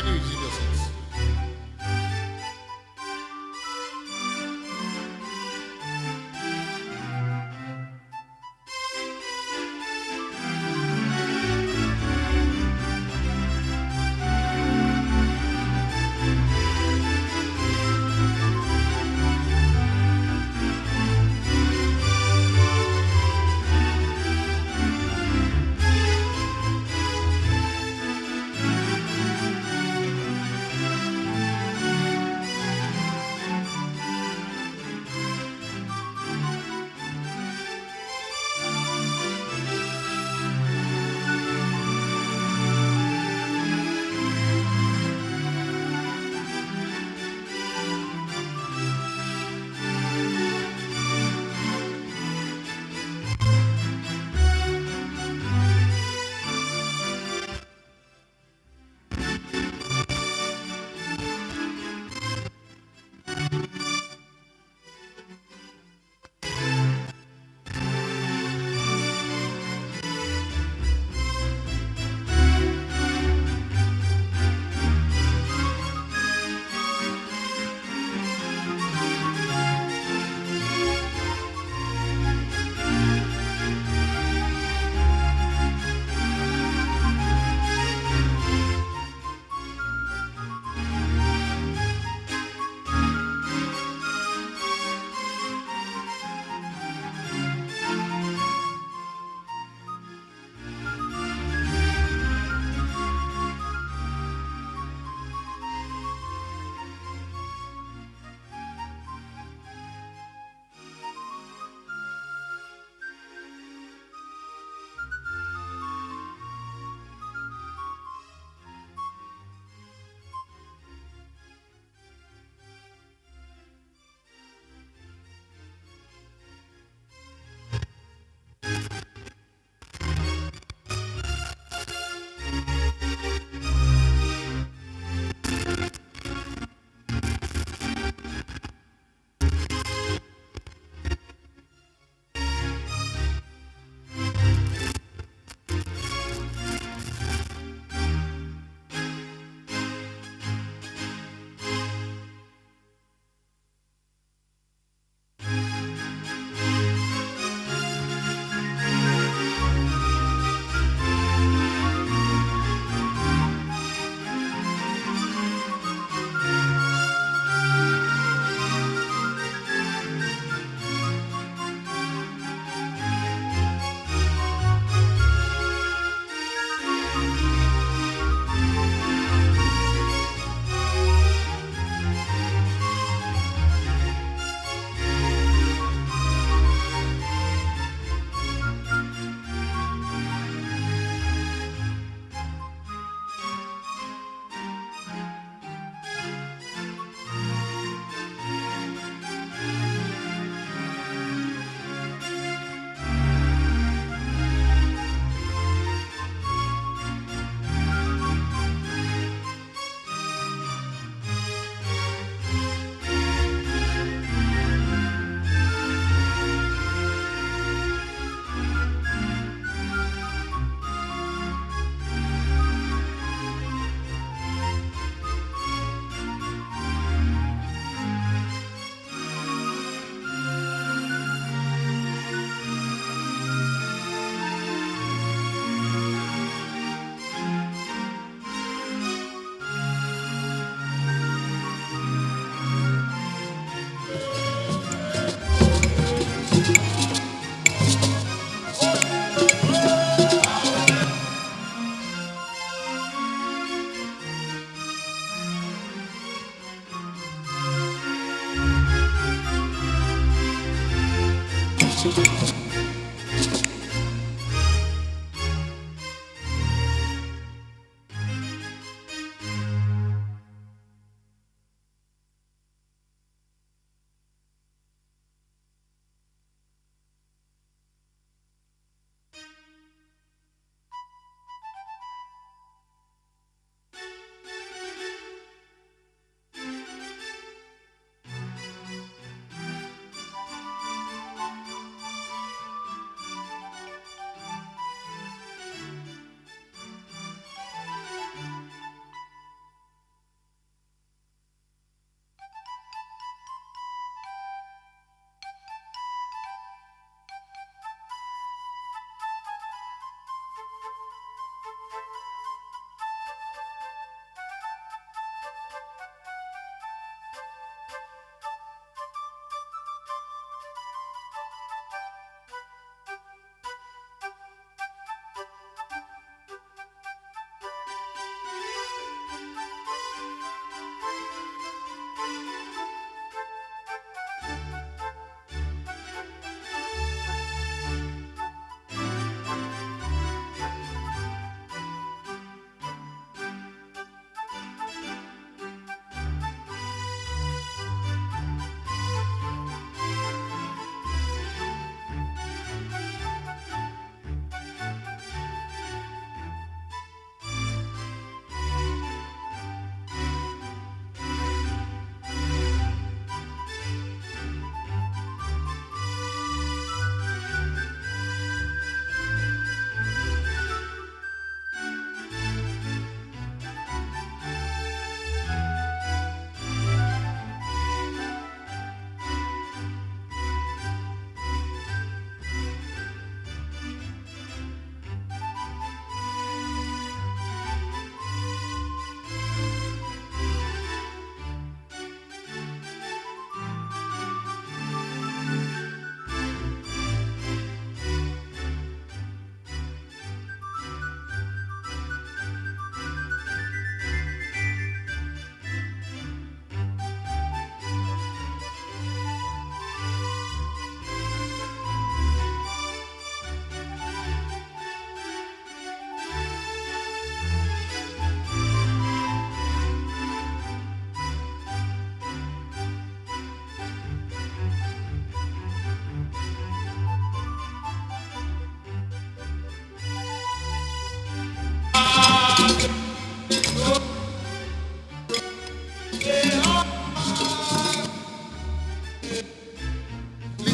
Can you resume your seats?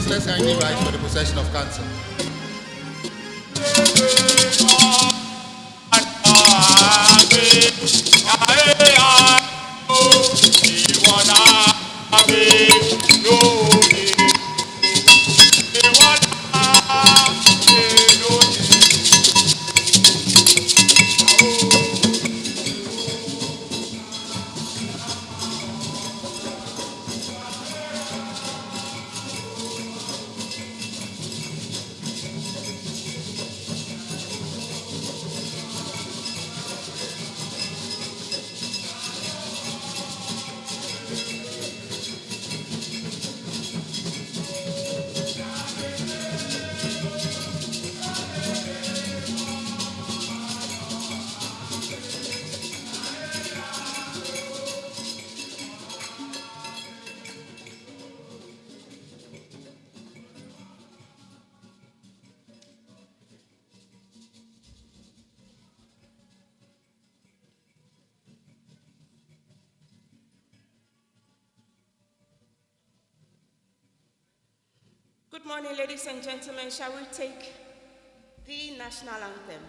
useless hanging rights for the possession of counsel. Good morning, ladies and gentlemen. Shall we take the national anthem?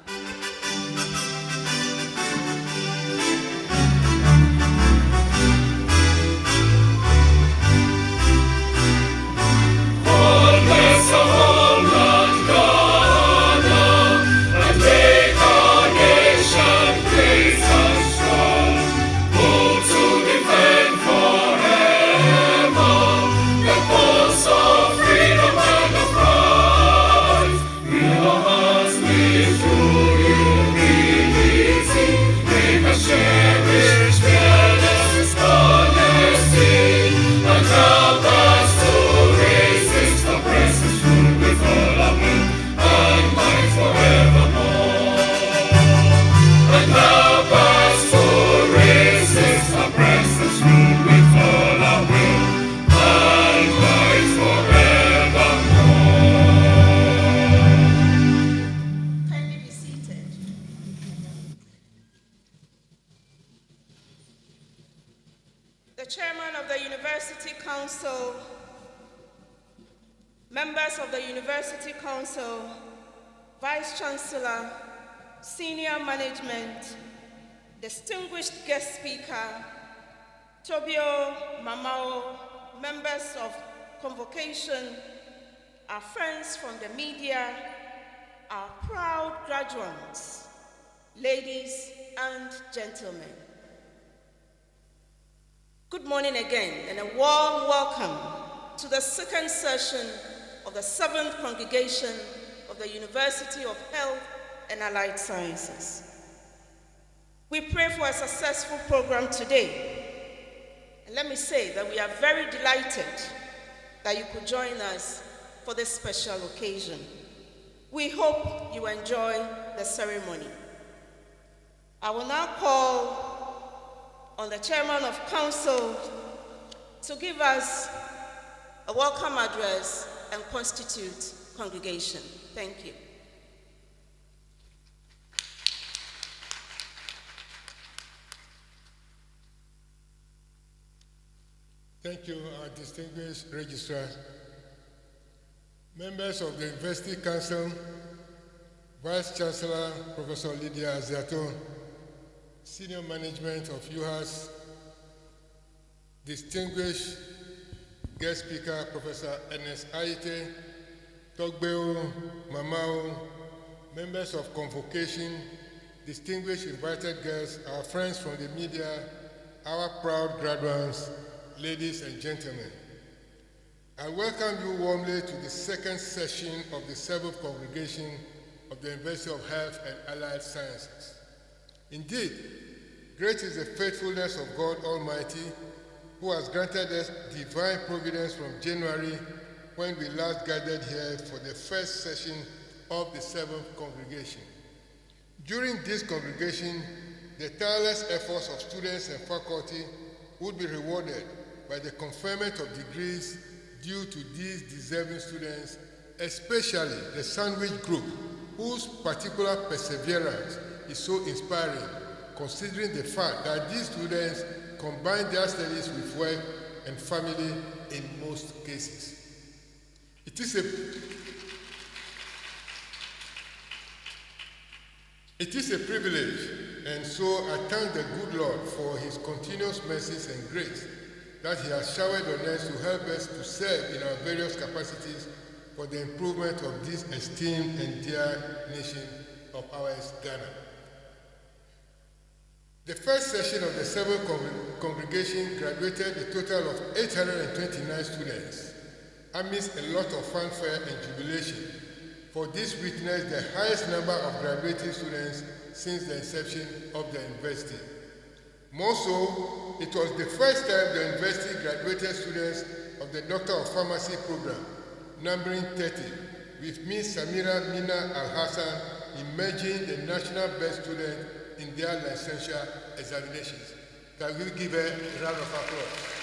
The Chairman of the University Council, members of the University Council, Vice Chancellor, Senior Management, distinguished guest speaker, Tobio Mamao, members of Convocation, our friends from the media, our proud graduates, ladies and gentlemen. Good morning again, and a warm welcome to the second session of the 7th Congregation of the University of Health and Allied Sciences. We pray for a successful program today. And let me say that we are very delighted that you could join us for this special occasion. We hope you enjoy the ceremony. I will now call on the Chairman of Council to give us a welcome address and constitute congregation. Thank you. Thank you, our distinguished registrar, members of the University Council, Vice Chancellor Professor Lydia Aziato, Senior Management of UHAS, distinguished guest speaker Professor Ernest Aite, Togbeo Mamao, members of Convocation, distinguished invited guests, our friends from the media, our proud graduates, ladies and gentlemen. I welcome you warmly to the second session of the 7th Congregation of the University of Health and Allied Sciences. Indeed, great is the faithfulness of God Almighty, who has granted us divine providence from January, when we last gathered here for the first session of the 7th Congregation. During this congregation, the tireless efforts of students and faculty would be rewarded by the conferment of degrees due to these deserving students, especially the Sandwich Group, whose particular perseverance is so inspiring, considering the fact that these students combine their studies with work and family in most cases. It is a privilege, and so I thank the good Lord for his continuous mercies and grace that he has showered on us to help us to serve in our various capacities for the improvement of this esteemed and dear nation of ours, Ghana. The first session of the seventh congregation graduated a total of 829 students, amidst a lot of fanfare and jubilation, for this witnessed the highest number of graduating students since the inception of the university. More so, it was the first time the university graduated students of the Doctor of Pharmacy program, numbering 30, with Ms. Samira Mina Al-Hassan emerging the national best student in their licentiate examinations. Can we give her a round of applause?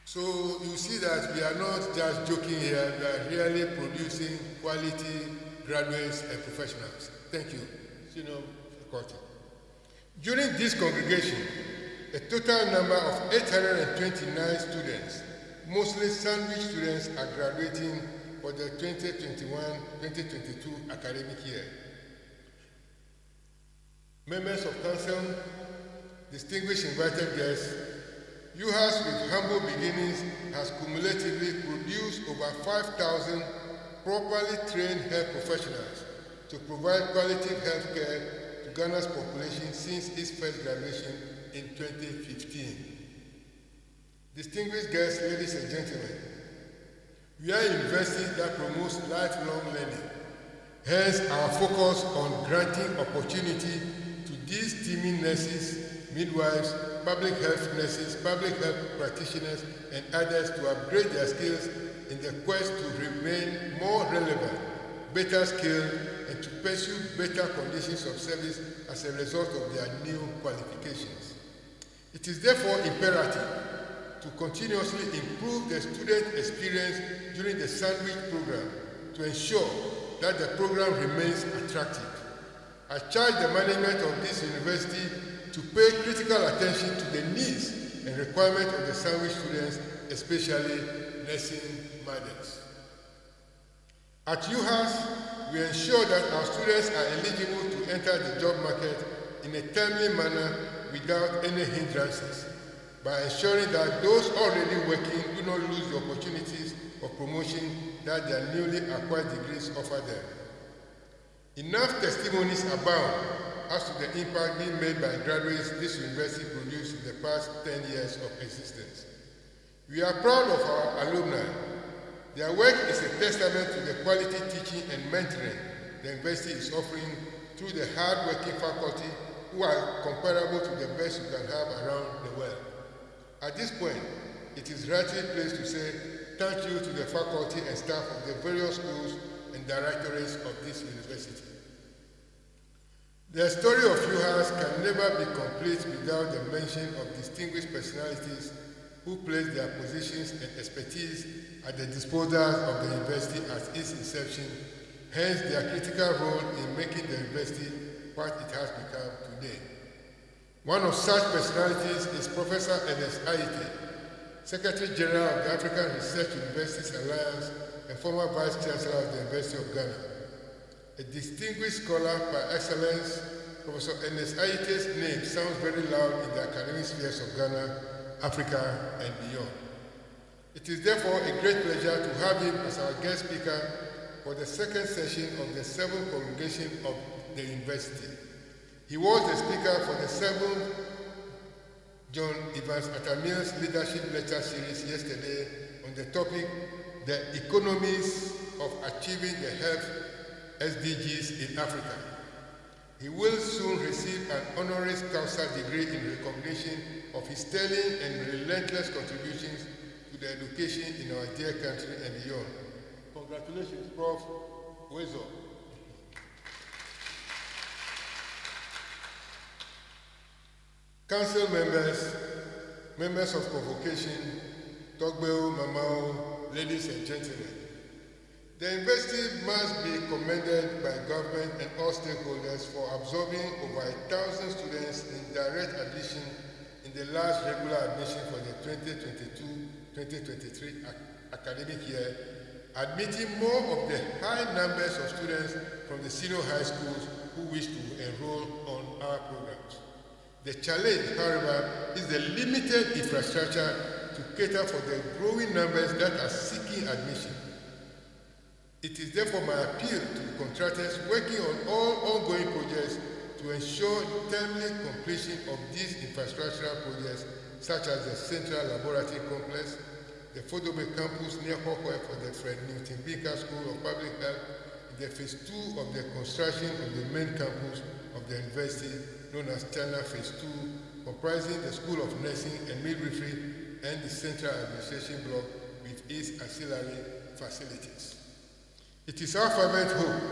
So you see that we are not just joking here, we are really producing quality graduates and professionals. Thank you. Faculty. During this congregation, a total number of 829 students, mostly sandwich students, are graduating for the 2021-2022 academic year. Members of council, distinguished invited guests, UHAS with humble beginnings has cumulatively produced over 5,000 properly trained health professionals to provide quality health care to Ghana's population since its first graduation in 2015. Distinguished guests, ladies and gentlemen, we are a university that promotes lifelong learning. Hence, our focus on granting opportunity to these teeming nurses, midwives, public health nurses, public health practitioners, and others to upgrade their skills in the quest to remain more relevant, better skilled, and to pursue better conditions of service as a result of their new qualifications. It is therefore imperative to continuously improve the student experience during the sandwich program to ensure that the program remains attractive. I charge the management of this university to pay critical attention to the needs and requirements of the sandwich students, especially nursing mothers. At UHAS, we ensure that our students are eligible to enter the job market in a timely manner without any hindrances, by ensuring that those already working do not lose the opportunities of promotion that their newly acquired degrees offer them. Enough testimonies abound as to the impact being made by graduates this university produced in the past 10 years of existence. We are proud of our alumni. Their work is a testament to the quality teaching and mentoring the university is offering through the hard-working faculty who are comparable to the best you can have around the world. At this point, it is rightly placed to say thank you to the faculty and staff of the various schools and directorates of this university. The story of UHAS can never be complete without the mention of distinguished personalities who placed their positions and expertise at the disposal of the university at its inception, hence their critical role in making the university what it has become today. One of such personalities is Professor Ernest Aite, Secretary General of the African Research Universities Alliance and former Vice Chancellor of the University of Ghana. A distinguished scholar by excellence, Professor Ernest Aite's name sounds very loud in the academic spheres of Ghana, Africa, and beyond. It is therefore a great pleasure to have him as our guest speaker for the second session of the seventh congregation of the university. He was the speaker for the seventh John Evans Atamil's Leadership Lecture Series yesterday on the topic, The Economies of Achieving the Health SDGs in Africa. He will soon receive an honoris causa degree in recognition of his sterling and relentless contributions to the education in our dear country and beyond. Congratulations, Prof. Wezo. Council members, members of convocation, Togbeo, Mamao, ladies and gentlemen, the university must be commended by government and all stakeholders for absorbing over 1,000 students in direct admission in in the last regular admission for the 2022-2023 academic year, admitting more of the high numbers of students from the senior high schools who wish to enroll on our programs. The challenge, however, is the limited infrastructure to cater for the growing numbers that are seeking admission. It is therefore my appeal to the contractors working on all ongoing projects to ensure timely completion of these infrastructural projects, such as the Central Laboratory Complex, the Fodobe campus near Hokwe for the Fred Newton Binker School of Public Health, the phase 2 of the construction of the main campus of the university, known as China Phase 2, comprising the School of Nursing and Midwifery and the Central Administration Block with its ancillary facilities. It is our fervent hope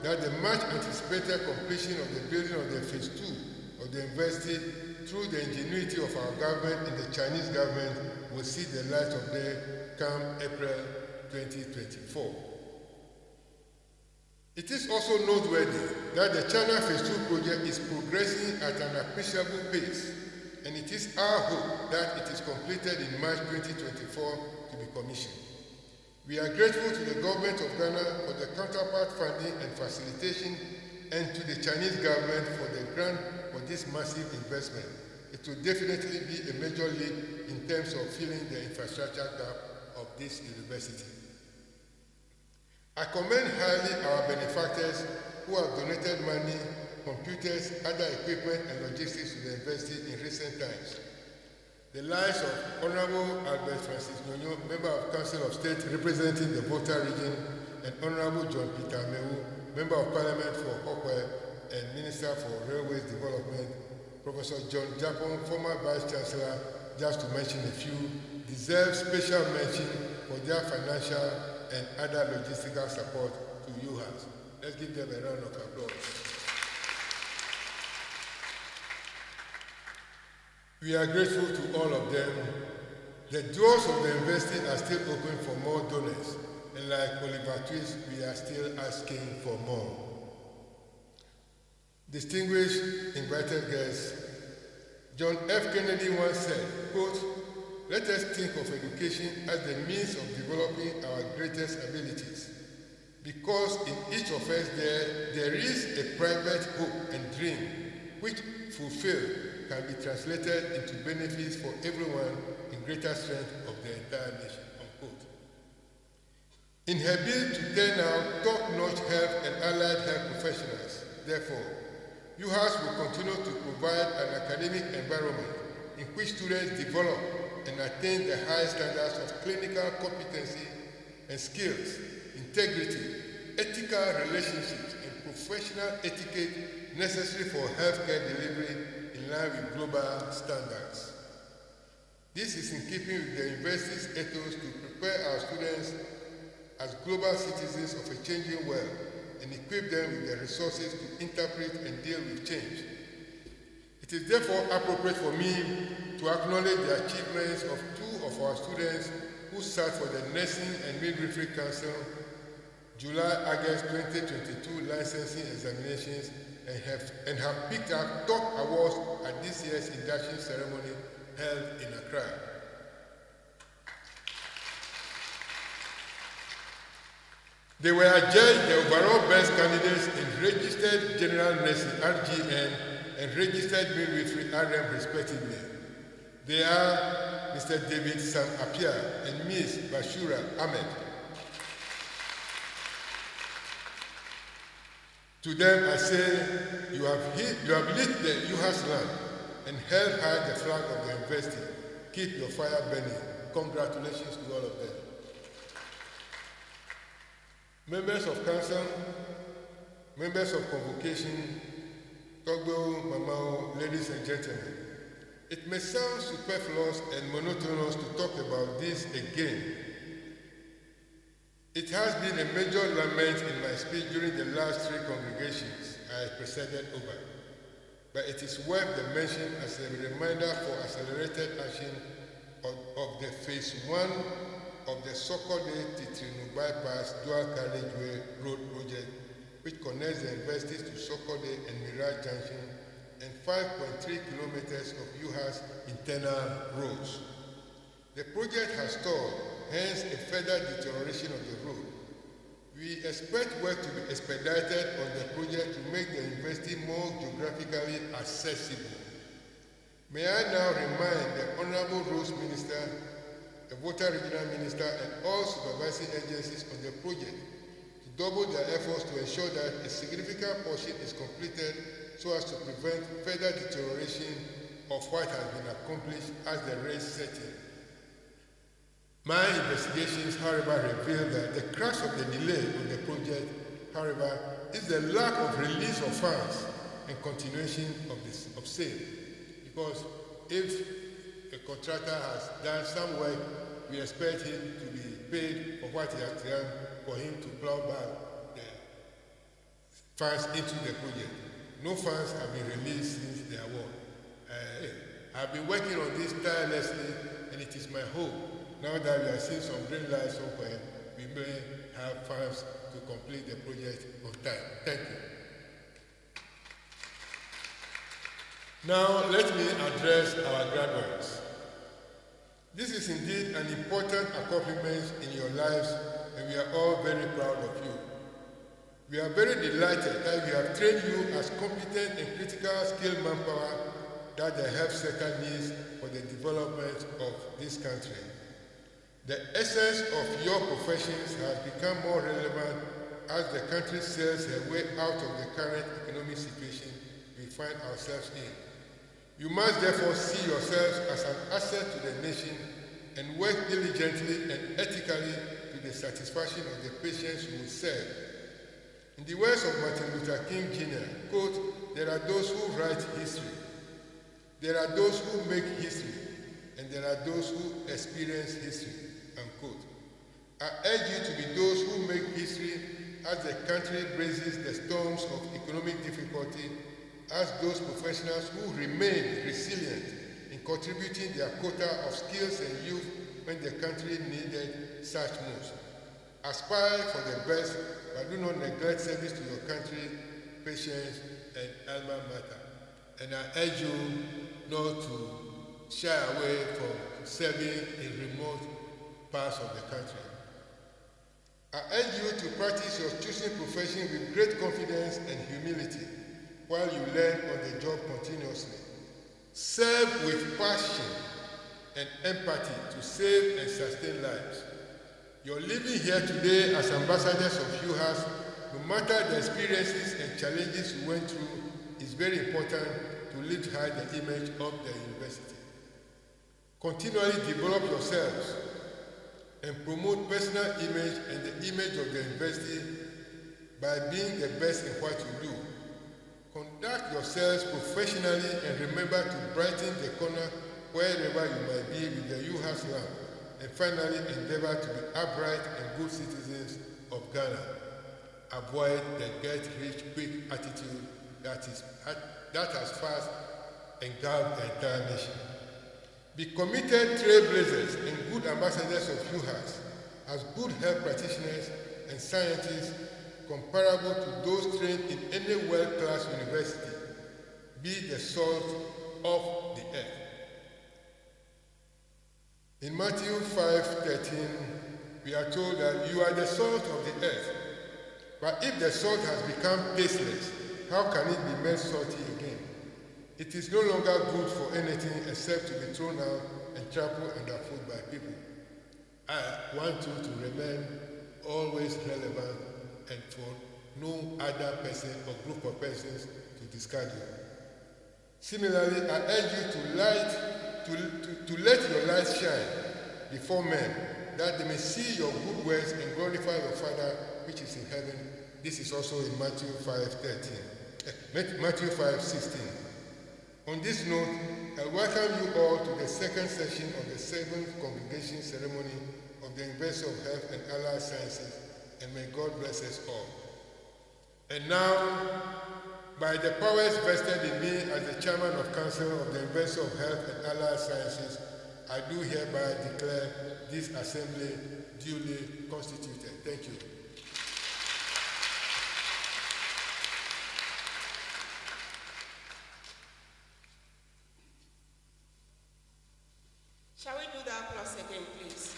that the much anticipated completion of the building of the Phase 2 of the university through the ingenuity of our government and the Chinese government will see the light of day come April 2024. It is also noteworthy that the China Phase 2 project is progressing at an appreciable pace, and it is our hope that it is completed in March 2024 to be commissioned. We are grateful to the government of Ghana for the counterpart funding and facilitation, and to the Chinese government for the grant for this massive investment. It will definitely be a major leap in terms of filling the infrastructure gap of this university. I commend highly our benefactors who have donated money, computers, other equipment, and logistics to the university in recent times. The lives of Honorable Albert Francis Nyonyo, Member of Council of State representing the Volta region, and Honorable John Peter Mewu, Member of Parliament for Hokwe and Minister for Railways Development, Professor John Japon, former Vice Chancellor, just to mention a few, deserve special mention for their financial and other logistical support to UHAS. Let's give them a round of applause. We are grateful to all of them. The doors of the university are still open for more donors, and like Oliver Twist, we are still asking for more. Distinguished invited guests, John F. Kennedy once said, quote, "Let us think of education as the means of developing our greatest abilities, because in each of us there is a private hope and dream which, fulfilled, can be translated into benefits for everyone in greater strength of the entire nation," unquote. In her bid to turn out top-notch health and allied health professionals, therefore, UHAS will continue to provide an academic environment in which students develop and attain the high standards of clinical competency and skills, integrity, ethical relationships, and professional etiquette necessary for healthcare delivery in line with global standards. This is in keeping with the university's ethos to prepare our students as global citizens of a changing world and equip them with the resources to interpret and deal with change. It is therefore appropriate for me to acknowledge the achievements of two of our students who sat for the Nursing and Midwifery Council July-August 2022 licensing examinations and have picked up top awards at this year's induction ceremony held in Accra. They were adjudged the overall best candidates in Registered General Nursing (RGN) and Registered Midwifery (RM) respectively. They are Mr. David Sam Apia and Ms. Bashura Ahmed. To them I say, you have lit the UHAS lamp and held high the flag of the university. Keep your fire burning. Congratulations to all of them. Members of council, members of convocation, Togbo, Mamao, ladies and gentlemen, it may sound superfluous and monotonous to talk about this again. It has been a major lament in my speech during the last three congregations I presided over, but it is worth the mention as a reminder for accelerated action of the Phase 1 of the Sokode-Titrinu Bypass Dual Carriageway Road Project, which connects the universities to Sokode and Mirage Junction and 5.3 kilometers of UHAS internal roads. The project has stalled, hence a further deterioration of the road. We expect work to be expedited on the project to make the university more geographically accessible. May I now remind the Honorable Roads Minister, the Water Regional Minister, and all supervising agencies on the project to double their efforts to ensure that a significant portion is completed so as to prevent further deterioration of what has been accomplished as the race set in. My investigations, however, reveal that the crux of the delay on the project, however, is the lack of release of funds and continuation of sale. Because if a contractor has done some work, we expect him to be paid for what he has done for him to plow back the funds into the project. No funds have been released since the award. I've been working on this tirelessly, and it is my hope, now that we are seeing some green lights somewhere, we may have funds to complete the project on time. Thank you. Now, let me address our graduates. This is indeed an important accomplishment in your lives, and we are all very proud of you. We are very delighted that we have trained you as competent and critical skilled manpower that the health sector needs for the development of this country. The essence of your professions has become more relevant as the country sails her way out of the current economic situation we find ourselves in. You must therefore see yourselves as an asset to the nation and work diligently and ethically to the satisfaction of the patients you will serve. In the words of Martin Luther King Jr., quote, "There are those who write history, there are those who make history, and there are those who experience history," unquote. I urge you to be those who make history as the country braces the storms of economic difficulty, as those professionals who remain resilient in contributing their quota of skills and youth when the country needed such moves. Aspire for the best, but do not neglect service to your country, patients, and alma mater. And I urge you not to shy away from serving in remote parts of the country. I urge you to practice your chosen profession with great confidence and humility while you learn on the job continuously. Serve with passion and empathy to save and sustain lives. Your living here today as ambassadors of UHAS, no matter the experiences and challenges you went through, is very important to lift high the image of the university. Continually develop yourselves and promote personal image and the image of the university by being the best in what you do. Conduct yourselves professionally and remember to brighten the corner wherever you might be with the UHAS lamp. And finally, endeavor to be upright and good citizens of Ghana. Avoid the get-rich-quick attitude that has fast engulfed the entire nation. Be committed trailblazers and good ambassadors of UHAS as good health practitioners and scientists comparable to those trained in any world-class university. Be the salt of the earth. In Matthew 5:13, we are told that you are the salt of the earth. But if the salt has become tasteless, how can it be made salty again? It is no longer good for anything except to be thrown out and trampled underfoot by people. I want you to remain always relevant and for no other person or group of persons to discard you. Similarly, I urge you to let your light shine before men, that they may see your good works and glorify your Father which is in heaven. This is also in Matthew 5:16. On this note, I welcome you all to the second session of the 7th Congregation Ceremony of the University of Health and Allied Sciences, and may God bless us all. And now, by the powers vested in me as the Chairman of Council of the University of Health and Allied Sciences, I do hereby declare this assembly duly constituted. Thank you. do the applause again, please?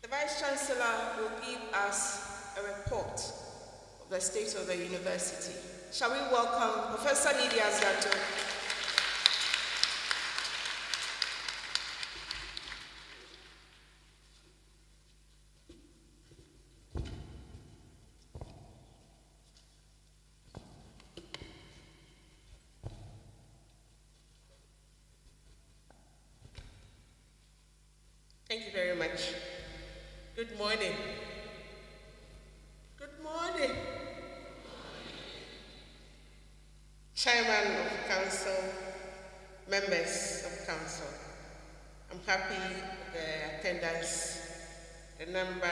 The Vice Chancellor will give us a report of the state of the university. Shall we welcome Professor Lydia Zato? Thank you very much. Good morning. Good morning. Chairman of Council, members of Council, I'm happy with the attendance, the number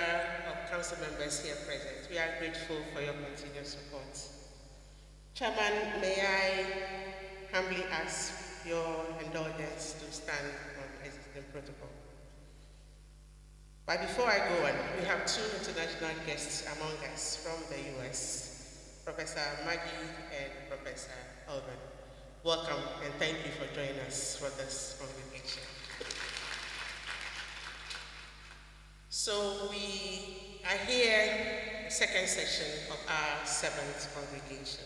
of Council members here present. We are grateful for your continued support. Chairman, may I humbly ask your indulgence to stand on existing protocol. But before I go on, we have two international guests among us from the US, Professor Maggie and Professor Alban. Welcome and thank you for joining us for this congregation. So we are here, the second session of our seventh congregation.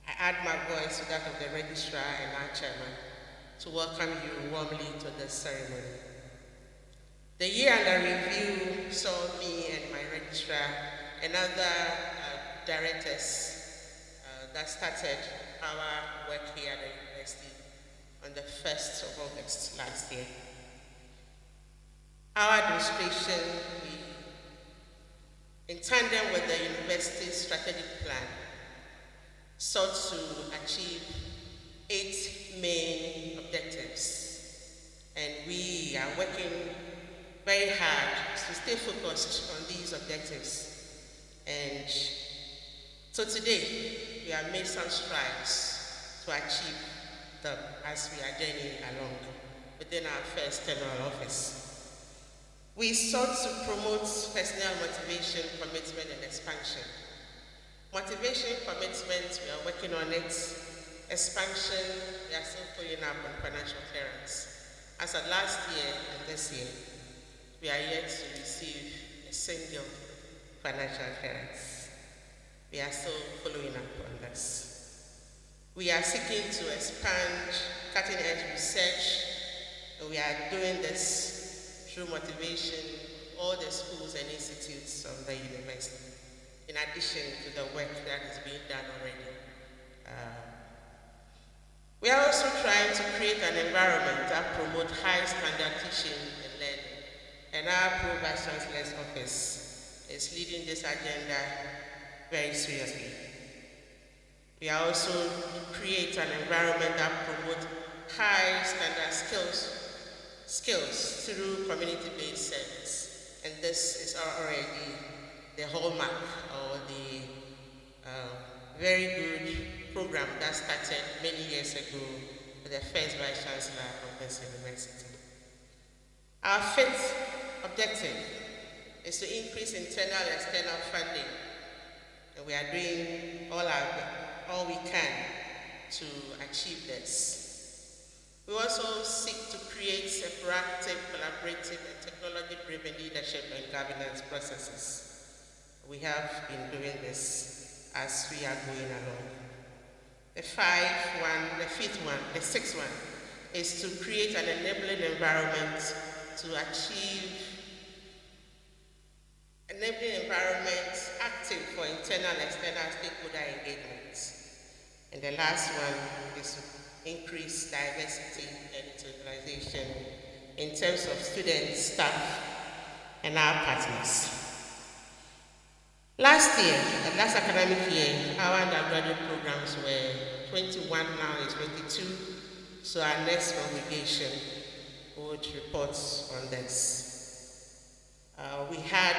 I add my voice to that of the registrar and our chairman to welcome you warmly to this ceremony. The year under review saw me and my registrar and other directors that started our work here at the university on the 1st of August last year. Our administration, in tandem with the university's strategic plan, sought to achieve 8 main objectives, and we are working very hard to stay focused on these objectives. And so today, we have made some strides to achieve them as we are journeying along within our first tenure of office. We sought to promote personal motivation, commitment, and expansion. Motivation, commitment, we are working on it. Expansion, we are still following up on financial clearance. As of last year and this year, we are yet to receive a single financial clearance. We are still following up on this. We are seeking to expand cutting-edge research, and we are doing this through motivation, all the schools and institutes of the university, in addition to the work that is being done already. We are also trying to create an environment that promotes high standard teaching and learning. And our Pro-Vice Chancellor's Office is leading this agenda very seriously. We are also create an environment that promotes high standard skills through community-based service. And this is already the hallmark or the very good program that started many years ago with the first Vice Chancellor of this university. Our fifth objective is to increase internal and external funding, and we are doing all we can to achieve this. We also seek to create a proactive, collaborative, and technology-driven leadership and governance processes. We have been doing this as we are going along. The sixth one is to create an enabling environment to achieve active for internal and external stakeholder engagement. And the last one is to increase diversity and utilization in terms of students, staff, and our partners. Last academic year, our undergraduate programs were 21, now is 22, so our next congregation would report on this. We had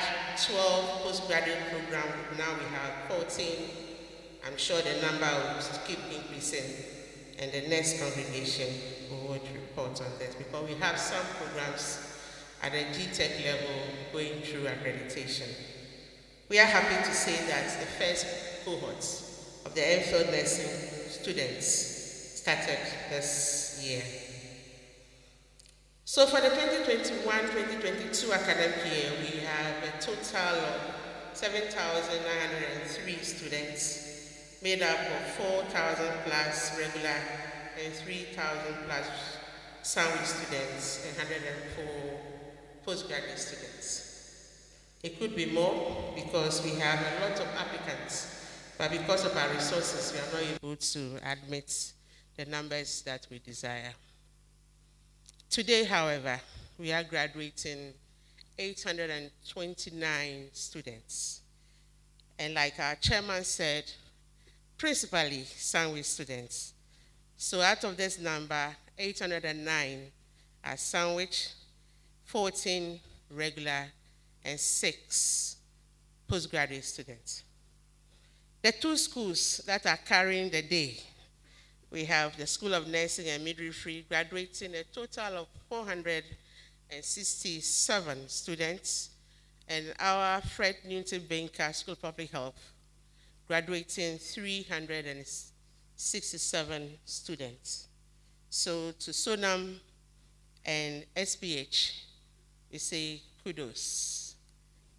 12 postgraduate programs, now we have 14. I'm sure the number will keep increasing, and the next congregation would report on this, because we have some programs at the GTech level going through accreditation. We are happy to say that the first cohort of the MPhil nursing students started this year. So for the 2021-2022 academic year, we have a total of 7,903 students, made up of 4,000 plus regular and 3,000 plus sandwich students and 104 postgraduate students. It could be more because we have a lot of applicants, but because of our resources, we are not able to admit the numbers that we desire. Today, however, we are graduating 829 students. And like our chairman said, principally sandwich students. So out of this number, 809 are sandwich, 14 regular, and 6 postgraduate students. The two schools that are carrying the day, we have the School of Nursing and Midwifery graduating a total of 467 students, and our Fred Newton Banker School of Public Health graduating 367 students. So to SONAM and SPH, we say kudos.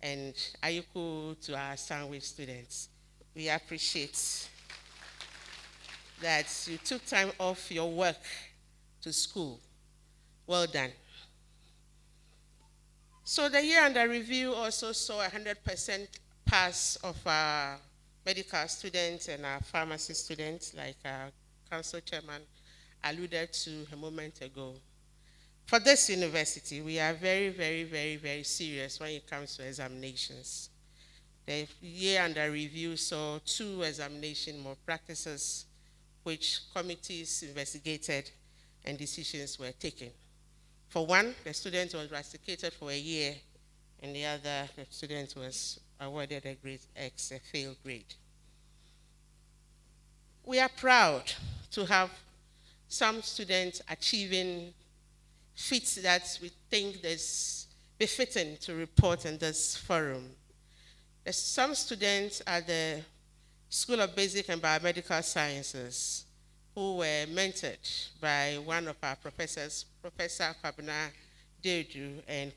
And ayuku to our sandwich students. We appreciate that you took time off your work to school. Well done. So the year under review also saw 100% pass of our medical students and our pharmacy students, like our council chairman alluded to a moment ago. For this university, we are very, very, very, very serious when it comes to examinations. The year under review saw 2 examination malpractices, which committees investigated and decisions were taken. For one, the student was rusticated for a year, and the other, the student was awarded a grade X, a failed grade. We are proud to have some students achieving feats that we think is befitting to report in this forum. There's some students at the School of Basic and Biomedical Sciences who were mentored by one of our professors, Professor Kwabena Deju and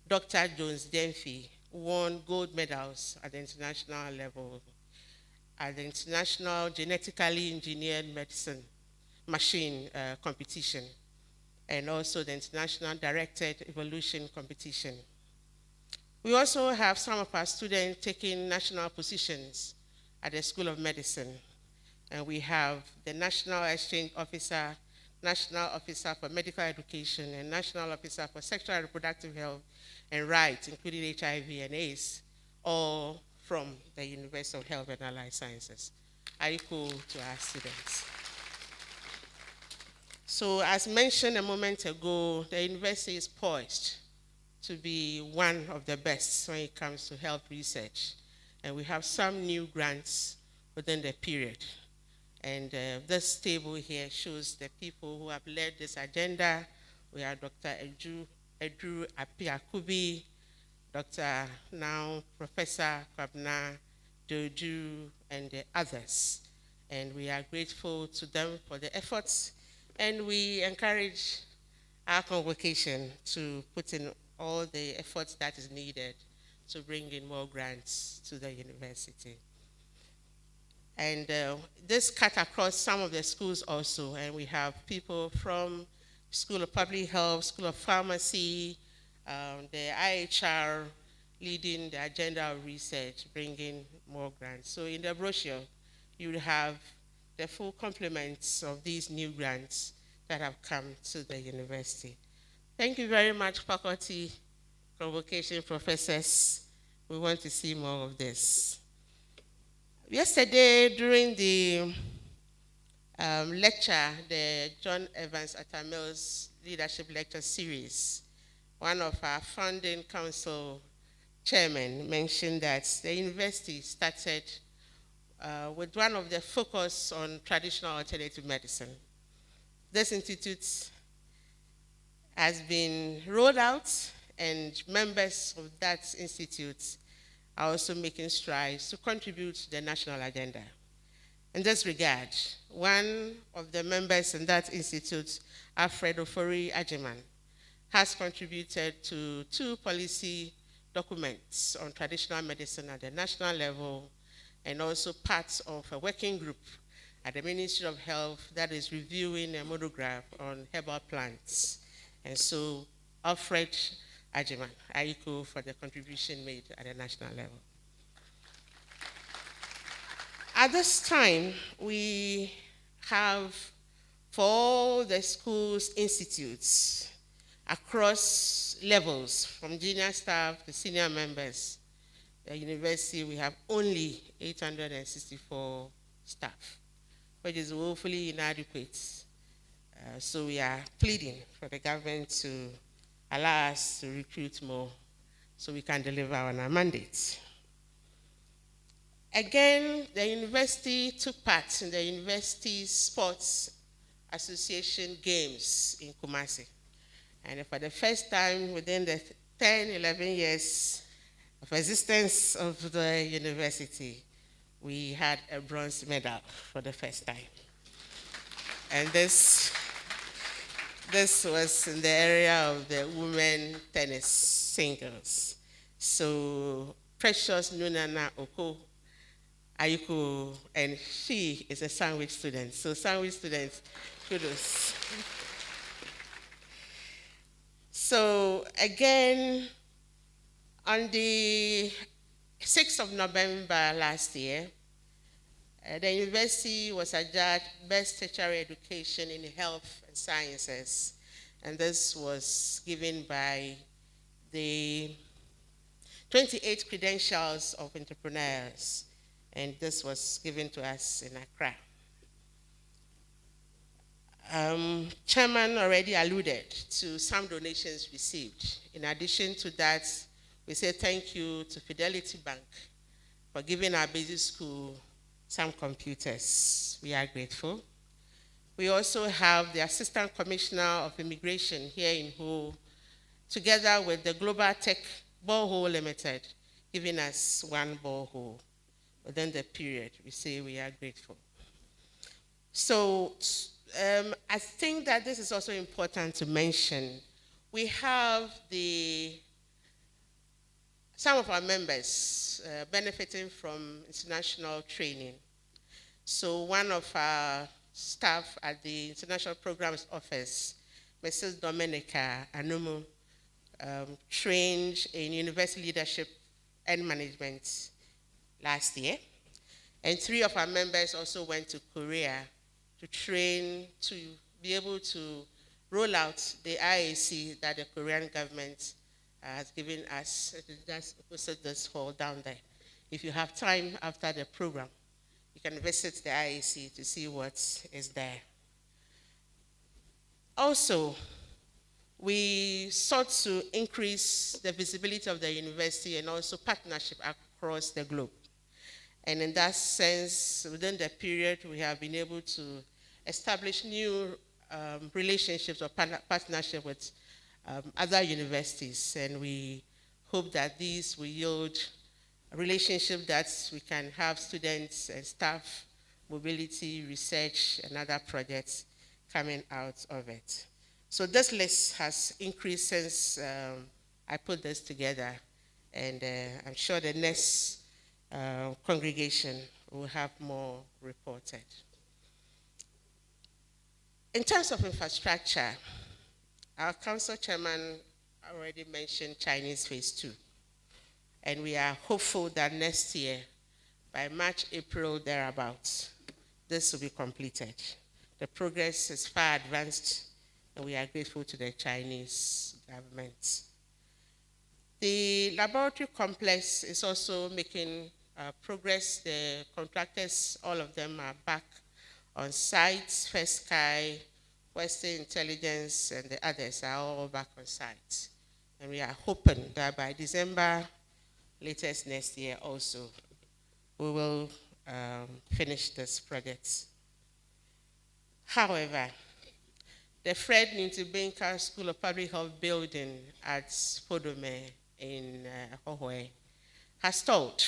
Dr. Jones Denfi, won gold medals at the international level at the International Genetically Engineered Medicine Machine competition, and also the International Directed Evolution competition. We also have some of our students taking national positions at the School of Medicine, and we have the National Exchange Officer, National Officer for Medical Education, and National Officer for Sexual and Reproductive Health and Rights, including HIV and AIDS, all from the University of Health and Allied Sciences. Are equal to our students. So as mentioned a moment ago, the university is poised to be one of the best when it comes to health research. And we have some new grants within the period. And this table here shows the people who have led this agenda. We have Dr. Edru Apiakubi, Dr. now Professor Kwabena Doju, and the others. And we are grateful to them for the efforts. And we encourage our convocation to put in all the efforts that is needed to bring in more grants to the university. And this cut across some of the schools also, and we have people from School of Public Health, School of Pharmacy, the IHR leading the agenda of research, bringing more grants. So in the brochure, you will have the full complements of these new grants that have come to the university. Thank you very much, faculty, convocation professors. We want to see more of this. Yesterday, during the lecture, the John Evans Atta Mills Leadership Lecture Series, one of our founding council chairmen mentioned that the university started with one of the focus on traditional alternative medicine. This institute has been rolled out, and members of that institute are also making strides to contribute to the national agenda. In this regard, one of the members in that institute, Alfred Ofori Ajiman, has contributed to 2 policy documents on traditional medicine at the national level, and also parts of a working group at the Ministry of Health that is reviewing a monograph on herbal plants. And so, Alfred Ajiman, Aiko, for the contribution made at the national level. At this time, we have, for all the schools, institutes, across levels, from junior staff to senior members, the university, we have only 864 staff, which is woefully inadequate. So we are pleading for the government to allow us to recruit more so we can deliver on our mandates. Again, the university took part in the University Sports Association Games in Kumasi. And for the first time within the 10, 11 years of existence of the university, we had a bronze medal for the first time. And this was in the area of the women tennis singles. So Precious Nunana Oko Ayuko, and she is a sandwich student. So sandwich students, kudos. So again, on the 6th of November last year, the university was adjudged Best Tertiary Education in Health and Sciences. And this was given by the 28 credentials of entrepreneurs. And this was given to us in Accra. Chairman already alluded to some donations received. In addition to that, we say thank you to Fidelity Bank for giving our basic school some computers. We are grateful. We also have the Assistant Commissioner of Immigration here in Ho, together with the Global Tech Borehole Limited, giving us 1 borehole within the period. We say we are grateful. So I think that this is also important to mention. We have some of our members benefiting from international training. So one of our staff at the International Programs Office, Mrs. Dominica Anumu, trained in university leadership and management last year. And 3 of our members also went to Korea to train to be able to roll out the IAC that the Korean government has given us. Just opposite this hall down there. If you have time after the program, you can visit the IAC to see what is there. Also, we sought to increase the visibility of the university and also partnership across the globe. And in that sense, within the period, we have been able to establish new relationships or partnership with other universities. And we hope that these will yield a relationship that we can have students and staff, mobility, research, and other projects coming out of it. So this list has increased since I put this together. And I'm sure the next congregation will have more reported. In terms of infrastructure, our council chairman already mentioned Chinese Phase 2. And we are hopeful that next year, by March, April, thereabouts, this will be completed. The progress is far advanced, and we are grateful to the Chinese government. The laboratory complex is also making progress. The contractors, all of them are back on site. First Sky, Western Intelligence, and the others are all back on site. And we are hoping that by December, latest next year also, we will finish this project. However, the Fred Nintibinka School of Public Health building at Podome in Hohoe has stalled.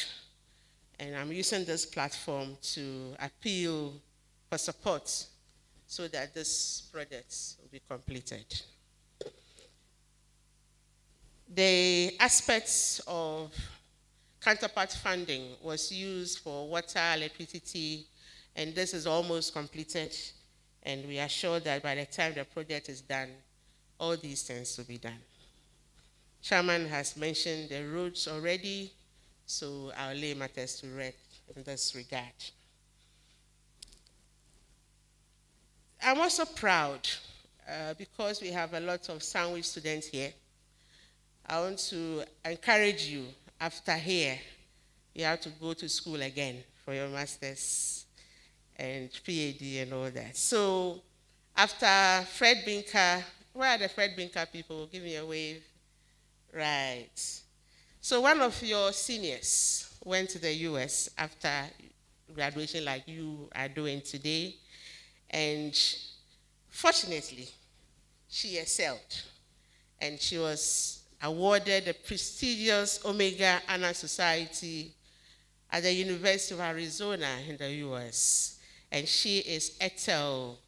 And I'm using this platform to appeal for support so that this project will be completed. The aspects of counterpart funding was used for water, electricity, and this is almost completed. And we are sure that by the time the project is done, all these things will be done. Chairman has mentioned the roads already, so I'll lay matters to rest in this regard. I'm also proud because we have a lot of sandwich students here. I want to encourage you, after here, you have to go to school again for your master's and PhD and all that. So after Fred Binker, where are the Fred Binker people? Give me a wave. Right. So one of your seniors went to the US after graduation like you are doing today, and fortunately, she excelled, and she was awarded the prestigious Omega Honor Society at the University of Arizona in the US, and she is Ethel.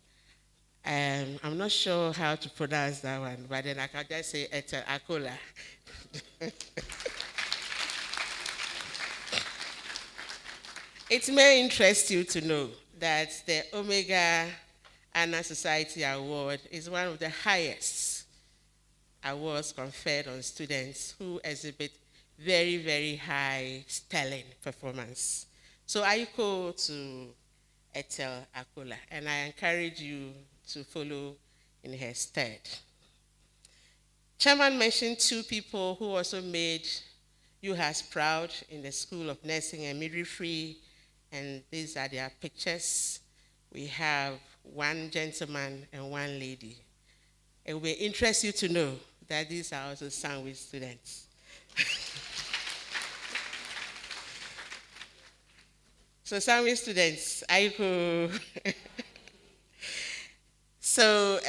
I'm not sure how to pronounce that one, but then I can just say Ethel Akola. It may interest you to know that the Omega Honor Society Award is one of the highest awards conferred on students who exhibit very, very high sterling performance. So I equal to Ethel Akola, and I encourage you to follow in her stead. Chairman mentioned two people who also made UHAS proud in the School of Nursing and Midwifery, and these are their pictures. We have one gentleman and one lady. It will interest you to know that these are also sandwich students. So sandwich students, I go. So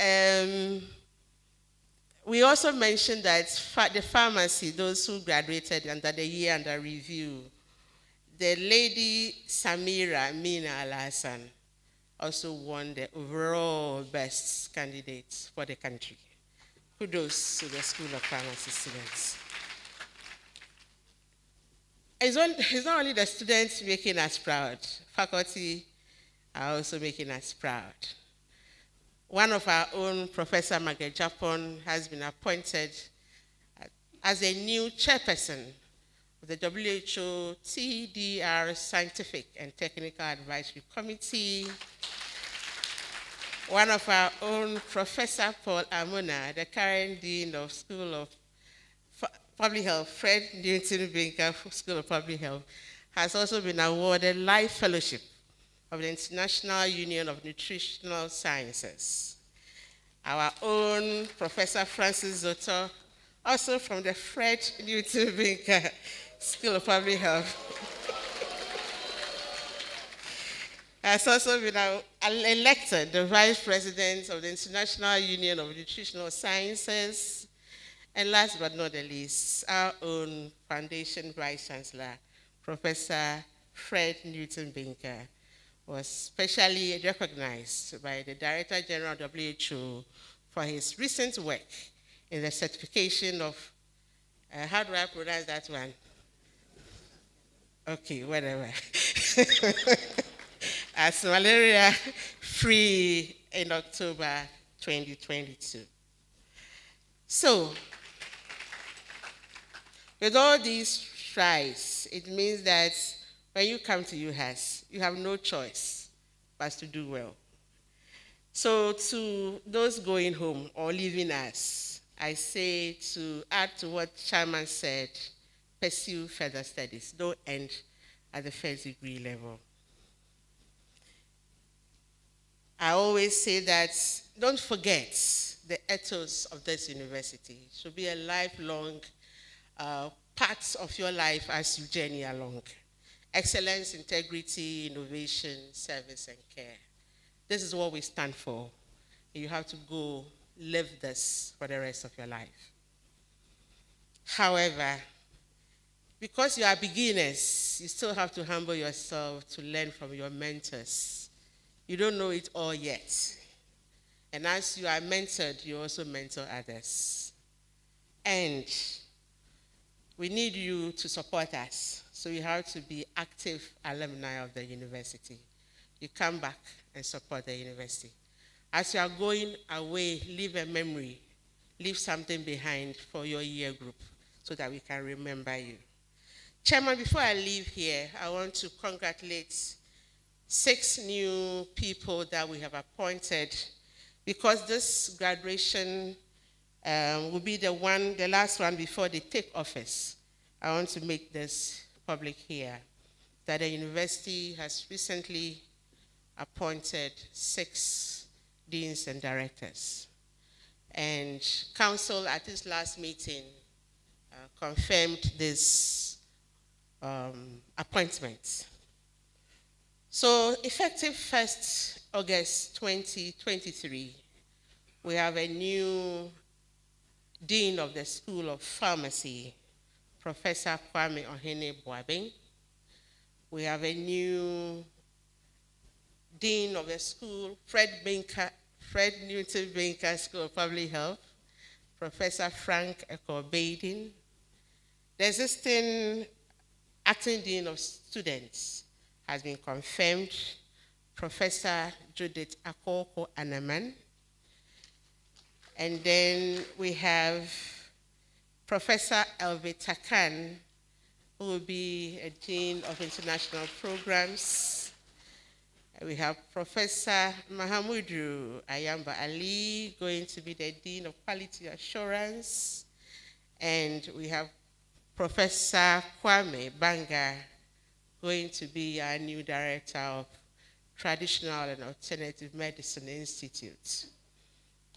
we also mentioned that the pharmacy, those who graduated under the year under review, the lady Samira Mina Al-Hassan also won the overall best candidate for the country. Kudos to the School of Pharmacy students. It's not only the students making us proud, faculty are also making us proud. One of our own, Professor Margaret Japon, has been appointed as a new chairperson of the WHO TDR Scientific and Technical Advisory Committee. One of our own, Professor Paul Amuna, the current Dean of School of Public Health, Fred Newton Binker School of Public Health, has also been awarded Life Fellowship of the International Union of Nutritional Sciences. Our own Professor Francis Zoto, also from the Fred Newton Binker School of Public Health, has also been elected the Vice President of the International Union of Nutritional Sciences. And last but not the least, our own Foundation Vice Chancellor, Professor Fred Newton Binker, was specially recognized by the Director General of WHO for his recent work in the certification of, how do I pronounce that one? Okay, whatever. As malaria-free in October 2022. So, with all these strides, it means that when you come to UHAS, you have no choice but to do well. So to those going home or leaving us, I say to add to what Chairman said, pursue further studies. Don't end at the first degree level. I always say that don't forget the ethos of this university. It should be a lifelong part of your life as you journey along. Excellence, integrity, innovation, service, and care. This is what we stand for. You have to go live this for the rest of your life. However, Because you are beginners, you still have to humble yourself to learn from your mentors. You don't know it all yet. And as you are mentored, you also mentor others. And we need you to support us. So you have to be active alumni of the university. You come back and support the university. As you are going away, leave a memory, leave something behind for your year group so that we can remember you. Chairman, before I leave here, I want to congratulate 6 new people that we have appointed, because this graduation will be the last one before they take office. I want to make this public here, that the university has recently appointed 6 deans and directors. And council at this last meeting confirmed this appointment. So effective 1st August 2023, we have a new Dean of the School of Pharmacy, Professor Kwame Ohene Boabeng. We have a new Dean of the School, Fred Newton Binker School of Public Health, Professor Frank Eko-Baden. The existing Acting Dean of Students has been confirmed, Professor Judith Akoko Anaman. And then we have Professor Elvita Khan, who will be a Dean of International Programs. We have Professor Mahamudu Ayamba Ali, going to be the Dean of Quality Assurance. And we have Professor Kwame Banga, going to be our new Director of Traditional and Alternative Medicine Institute.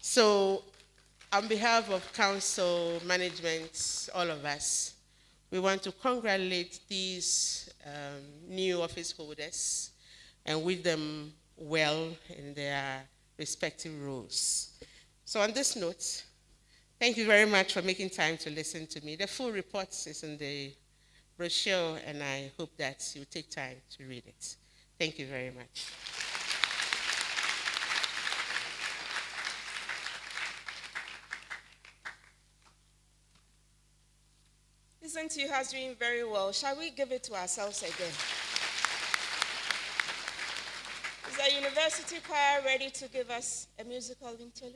So, on behalf of council, management, all of us, we want to congratulate these new office holders and wish them well in their respective roles. So on this note, thank you very much for making time to listen to me. The full report is in the brochure, and I hope that you take time to read it. Thank you very much. Isn't UHAS doing very well? Shall we give it to ourselves again? Is the university choir ready to give us a musical interlude?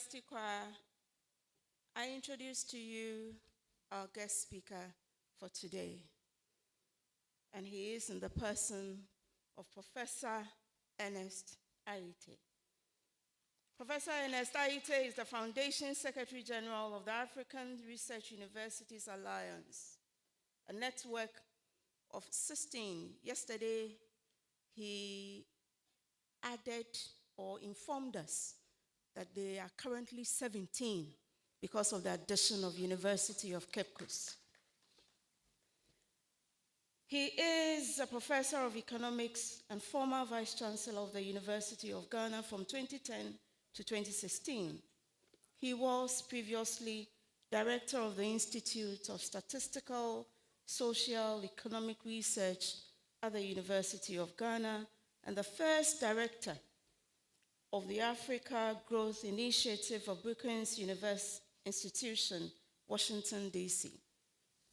University Choir, I introduce to you our guest speaker for today. And he is in the person of Professor Ernest Aite. Professor Ernest Aite is the Foundation Secretary General of the African Research Universities Alliance, a network of 16. Yesterday, he added or informed us that they are currently 17 because of the addition of University of Cape Coast. He is a professor of economics and former vice chancellor of the University of Ghana from 2010 to 2016. He was previously director of the Institute of Statistical, Social, Economic Research at the University of Ghana and the first director of the Africa Growth Initiative of Brookings University Institution, Washington, D.C.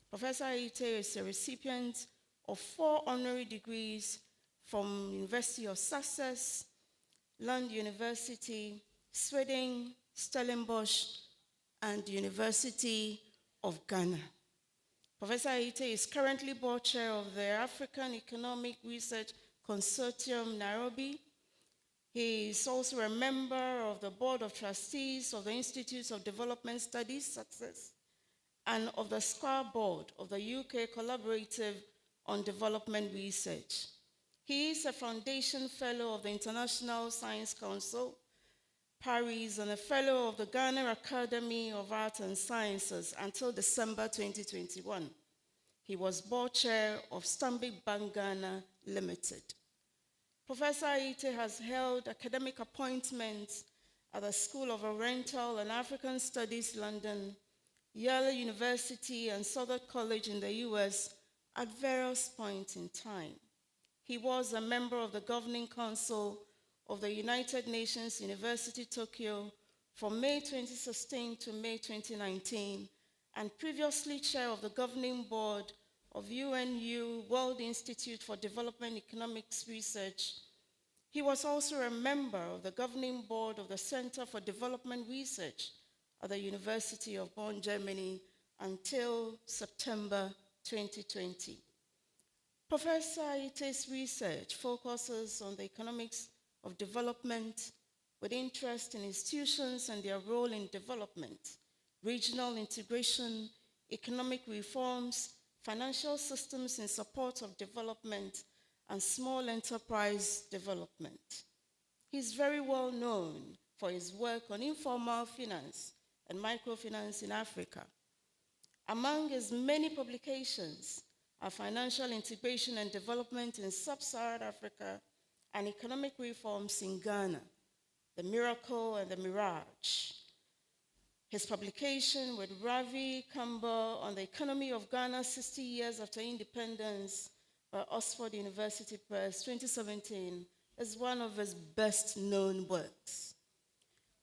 Professor Aite is a recipient of 4 honorary degrees from University of Sussex, Lund University, Sweden, Stellenbosch, and University of Ghana. Professor Aite is currently board chair of the African Economic Research Consortium, Nairobi. He is also a member of the Board of Trustees of the Institutes of Development Studies, Success, and of the SCAR Board of the UK Collaborative on Development Research. He is a Foundation Fellow of the International Science Council, Paris, and a Fellow of the Ghana Academy of Arts and Sciences until December 2021. He was board chair of Stanbic Bank Ghana Limited. Professor Aite has held academic appointments at the School of Oriental and African Studies, London, Yale University, and Southern College in the US at various points in time. He was a member of the Governing Council of the United Nations University Tokyo from May 2016 to May 2019, and previously chair of the Governing Board of UNU World Institute for Development Economics Research. He was also a member of the Governing Board of the Center for Development Research at the University of Bonn, Germany, until September 2020. Professor Aite's research focuses on the economics of development with interest in institutions and their role in development, regional integration, economic reforms, financial systems in support of development, and small enterprise development. He's very well known for his work on informal finance and microfinance in Africa. Among his many publications are Financial Integration and Development in Sub-Saharan Africa and Economic Reforms in Ghana, The Miracle and the Mirage. His publication with Ravi Kamba on the Economy of Ghana 60 Years After Independence by Oxford University Press 2017 is one of his best-known works.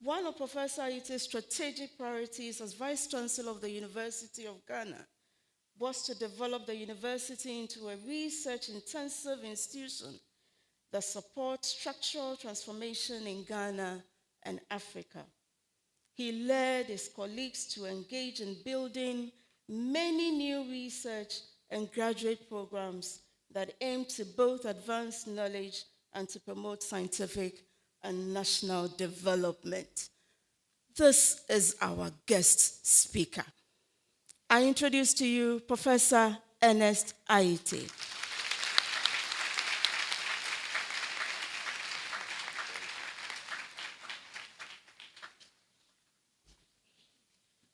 One of Professor Aite's strategic priorities as Vice Chancellor of the University of Ghana was to develop the university into a research-intensive institution that supports structural transformation in Ghana and Africa. He led his colleagues to engage in building many new research and graduate programs that aim to both advance knowledge and to promote scientific and national development. This is our guest speaker. I introduce to you Professor Ernest Aite.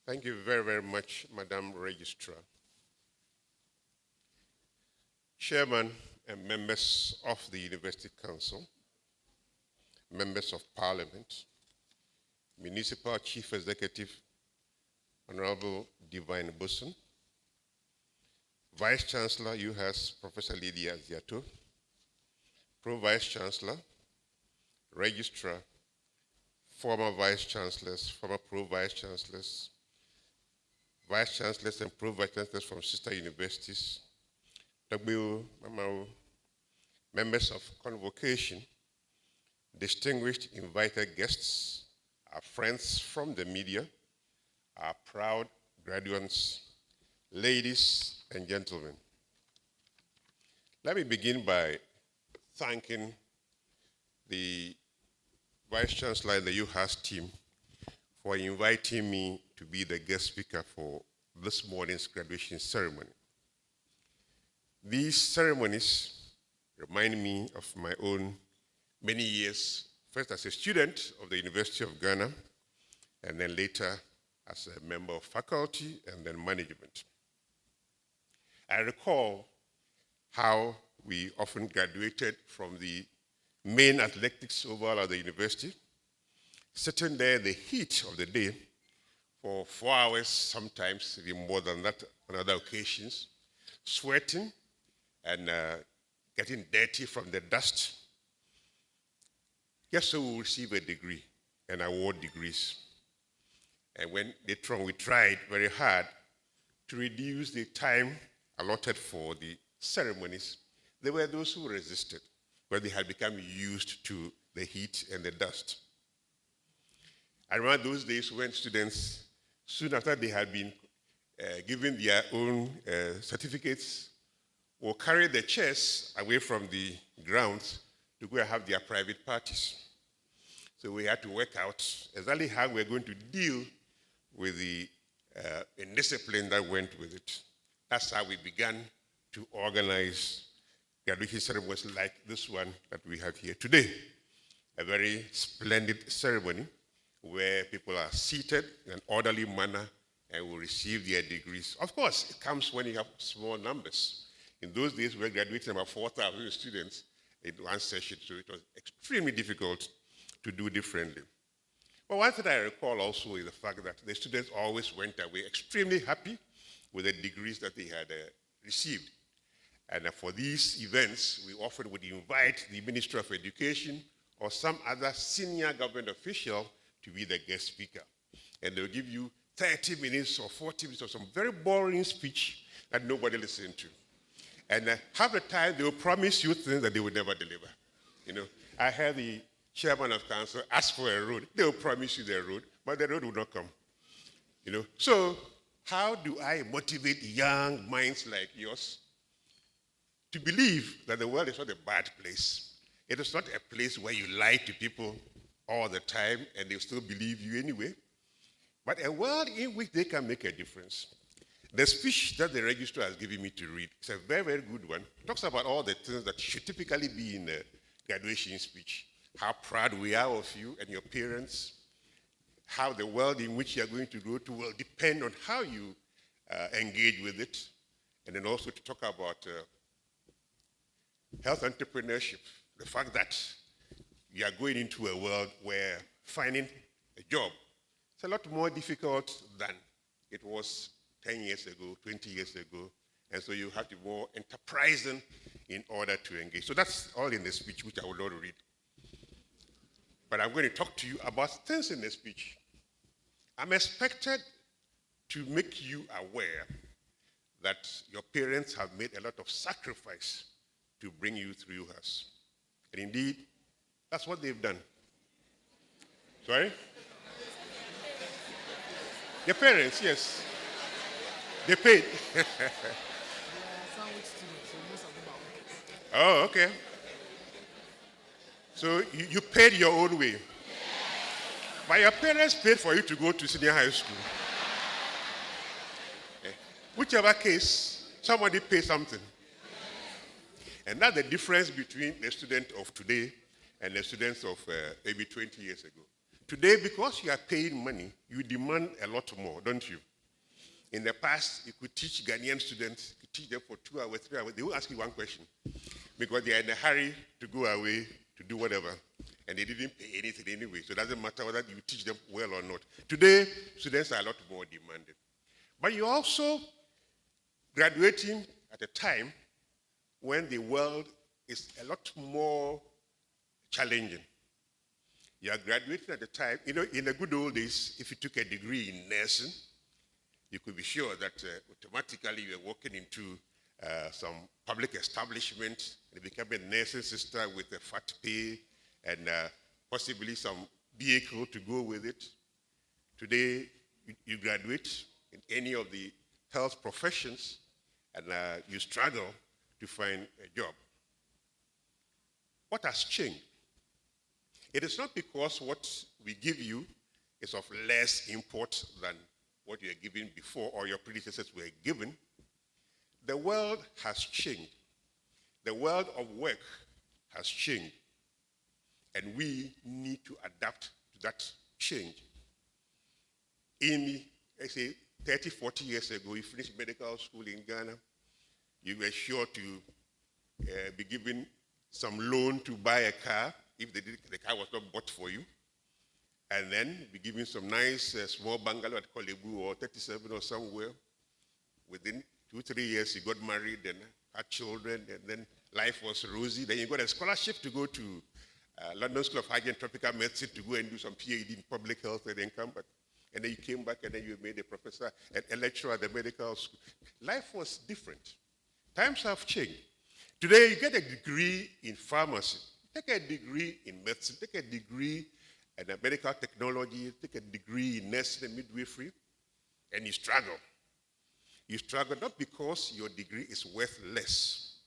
Thank you very, very much, Madam Registrar. Chairman and members of the University Council, members of Parliament, Municipal Chief Executive, Honorable Divine Boson, Vice Chancellor UHAS, Professor Lydia Ziato, Pro-Vice Chancellor, Registrar, former Vice Chancellors, former Pro-Vice Chancellors, Vice Chancellors and Pro-Vice Chancellors from sister universities, W, Mamau, members of convocation, distinguished invited guests, our friends from the media, our proud graduates, ladies and gentlemen. Let me begin by thanking the Vice Chancellor and the UHAS team for inviting me to be the guest speaker for this morning's graduation ceremony. These ceremonies remind me of my own many years, first as a student of the University of Ghana, and then later as a member of faculty and then management. I recall how we often graduated from the main athletics oval at the university, sitting there in the heat of the day for 4 hours, sometimes even more than that on other occasions, sweating and getting dirty from the dust. Just so we receive a degree and award degrees. And when later on we tried very hard to reduce the time allotted for the ceremonies, there were those who resisted, but they had become used to the heat and the dust. I remember those days when students, soon after they had been given their own certificates, will carry the chairs away from the grounds to go and have their private parties. So we had to work out exactly how we're going to deal with the indiscipline that went with it. That's how we began to organize graduation ceremonies like this one that we have here today. A very splendid ceremony where people are seated in an orderly manner and will receive their degrees. Of course, it comes when you have small numbers. In those days, we were graduating about 4,000 students in one session, so it was extremely difficult to do differently. But one thing I recall also is the fact that the students always went away extremely happy with the degrees that they had received. And for these events, we often would invite the Minister of Education or some other senior government official to be the guest speaker. And they'll give you 30 minutes or 40 minutes of some very boring speech that nobody listened to. And half the time, they will promise you things that they will never deliver. You know, I heard the chairman of council ask for a road. They will promise you the road, but the road will not come. You know, so how do I motivate young minds like yours to believe that the world is not a bad place? It is not a place where you lie to people all the time and they still believe you anyway, but a world in which they can make a difference. The speech that the registrar has given me to read is a very, very good one. It talks about all the things that should typically be in a graduation speech. How proud we are of you and your parents. How the world in which you are going to go to will depend on how you engage with it. And then also to talk about health entrepreneurship. The fact that you are going into a world where finding a job is a lot more difficult than it was 10 years ago, 20 years ago, and so you have to be more enterprising in order to engage. So that's all in the speech, which I will not read. But I'm going to talk to you about things in the speech. I'm expected to make you aware that your parents have made a lot of sacrifice to bring you through UHAS. And indeed, that's what they've done. Sorry? Your parents, yes. They paid. Oh, okay. So you paid your own way. But your parents paid for you to go to senior high school. Whichever case, somebody paid something. And that's the difference between the student of today and the students of maybe 20 years ago. Today, because you are paying money, you demand a lot more, don't you? In the past, you could teach Ghanaian students, you could teach them for 2 hours, 3 hours. They will ask you one question because they are in a hurry to go away to do whatever, and they didn't pay anything anyway, so it doesn't matter whether you teach them well or not. Today, students are a lot more demanding. But you're also graduating at a time when the world is a lot more challenging. You are graduating at a time, you know, in the good old days, if you took a degree in nursing, you could be sure that automatically you are walking into some public establishment and become a nursing sister with a fat pay and possibly some vehicle to go with it. Today, you graduate in any of the health professions, and you struggle to find a job. What has changed? It is not because what we give you is of less import than what you were given before or your predecessors were given. The world has changed. The world of work has changed. And we need to adapt to that change. In, let's say, 30, 40 years ago, you finished medical school in Ghana, you were sure to be given some loan to buy a car if the car was not bought for you, and then be given some nice small bungalow at Kolebu or 37 or somewhere. Within 2-3 years, you got married and had children, and then life was rosy. Then you got a scholarship to go to London School of Hygiene and Tropical Medicine to go and do some PhD in public health, and then come back. And then you came back, and then you made a professor, a lecturer at the medical school. Life was different. Times have changed. Today, you get a degree in pharmacy, take a degree in medicine, take a degree in medical technology, take a degree in nursing and midwifery, and you struggle. You struggle not because your degree is worth less.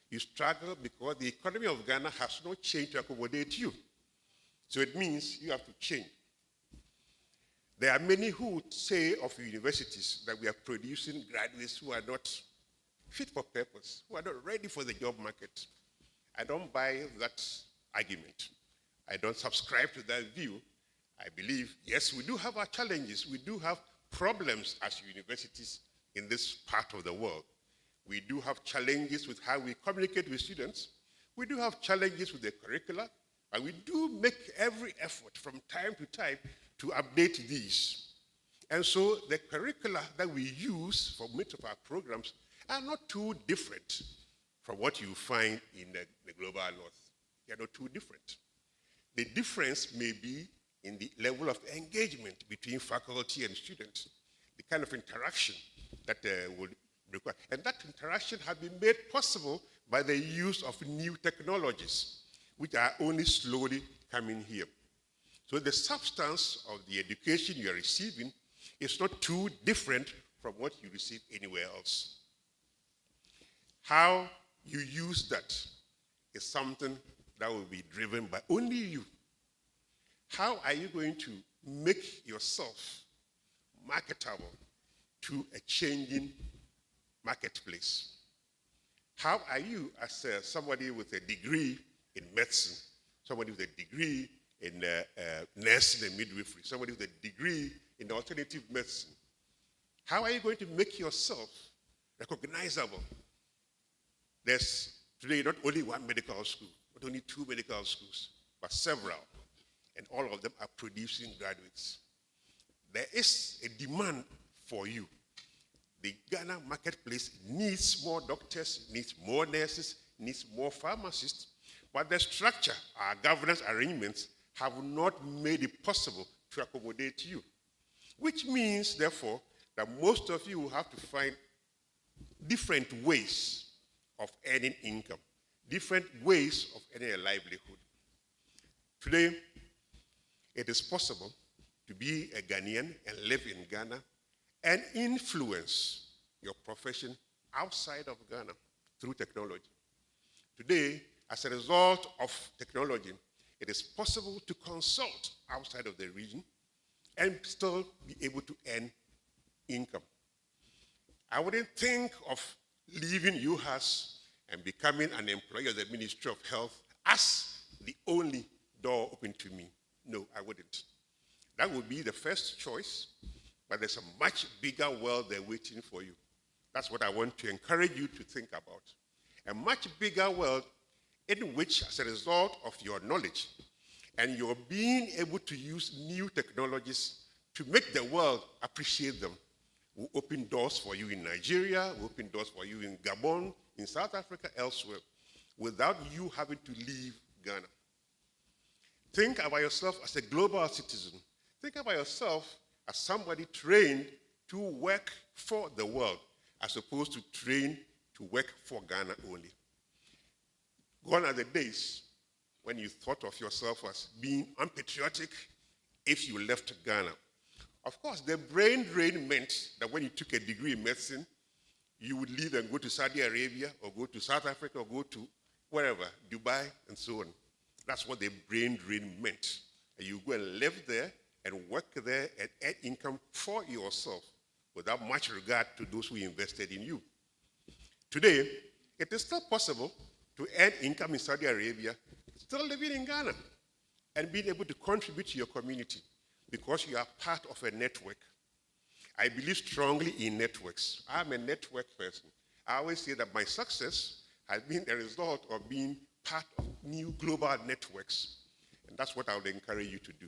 You struggle because the economy of Ghana has not changed to accommodate you. So it means you have to change. There are many who would say of universities that we are producing graduates who are not fit for purpose, who are not ready for the job market. I don't buy that argument. I don't subscribe to that view. I believe, yes, we do have our challenges. We do have problems as universities in this part of the world. We do have challenges with how we communicate with students. We do have challenges with the curricula, and we do make every effort from time to time to update these. And so the curricula that we use for most of our programs are not too different from what you find in the global north. They are not too different. The difference may be in the level of engagement between faculty and students, the kind of interaction that would require. And that interaction has been made possible by the use of new technologies, which are only slowly coming here. So the substance of the education you are receiving is not too different from what you receive anywhere else. How you use that is something that will be driven by only you. How are you going to make yourself marketable to a changing marketplace? How are you, as somebody with a degree in medicine, somebody with a degree in nursing and midwifery, somebody with a degree in alternative medicine, how are you going to make yourself recognizable? There's today not only one medical school, not only 2 medical schools, but several, and all of them are producing graduates. There is a demand for you. The Ghana marketplace needs more doctors, needs more nurses, needs more pharmacists, but the structure, our governance arrangements, have not made it possible to accommodate you. Which means, therefore, that most of you will have to find different ways of earning income, different ways of earning a livelihood. Today, it is possible to be a Ghanaian and live in Ghana and influence your profession outside of Ghana through technology. Today, as a result of technology, it is possible to consult outside of the region and still be able to earn income. I wouldn't think of leaving UHAS and becoming an employee of the Ministry of Health as the only door open to me. No, I wouldn't. That would be the first choice, but there's a much bigger world there waiting for you. That's what I want to encourage you to think about. A much bigger world in which, as a result of your knowledge and your being able to use new technologies to make the world appreciate them, will open doors for you in Nigeria, will open doors for you in Gabon, in South Africa, elsewhere, without you having to leave Ghana. Think about yourself as a global citizen. Think about yourself as somebody trained to work for the world, as opposed to trained to work for Ghana only. Gone are the days when you thought of yourself as being unpatriotic if you left Ghana. Of course, the brain drain meant that when you took a degree in medicine, you would leave and go to Saudi Arabia or go to South Africa or go to wherever, Dubai and so on. That's what the brain drain meant. And you go and live there and work there and earn income for yourself without much regard to those who invested in you. Today, it is still possible to earn income in Saudi Arabia, still living in Ghana, and being able to contribute to your community because you are part of a network. I believe strongly in networks. I'm a network person. I always say that my success has been a result of being part of new global networks. And that's what I would encourage you to do.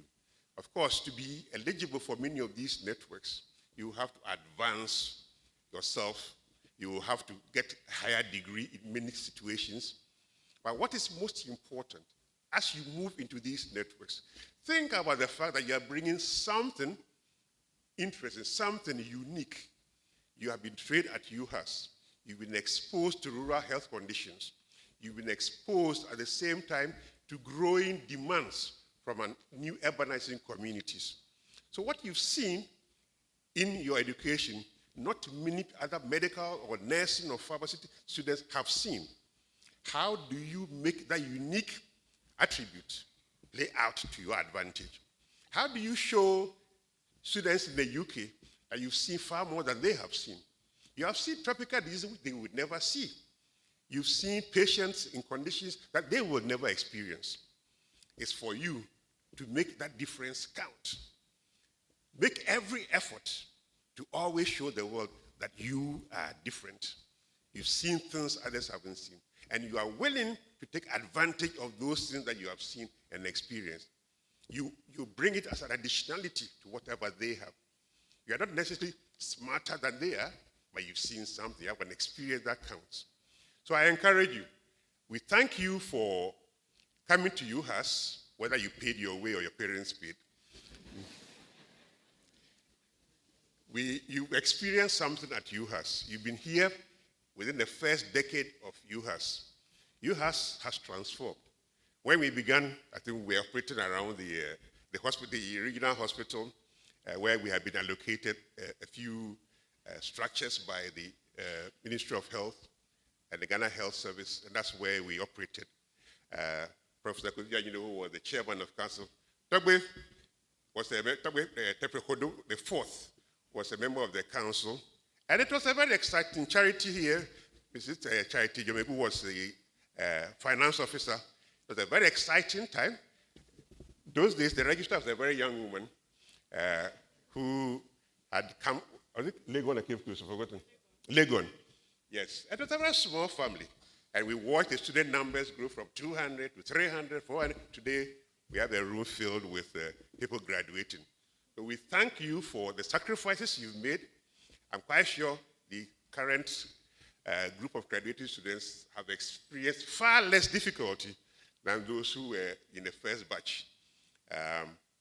Of course, to be eligible for many of these networks, you have to advance yourself. You will have to get a higher degree in many situations. But what is most important, as you move into these networks, think about the fact that you are bringing something interesting, something unique. You have been trained at UHAS. You've been exposed to rural health conditions. You've been exposed at the same time to growing demands from new urbanizing communities. So what you've seen in your education, not many other medical or nursing or pharmacy students have seen. How do you make that unique attribute play out to your advantage? How do you show students in the UK that you've seen far more than they have seen? You have seen tropical diseases they would never see. You've seen patients in conditions that they will never experience. It's for you to make that difference count. Make every effort to always show the world that you are different. You've seen things others haven't seen. And you are willing to take advantage of those things that you have seen and experienced. You bring it as an additionality to whatever they have. You are not necessarily smarter than they are, but you've seen something, you have an experience that counts. So I encourage you. We thank you for coming to UHAS, whether you paid your way or your parents paid. You experienced something at UHAS. You've been here within the first decade of UHAS. UHAS has transformed. When we began, I think we were operating around the hospital, the regional hospital, where we had been allocated a few structures by the Ministry of Health and the Ghana Health Service, and that's where we operated. Professor Kuzia, who was the chairman of council. Togbe was Teprehodo, the fourth, was a member of the council. And it was a very exciting charity here. Mrs. Charity Jomebu was the finance officer. It was a very exciting time. Those days, the registrar was a very young woman who had come, was it Legon I came to, I've forgotten? Legon, yes. It was a very small family. And we watched the student numbers grow from 200 to 300, 400. Today, we have a room filled with people graduating. So we thank you for the sacrifices you've made. I'm quite sure the current group of graduating students have experienced far less difficulty than those who were in the first batch.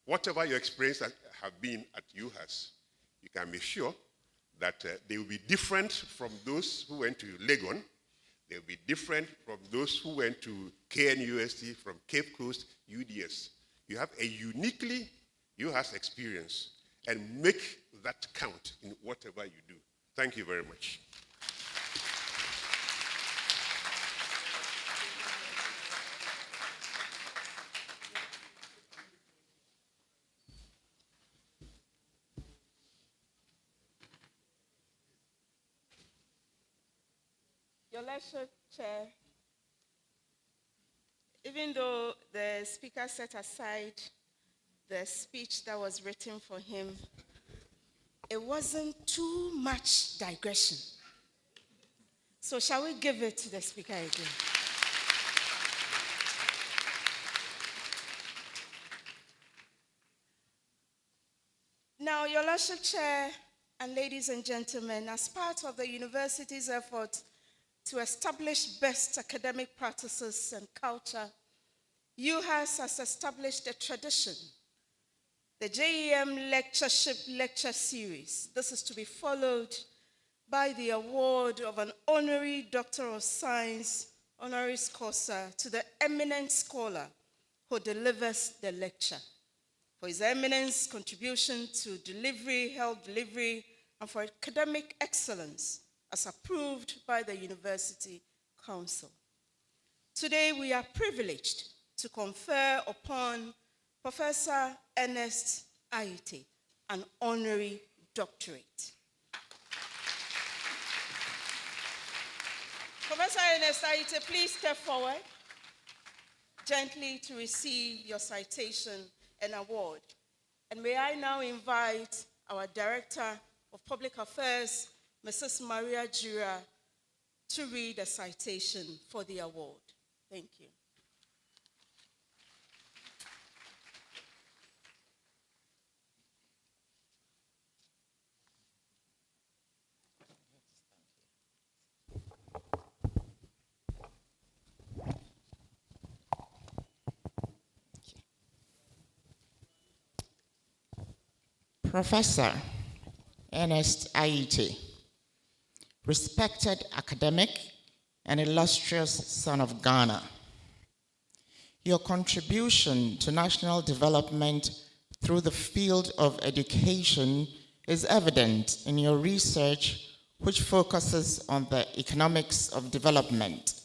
Whatever your experience have been at UHAS, you can be sure that they will be different from those who went to Legon. They will be different from those who went to KNUST, from Cape Coast, UDS. You have a uniquely UHAS experience, and make that count in whatever you do. Thank you very much. Your lecture, Chair, even though the speaker set aside the speech that was written for him, it wasn't too much digression. So shall we give it to the speaker again? Now, Your Lordship, Chair, and ladies and gentlemen, as part of the university's effort to establish best academic practices and culture, UHAS has established a tradition, the JEM Lectureship Lecture Series. This is to be followed by the award of an Honorary Doctor of Science, honoris causa, to the eminent scholar who delivers the lecture. For for His Eminence's contribution to delivery, health delivery, and for academic excellence as approved by the University Council. Today, we are privileged to confer upon Professor Ernest Aite an honorary doctorate. Professor Ernest Aite, please step forward gently to receive your citation and award. And may I now invite our Director of Public Affairs, Mrs. Maria Jura, to read the citation for the award. Thank you. Professor Ernest Aite, respected academic and illustrious son of Ghana, your contribution to national development through the field of education is evident in your research, which focuses on the economics of development,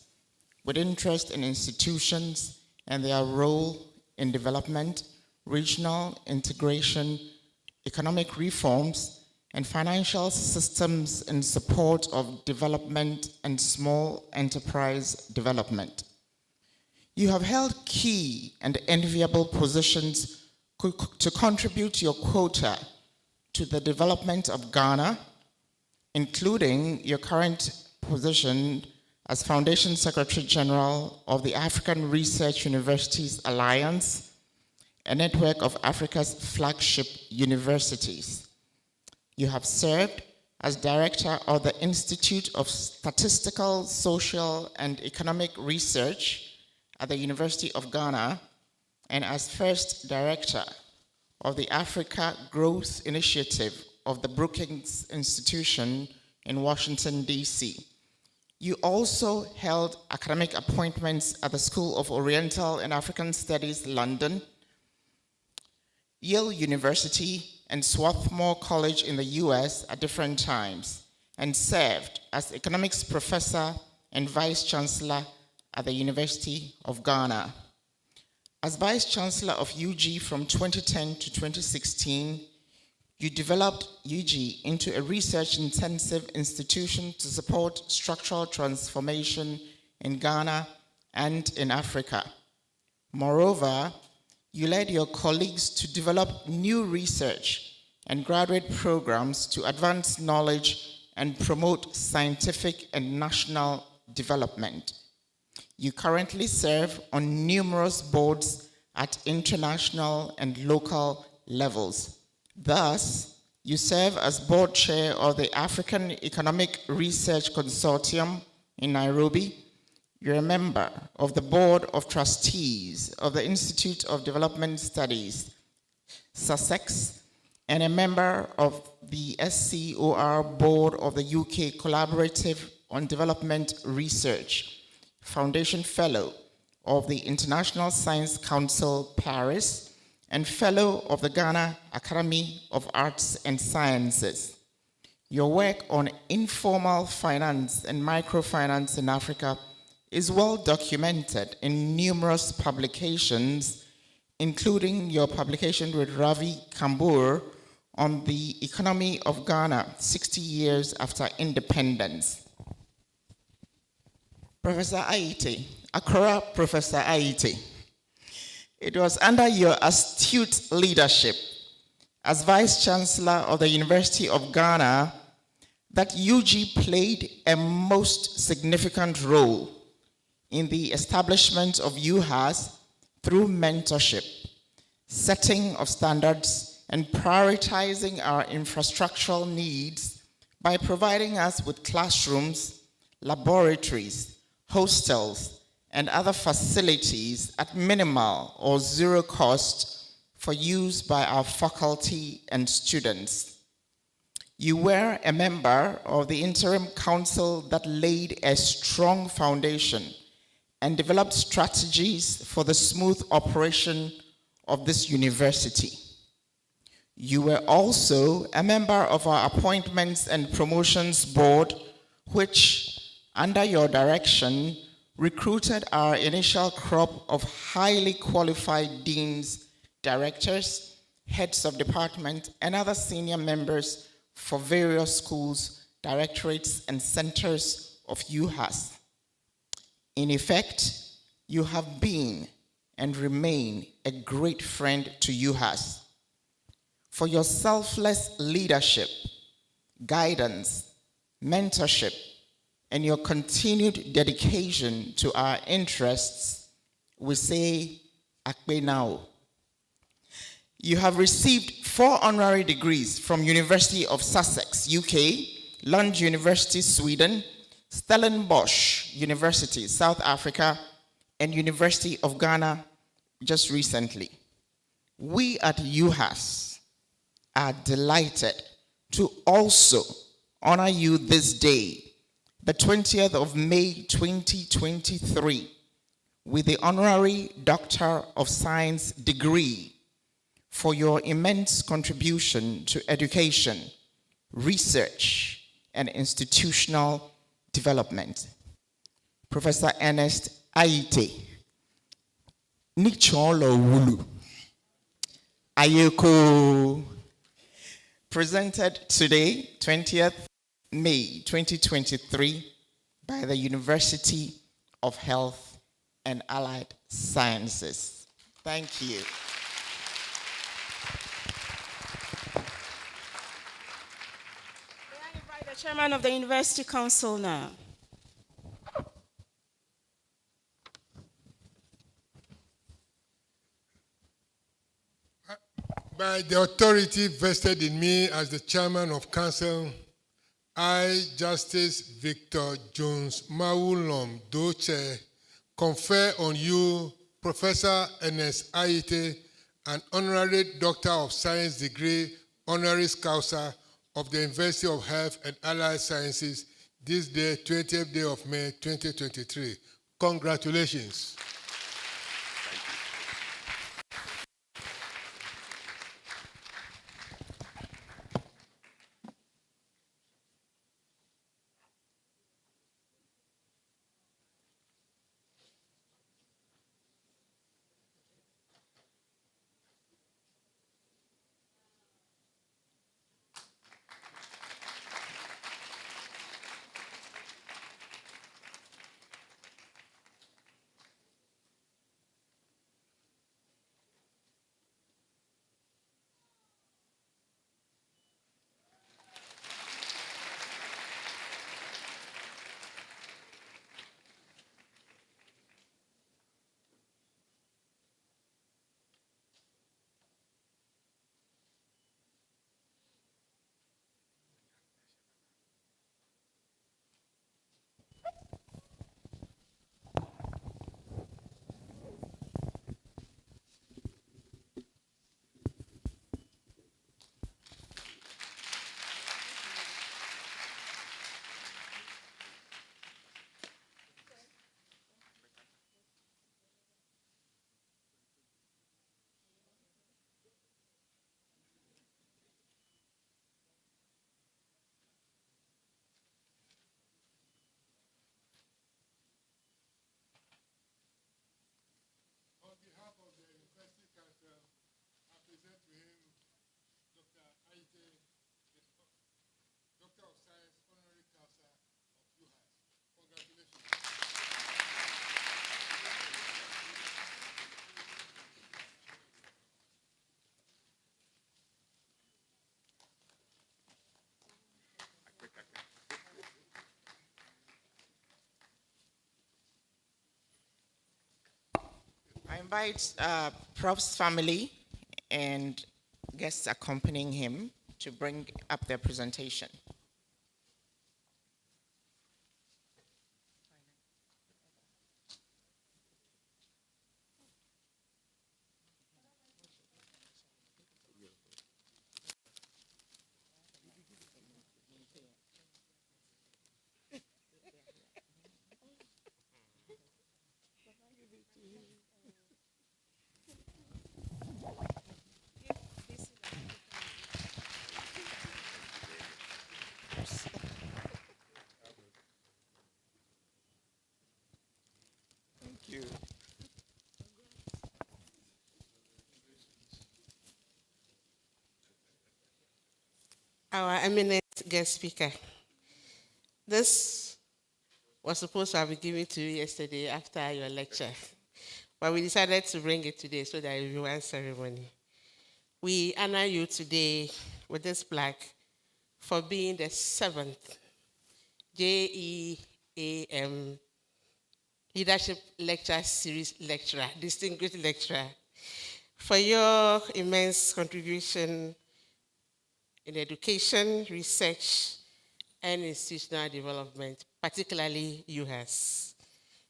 with interest in institutions and their role in development, regional integration, economic reforms, and financial systems in support of development and small enterprise development. You have held key and enviable positions to contribute your quota to the development of Ghana, including your current position as Foundation Secretary General of the African Research Universities Alliance, a network of Africa's flagship universities. You have served as Director of the Institute of Statistical, Social, and Economic Research at the University of Ghana, and as First Director of the Africa Growth Initiative of the Brookings Institution in Washington, D.C. You also held academic appointments at the School of Oriental and African Studies, London, Yale University, and Swarthmore College in the US at different times, and served as economics professor and vice chancellor at the University of Ghana. As vice chancellor of UG from 2010 to 2016, you developed UG into a research-intensive institution to support structural transformation in Ghana and in Africa. Moreover, you led your colleagues to develop new research and graduate programs to advance knowledge and promote scientific and national development. You currently serve on numerous boards at international and local levels. Thus, you serve as board chair of the African Economic Research Consortium in Nairobi. You're a member of the Board of Trustees of the Institute of Development Studies, Sussex, and a member of the SCOR Board of the UK Collaborative on Development Research, Foundation Fellow of the International Science Council, Paris, and Fellow of the Ghana Academy of Arts and Sciences. Your work on informal finance and microfinance in Africa is well documented in numerous publications, including your publication with Ravi Kambur on the economy of Ghana 60 years after independence. Professor Aite, Accra Professor Aite, it was under your astute leadership as Vice Chancellor of the University of Ghana that UG played a most significant role in the establishment of UHAS through mentorship, setting of standards, and prioritizing our infrastructural needs by providing us with classrooms, laboratories, hostels, and other facilities at minimal or zero cost for use by our faculty and students. You were a member of the interim council that laid a strong foundation and developed strategies for the smooth operation of this university. You were also a member of our Appointments and Promotions Board, which, under your direction, recruited our initial crop of highly qualified deans, directors, heads of department, and other senior members for various schools, directorates, and centers of UHAS. In effect, you have been and remain a great friend to UHAS. For your selfless leadership, guidance, mentorship, and your continued dedication to our interests, we say, Akpe now. You have received 4 honorary degrees from University of Sussex, UK, Lund University, Sweden, Stellenbosch University, South Africa, and University of Ghana just recently. We at UHAS are delighted to also honor you this day, the 20th of May 2023, with the Honorary Doctor of Science degree for your immense contribution to education, research, and institutional development. Professor Ernest Aite, Nicholo Wulu, Ayeko, presented today, 20th May 2023, by the University of Health and Allied Sciences. Thank you. May I invite the Chairman of the University Council now? By the authority vested in me as the Chairman of Council, I, Justice Victor Jones Mawulom Doche, confer on you, Professor Ernest Aite, an Honorary Doctor of Science degree, honoris causa of the University of Health and Allied Sciences, this day, 20th day of May, 2023. Congratulations. I invite Prof's family and guests accompanying him to bring up their presentation. you. Our eminent guest speaker. This was supposed to have been given to you yesterday after your lecture, but we decided to bring it today so that it will be one ceremony. We honor you today with this plaque for being the 7th JEAM Leadership Lecture Series lecturer, distinguished lecturer, for your immense contribution in education, research, and institutional development, particularly UHAS.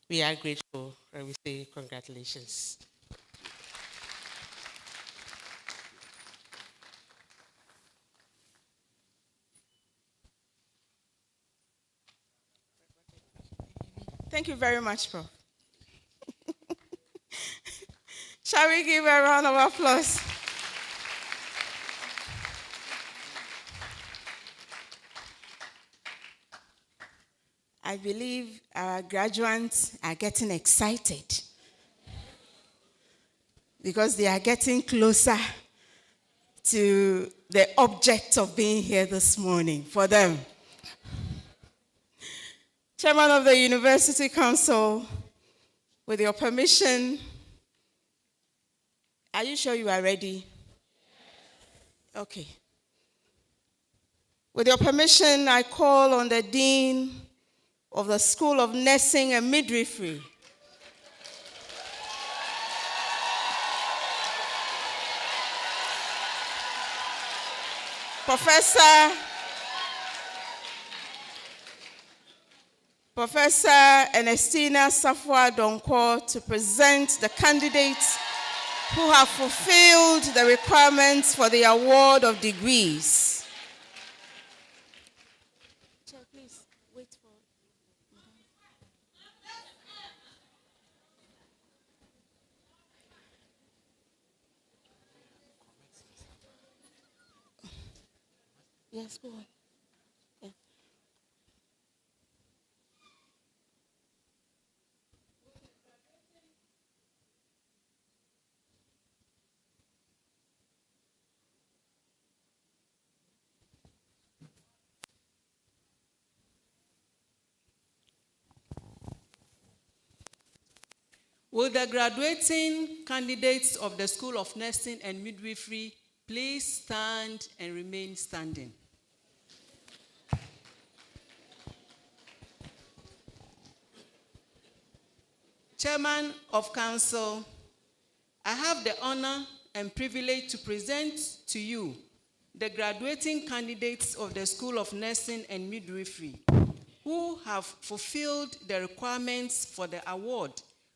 We are grateful and we say congratulations. Thank you very much, Prof. Shall we give a round of applause? I believe our graduates are getting excited because they are getting closer to the object of being here this morning for them. Chairman of the University Council, with your permission, are you sure you are ready? Okay. With your permission, I call on the Dean of the School of Nursing and Midwifery, Professor Ernestina Safwa Donko, to present the candidates who have fulfilled the requirements for the award of degrees. Chair, please wait for. Yes, go on. Yeah. Will the graduating candidates of the School of Nursing and Midwifery please stand and remain standing? Chairman of Council, I have the honor and privilege to present to you the graduating candidates of the School of Nursing and Midwifery who have fulfilled the requirements for the award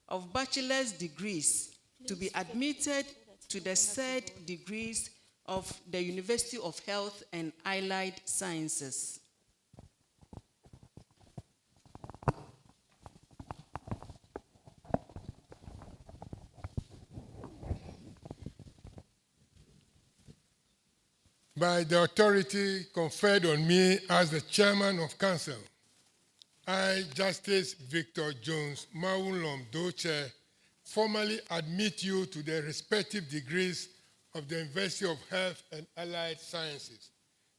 of bachelor's degrees to be admitted to the third degrees of the University of Health and Allied Sciences. By the authority conferred on me as the Chairman of Council, I, Justice Victor Jones Mawulom Doche, formally admit you to the respective degrees of the University of Health and Allied Sciences,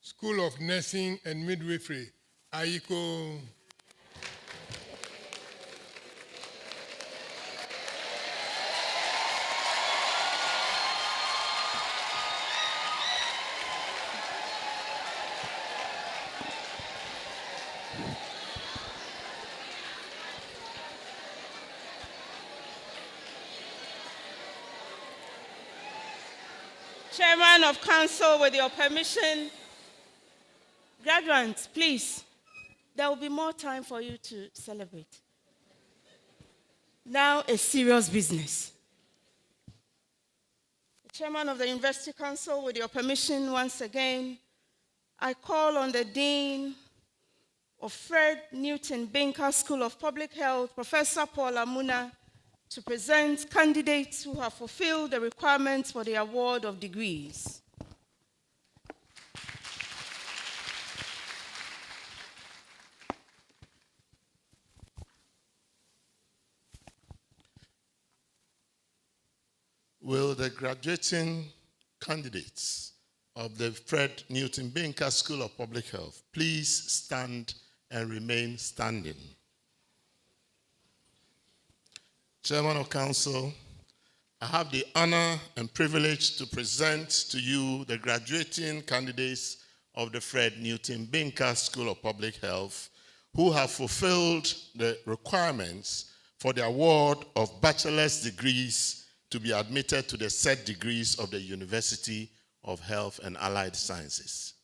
School of Nursing and Midwifery, Aiko. Chairman of Council, with your permission, graduates, please, there will be more time for you to celebrate. Now, a serious business. Chairman of the University Council, with your permission, once again, I call on the Dean of Fred Newton Binker School of Public Health, Professor Paul Amuna, to present candidates who have fulfilled the requirements for the award of degrees. Will the graduating candidates of the Fred Newton Binka School of Public Health please stand and remain standing? Chairman of Council, I have the honor and privilege to present to you the graduating candidates of the Fred Newton Binka School of Public Health who have fulfilled the requirements for the award of bachelor's degrees to be admitted to the said degrees of the University of Health and Allied Sciences.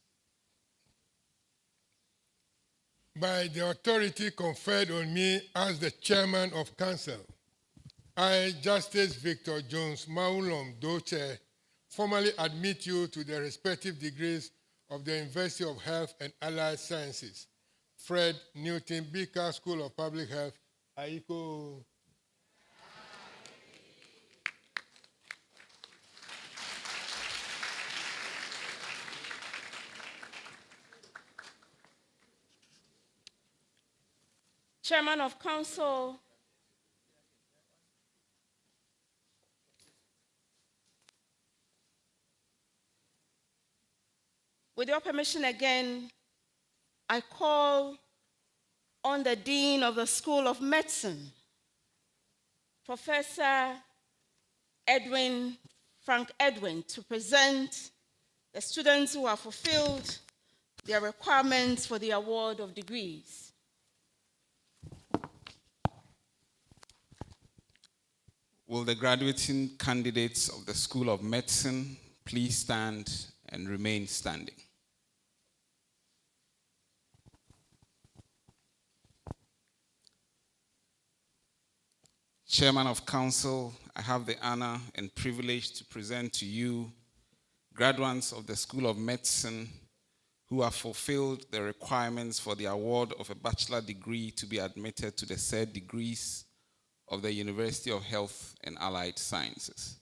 By the authority conferred on me as the Chairman of Council, I, Justice Victor Jones Maulom Doche, formally admit you to the respective degrees of the University of Health and Allied Sciences, Fred Newton Binka School of Public Health, Aiko. Chairman of Council, with your permission again, I call on the Dean of the School of Medicine, Professor Frank Edwin, to present the students who have fulfilled their requirements for the award of degrees. Will the graduating candidates of the School of Medicine please stand and remain standing? Chairman of Council, I have the honor and privilege to present to you graduates of the School of Medicine who have fulfilled the requirements for the award of a bachelor degree to be admitted to the said degrees of the University of Health and Allied Sciences.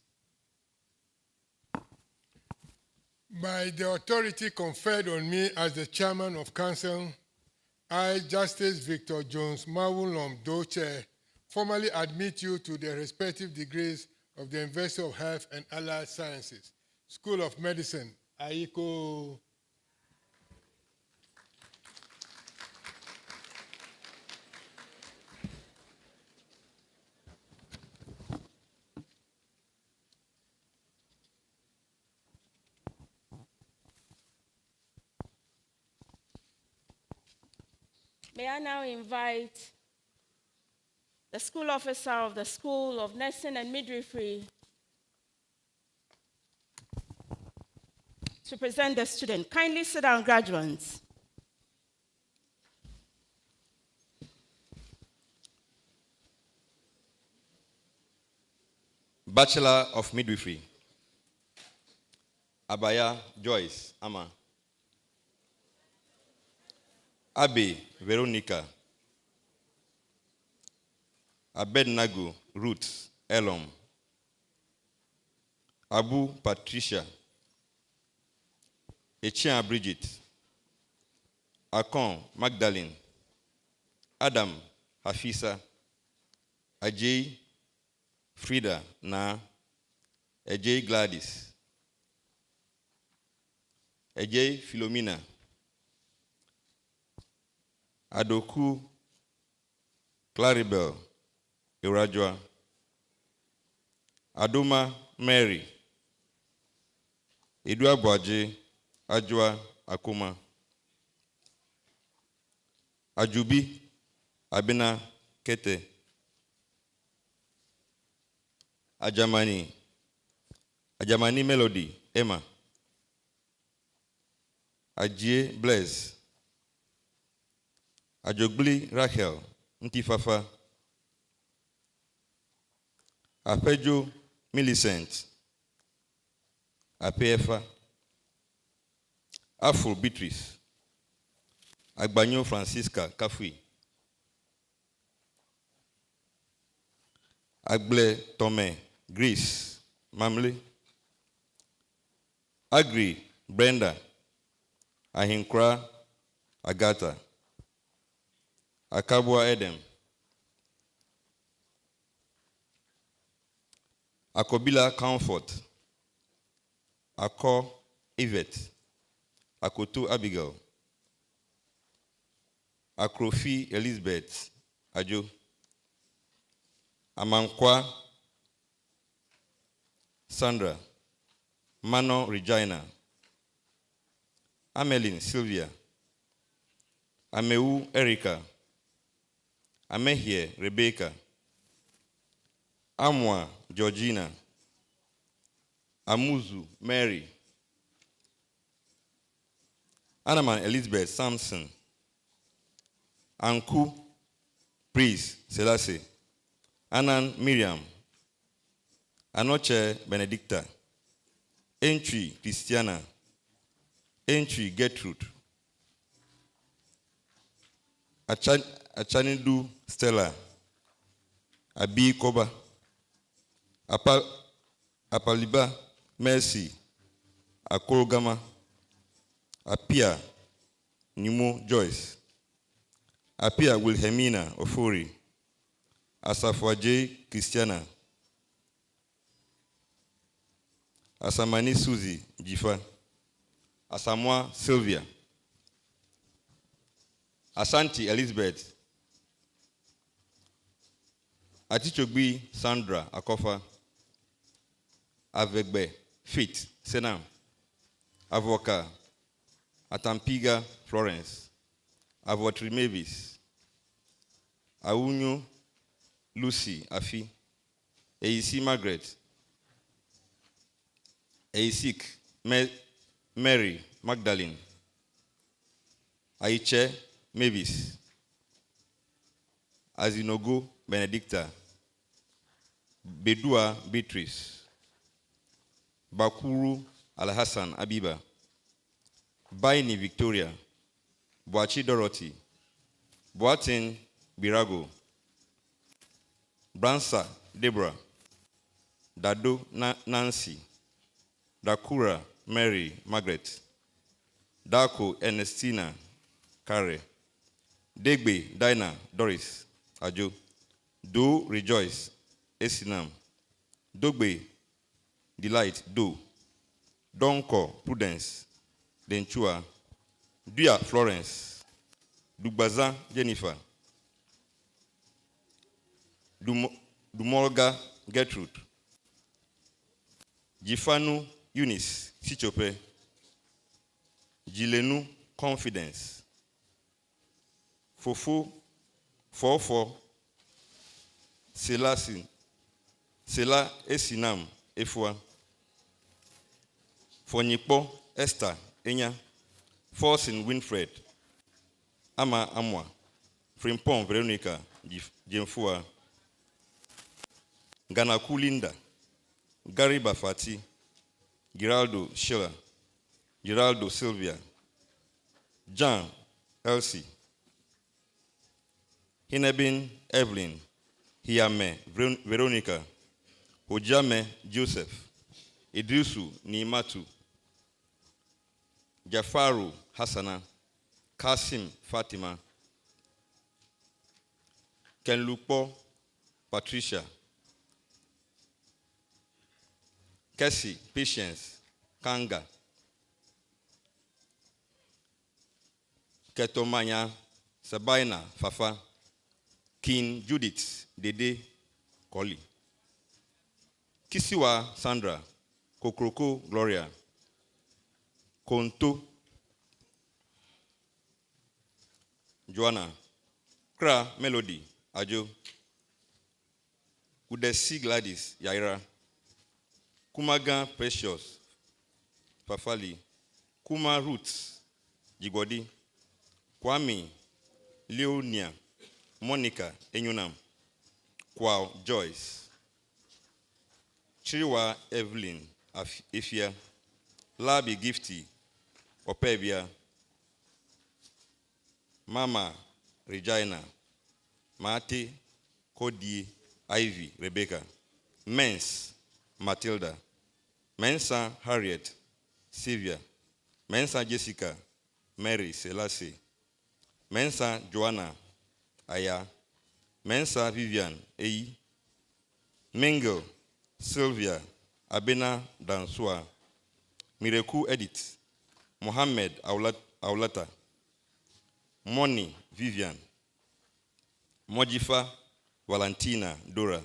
By the authority conferred on me as the Chairman of Council, I, Justice Victor Jones Mawulom Doche, formally admit you to the respective degrees of the University of Health and Allied Sciences, School of Medicine, Aiko. May I now invite the school officer of the School of Nursing and Midwifery to present the student. Kindly sit down, graduates. Bachelor of Midwifery, Abaya Joyce Ama. Abe Veronica. Abednego Ruth Elom. Abu Patricia. Echia Bridget. Akon Magdalene. Adam Hafisa. Ajay Frida Na. Ajay Gladys. Ajay Philomena. Adoku Claribel Irajwa. Adoma Mary. Edua Boaje Ajwa Akuma. Ajubi Abina Kete. Ajamani Melody Emma. Ajie Blaise. Ajogli Rachel Ntifafa. Apejo Millicent. Apefa. Afro Beatrice. Agbanyo Francisca Kafui. Agble Tome Grace Mamle. Agri Brenda. Ahinkra Agatha. Akabwa Edem. Akobila Comfort, Ako Yvette, Akoto Abigail, Akrofi Elizabeth Ajo, Amankwa Sandra, Mano Regina, Ameline Sylvia, Ameu Erica, Amehie Rebecca, Amwa Georgina, Amuzu Mary, Anaman Elizabeth Samson, Anku Priest Selassie, Anan Miriam, Anoche Benedicta, Entry Christiana, Entry Gertrude, Achanidu Stella, Abi Koba, Apaliba Mercy, Akologama, Apia Nimo Joyce, Apia Wilhelmina Ofori, Asafwaje Christiana, Asamani Suzy Jifa, Asamoah Sylvia, Asante Elizabeth, Atichogbi Sandra Akofa, Avegbe Faith Senam, Avoka Atampiga Florence, Avotri Mavis, Aunyo Lucy Afi, Eisi Margaret, Eisik Mary Magdalene, Aiche Mavis, Azinogo Benedicta, Bedua Beatrice, Bakuru Alhassan Abiba, Baini Victoria, Boachi Dorothy, Boatin Birago, Bransa Deborah, Dado Nancy, Dakura Mary Margaret, Dako Ernestina Kare, Degbe Dinah Doris Ajo, Do Rejoice Esinam, Dogbe Delight Do, Donko Prudence Denchua, Dia Florence, Dugbaza Jennifer, Dumolga Gertrude, Jifanu Eunice Sichope, Jilenu Confidence, Fofo Fofo Sela Esinam Efua, Fonyipo Esther Enya, Forsin Winfred, Ama Amwa, Frimpong Veronica Jemfua, Ganaku Linda, Gary Bafati, Giraldo Sheila, Giraldo Sylvia, John Elsie, Hinebin Evelyn, Hiame Veronica, Ojame Joseph, Idrisu Nimatu, Jafaru Hassana, Kasim Fatima, Kenlupo Patricia, Kessie Patience Kanga, Ketomanya Sabina Fafa, King Judith Dede Koli, Kisiwa Sandra, Kokroko Gloria, Konto Joanna, Kra Melody Ajo, Udesi Gladys Yaira, Kumagan Precious Fafali, Kuma Roots Jigodi, Kwame Leonia, Monica Enyunam, Kwao Joyce, Chiriwa Evelyn Efia, Labi Gifty Opebia, Mama Regina, Mate Kodi Ivy Rebecca, Mens Matilda, Mensa Harriet Sylvia, Mensa Jessica Mary Selassie, Mensa Joanna Aya, Mensa Vivian Ei, Mingle Sylvia Abena Dansua, Mireku Edith, Mohammed Aulata, Moni Vivian, Mojifa Valentina Dora,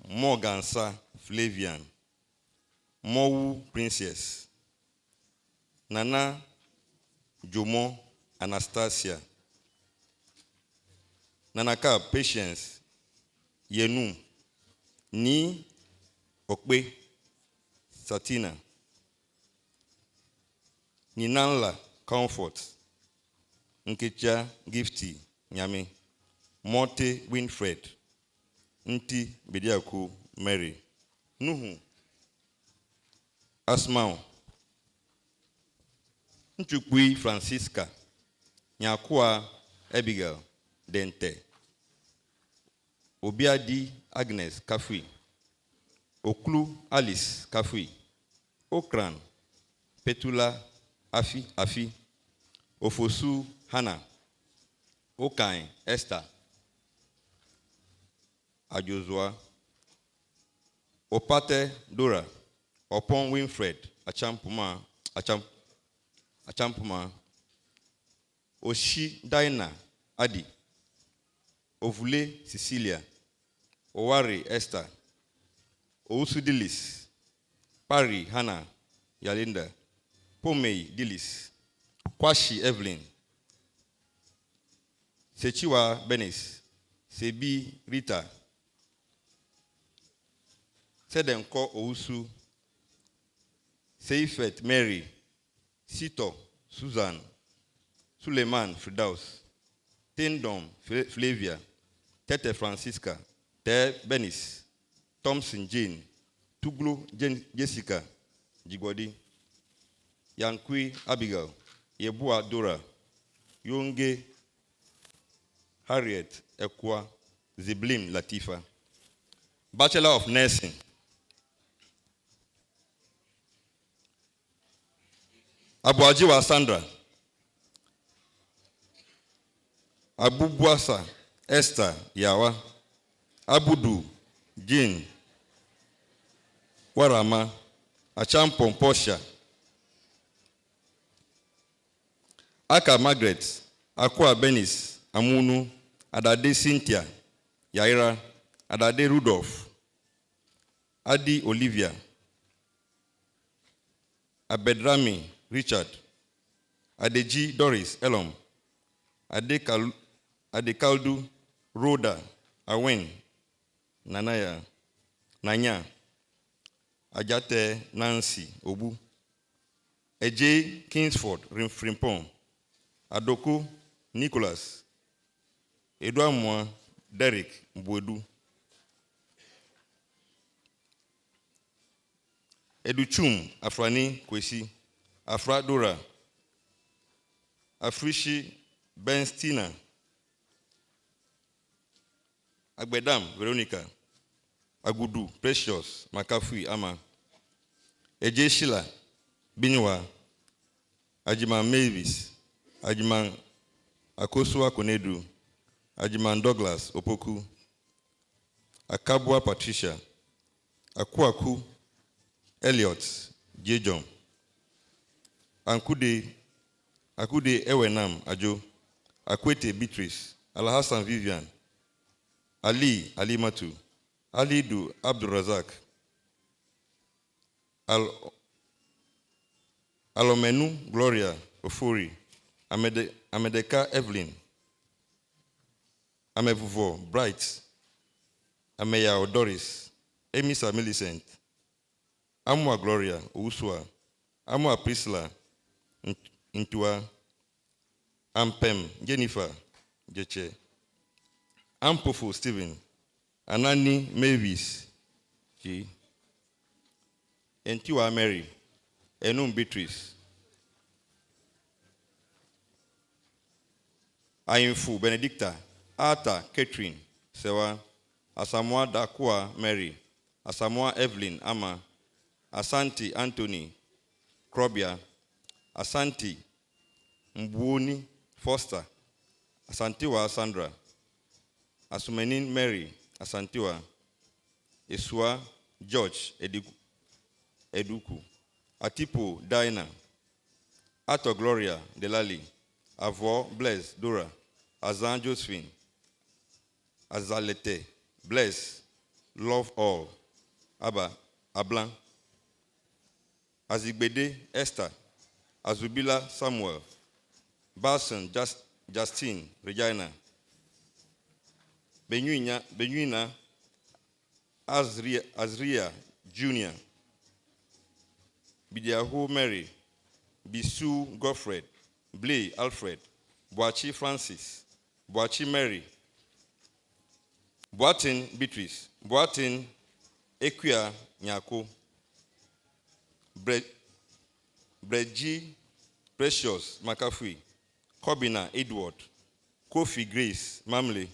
Morgansa Flavian, Mowu Princess, Nana Jomo Anastasia, Nanaka Patience, Yenu, Ni Okbe Satina, Ninanla Comfort, Nkecha Gifty Nyame, Morte Winfred, Nti Bediaku Mary, Nuhu Asmao, Nchukwi Francisca, Nyakua Abigail Dente, Obiadi Agnes Kafui, Oklu Alice Kafui, Okran Petula Afi, Ofosu Hannah, Okain Esther, Ajozua, Opate Dora, Opon Winfred Achampuma, Oshi Daina Adi, Ovule Cecilia, Owari Esther, Ousudilis, Pari Hannah Yalinda, Pomei Dilis, Kwashi Evelyn, Sechiwa Benis, Sebi Rita, Sedenko Ousu, Seifet Mary, Sito Susan, Suleiman Fridaus, Tindom Flavia, Tete Francisca, Te Benis, Thompson Jane, Tuglu Jessica Jigwadi, Yankui Abigail, Yebua Dora, Yonge Harriet Ekwa, Ziblim Latifa, Bachelor of Nursing, Abuajiwa Sandra, Abubuasa Esther Yawa, Abudu Jean Warama, Achampon Posha, Aka Margaret, Akwa Benis, Amunu, Adade Cynthia, Yaira, Adade Rudolph, Adi Olivia, Abedrami Richard, Adeji Doris Elom, Adekaldu Rhoda Awen, Nanya, Ajate Nancy Obu, Eje Kingsford Frimpong, Adoko Nicholas, Edouard Derek Mbwedu, Educhum Afrani Kwesi, Afra Dora, Afrishi Benstina, Agbedam Veronica, Agudu Precious Makafui Ama, Eje Sheila Binwa, Ajiman Mavis, Ajiman Akosua Konedu, Ajiman Douglas Opoku, Akabua Patricia, Akuaku Elliot Jejom, Akude Ewenam Ajo, Akwete Beatrice, Alhassan Vivian, Ali Alimatu, Alidu Abdurazak, Alomenu Gloria Ofori, Amedeka Evelyn, Amevuvo Bright, Ameya Odoris, Emisa Millicent, Amwa Gloria Uswa, Amwa Priscilla Intua, Ampem Jennifer Jeche, Ampofu Stephen, Anani Mavis G, Entua Mary, Enum Beatrice, Ayinfu Benedicta, Arthur Catherine Sewa, Asamoah Dakua Mary, Asamoah Evelyn Ama, Asante Anthony Krobia, Asante Mbuoni Foster, Asantewa Sandra, Asumenin Mary, Asantewa, Esua George Eduku, Atipo Diana, Ato Gloria Delali, Avo Blaise Dora, Azan Josephine, Azalete, Bless, Love All, Abba, Ablan, Azigbede Esther, Azubila Samuel, Barson Justine Regina, Benuina Azria Jr., Bidiahu Mary, Bisu Godfred, Blay Alfred, Boachi Francis, Boachi Mary, Boatin Beatrice, Boatin Equia Nyako, Breji Precious Makafui, Kobina Edward, Kofi Grace Mamley,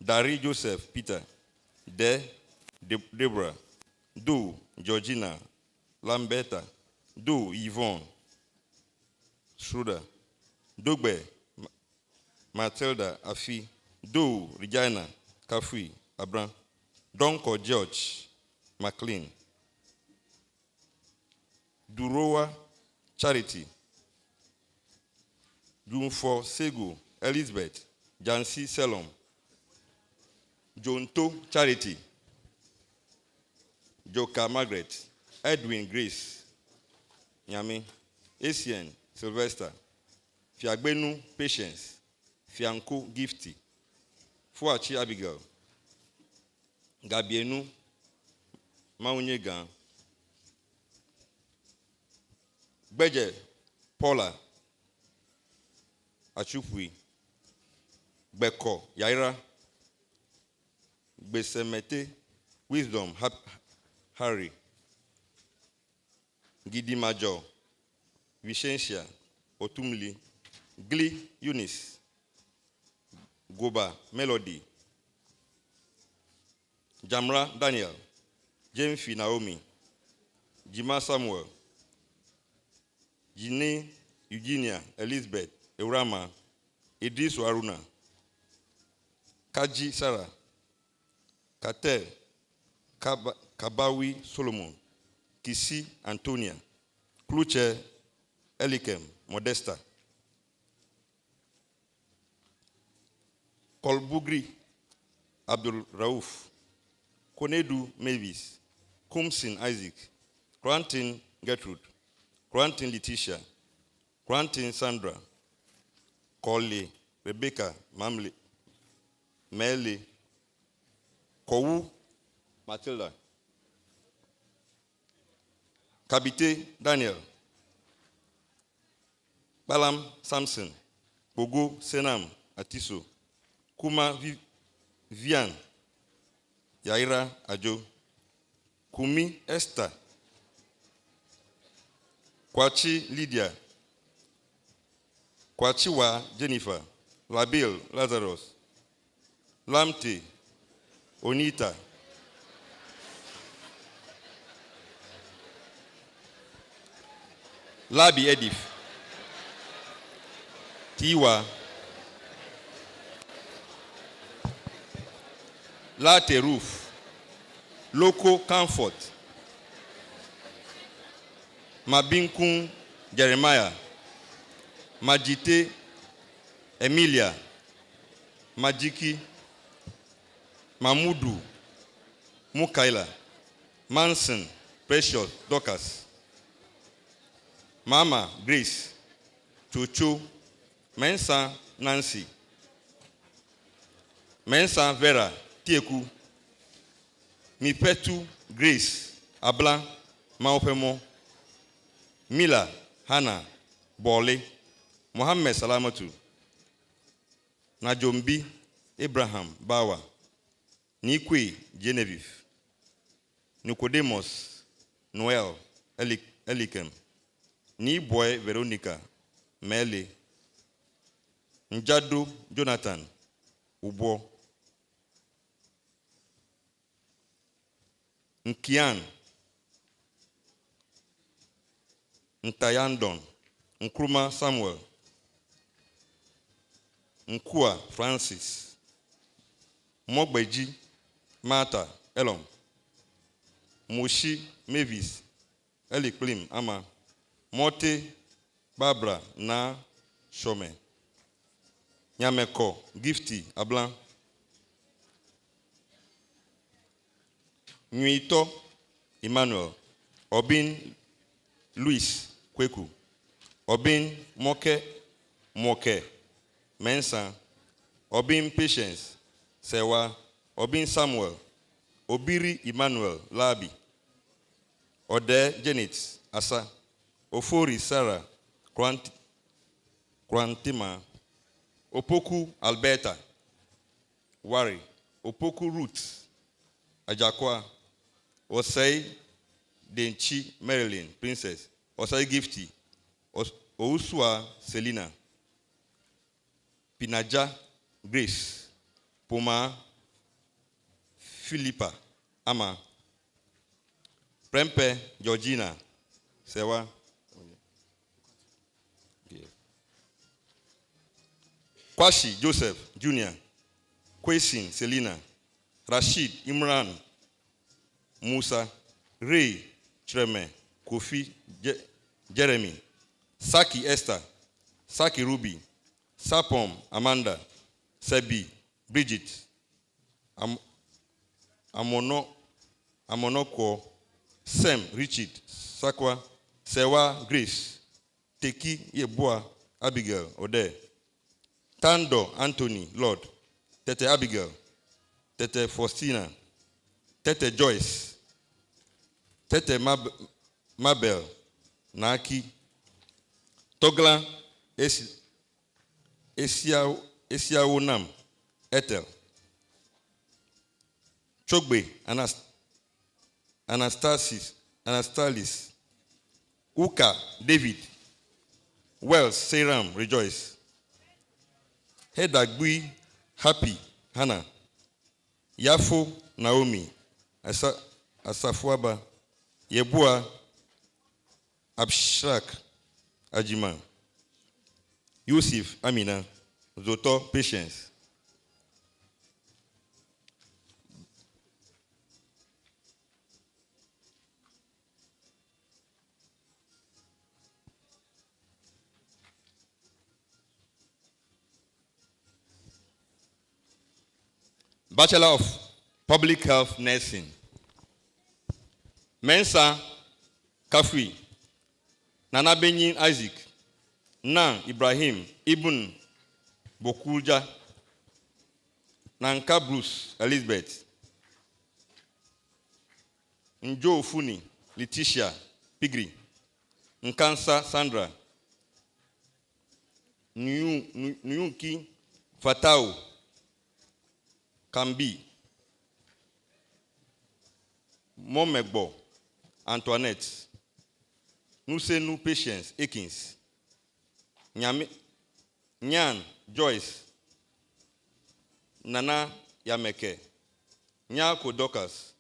Dari Joseph Peter, Deborah, Do Georgina Lamberta, Do Yvonne Schroeder, Dogbe Matilda Afi, Do Regina Kafui Abram, Donko George McLean, Durowa Charity, Dunfo Sego Elizabeth, Jansi Selom, Jonto Charity, Joka Margaret, Edwin Grace, Nyami, Asian Sylvester, Fiagbenu Patience, Fianco Gifty, Fuachi Abigail, Gabienu Maunyegan, Beje Paula Achupui, Beko Yaira, Besemete Wisdom Harry, Gidi Major, Vicentia Otumli, Glee Eunice, Goba Melody, Jamra Daniel, Jamefi Naomi, Jima Samuel, Jine Eugenia Elizabeth Eurama, Idris Waruna, Kaji Sarah, Katel Kabawi Solomon, Kisi Antonia, Kluche Elikem Modesta, Kolbugri Abdul Rauf, Konedu Mavis, Kumsin Isaac, Quentin Gertrude, Quentin Letitia, Quentin Sandra, Kole Rebecca Mele, Kowu Matilda, Kabite Daniel, Balam Samson, Bogo Senam Atiso, Kuma Vian, Yaira Ajo, Kumi Esther, Kwachi Lydia, Kwachiwa Jennifer, Labil Lazarus, Lamte Onita, Labi Edif, Tiwa, Late Roof, Loco Comfort, Mabinkun Jeremiah, Majite Emilia, Majiki, Mamudu, Mukaila, Manson, Precious, Dorcas, Mama, Grace, Chuchu, Mensa, Nancy, Mensa, Vera, Tieku, Mipetu, Grace, Abla, Maupemo, Mila, Hannah, Bole, Mohammed Salamatu, Najombi, Abraham, Bawa, Nikwe, Genevieve, Nicodemus, Noel, Elikem, Niboy, Veronica, Mele, Njadu, Jonathan, Ubo, Nkian, Ntayandon, Nkrumah Samuel, Nkua Francis, Mogbeji Martha Elom, Moshi Mavis, Eli Klim Ama, Morte Barbara Na Shome, Nyameko Gifty Ablan, Nuito Emmanuel, Obin Louis Kweku, Obin Moke Mensa, Obin Patience Sewa, Obin Samuel, Obiri Emmanuel Labi, Ode Janet Asa, Ofori Sarah Krantima, Opoku Alberta Wari, Opoku Ruth Ajakwa, Osei Denchi Marilyn Princess, Osei Gifty, Ousua Selina, Pinaja Grace, Puma Philippa Ama, Prempe Georgina Sewa, Kwashi Joseph Jr., Kwesin Selina, Rashid Imran Musa, Ray Treme, Kofi Jeremy, Saki Esther, Saki Ruby, Sapom Amanda, Sebi Bridget, Amonoko, Sem Richard, Sakwa, Sewa Grace, Teki Yeboa Abigail Ode, Tando Anthony Lord, Tete Abigail, Tete Faustina, Tete Joyce, Tete Mabel Naki, Togla Esiaonam Ethel, Chogbe Anastalis, Uka David, Wells Seram Rejoice, Hedagui Happy Hannah, Yafo Naomi, Asafuaba, Yebua Abshak Ajima, Yusuf Amina, Zoto Patience. Bachelor of Public Health Nursing, Mensa Kafui, Nana Benyin Isaac, Nan Ibrahim Ibn Bokulja, Nanka Bruce Elizabeth, Njo Funi Letitia Pigri, Nkansa Sandra, Nyunki Fatau Kambi, Momegbo Antoinette, Nusenu Patience Akins, Nyan Joyce, Nana Yameke, Nyako Dokas,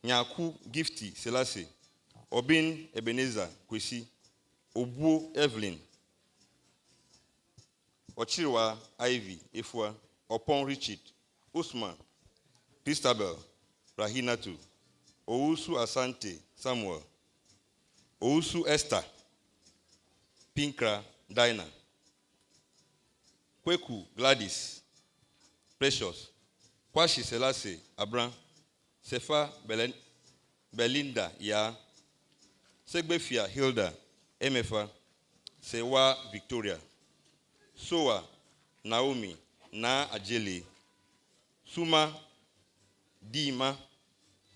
Nyaku Gifty Selassie, Obin Ebenezer Kwesi, Obuo Evelyn, Ochirwa Ivy Efua, Opon Richard, Usman, Christabel, Rahinatu, Ousu Asante Samuel, Ousu Esther, Pinkra Dinah, Kweku Gladys, Precious, Kwashi Selassie Abram, Sefa Belinda Ya, Segbefia Hilda Emefa, Sewa Victoria, Soa Naomi Na Ajeli, Suma Dima,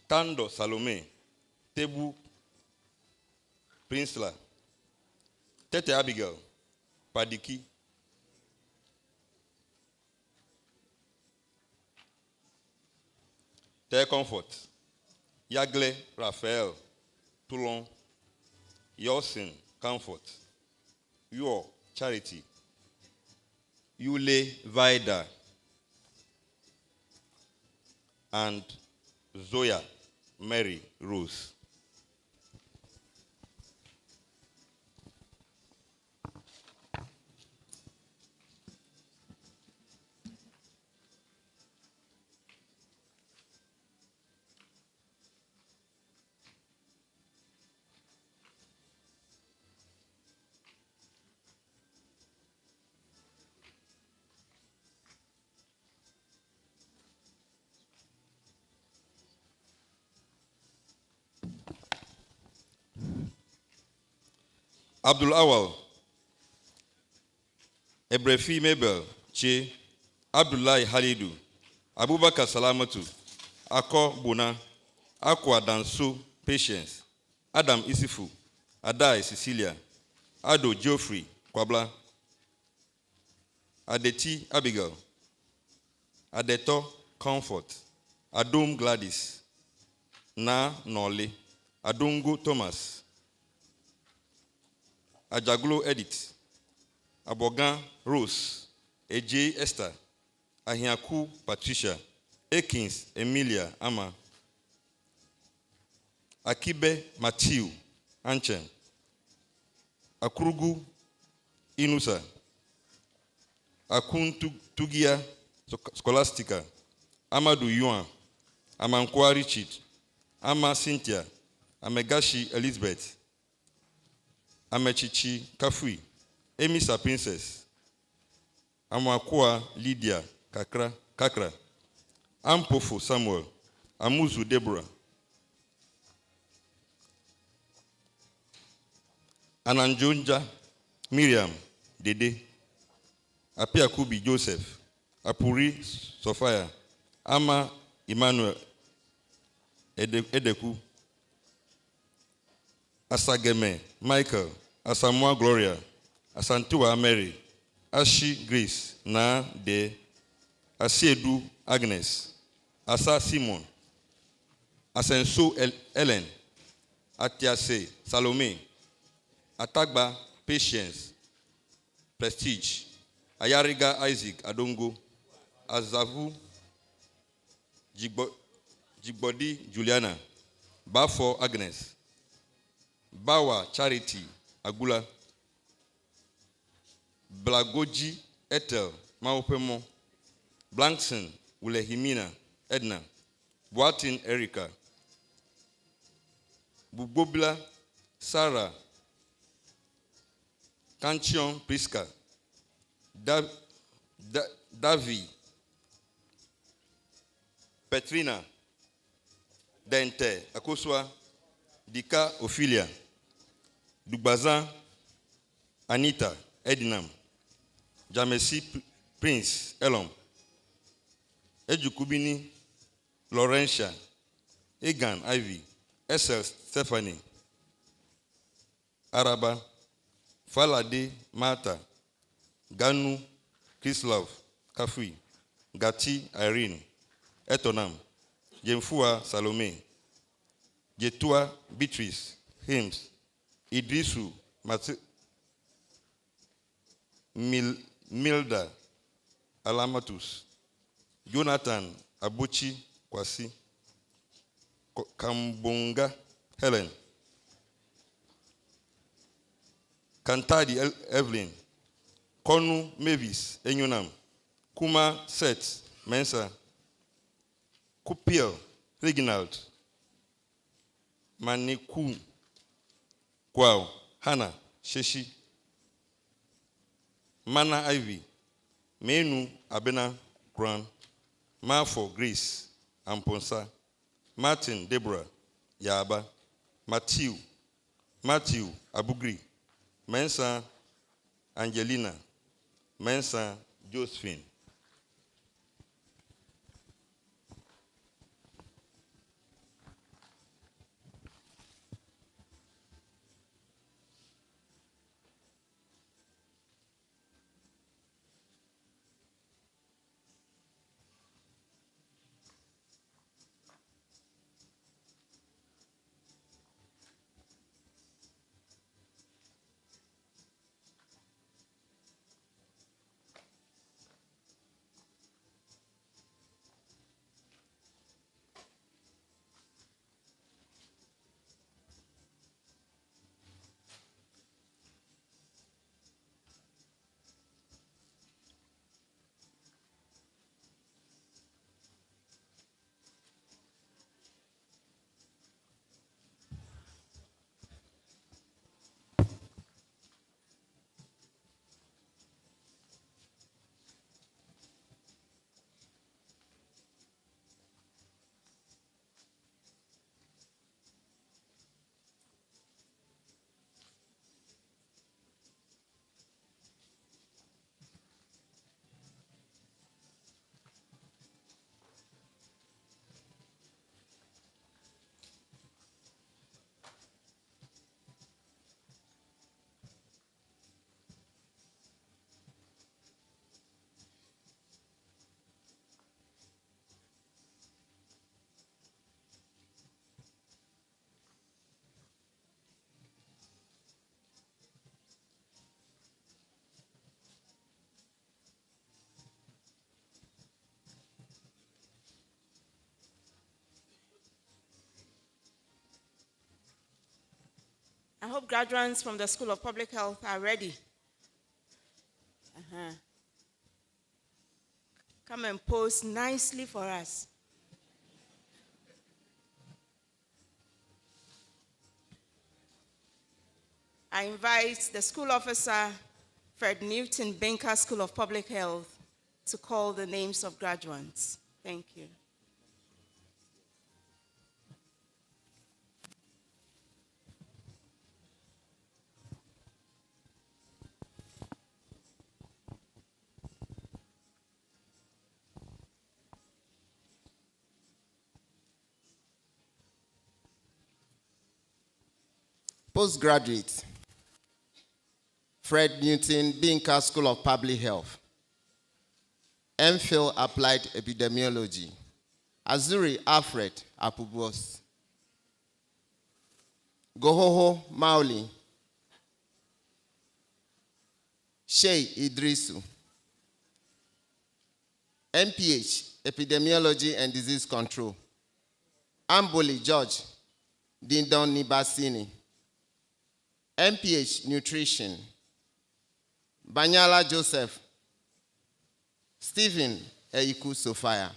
Tando Salome, Tebu Prinsla, Tete Abigail, Padiki, Te Comfort, Yagle Raphael, Toulon, Yosin Comfort, Your Charity, Yule Vida, and Zoya Mary Rose. Abdul Awal, Ebrefi Mabel, Che, Abdullahi Halidu, Abubakar Salamatu, Ako Buna, Akwa Danso Patience, Adam Isifu, Adai Cecilia, Ado Geoffrey Kwabla, Adeti Abigail, Adeto Comfort, Adom Gladys, Na Nole, Adungu Thomas, Ajaglo Edith, Abogan Rose, Eje Esther, Ahiaku Patricia, Akins Emilia Ama, Akibe Matthew Anchen, Akurugu Inusa, Akuntugia Scholastica, Amadou Yuan, Amankwa Richard, Ama Cynthia, Amegashi Elizabeth, Amechichi Kafui, Emisa Princess, Amakwa Lydia Kakra, Ampofo Samuel, Amuzu Deborah, Ananjonja Miriam Dede, Apiakubi Joseph, Apuri Sophia, Ama Emmanuel Edeku, Asageme Michael, Asamoah Gloria, Asantua Mary, Ashi Grace, Na De, Asiedu Agnes, Asa Simon, Asenso Ellen, Atiase Salome, Atagba Patience, Prestige, Ayariga Isaac Adongo, Azavu Jigbodi Juliana, Bafo Agnes, Bawa Charity Agula, Blagoji Ethel Maupemo, Blankson Ulehimina Edna, Boatin Erica, Bubobila Sarah, Kanchion Priska, Davi, Petrina, Dente, Akoswa, Dika Ophelia, Dugbazan, Anita, Edinam, Jamesi Prince, Elom, Ejukubini, Laurentia, Egan Ivy, Esel Stephanie, Araba, Falade Martha, Ganu Kislov, Kafui, Gati Irene, Etonam, Jemfua Salome, Jetua Beatrice, Hims, Idrisu Milda Alamatus, Jonathan Abuchi Kwasi, Kambunga Helen, Kantadi Evelyn, Konu Mavis Enyunam, Kuma Seth Mensa, Kupiel Reginald, Maniku Kwao Hannah Sheshi, Mana Ivy, Menu Abena Kran, Marfo Grace Amponsa, Martin Deborah Yaba, Matthew Abugri, Mensa Angelina, Mensa Josephine. hope graduates from the School of Public Health are ready. Come and pose nicely for us. I invite the school officer, Fred Newton Binker School of Public Health, to call the names of graduates. Thank you. Postgraduate, Fred Newton Binker School of Public Health. MPhil Applied Epidemiology, Azuri Alfred Apubos. Gohoho Mauli, Shey Idrisu. MPH Epidemiology and Disease Control. Amboli George Dindon Nibasini. MPH Nutrition. Banyala Joseph. Stephen Eiku Sophia.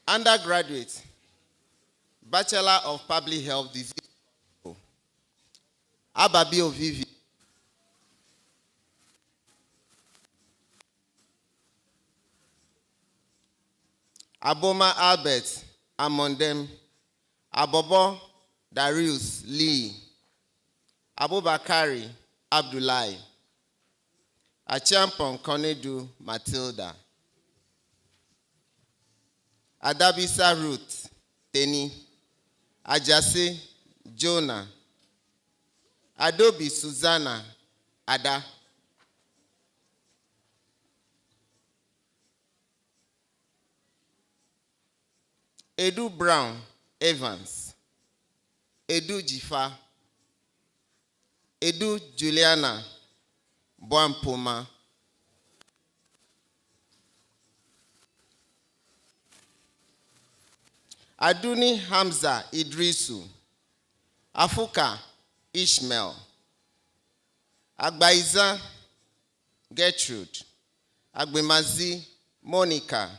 Undergraduate, Bachelor of Public Health Disease Control. Ababio Vivi. Aboma Albert Amondem, Abobo Darius Lee, Abubakari Abdullahi, Achampon Konedu Matilda, Adabisa Ruth Teni, Ajase Jonah, Adobe Susanna Ada, Edu Brown Evans, Edu Jifa, Edu Juliana Bwampoma, Aduni Hamza Idrisu, Afuka Ishmael, Agbaiza Gertrude, Agbemazi Monica,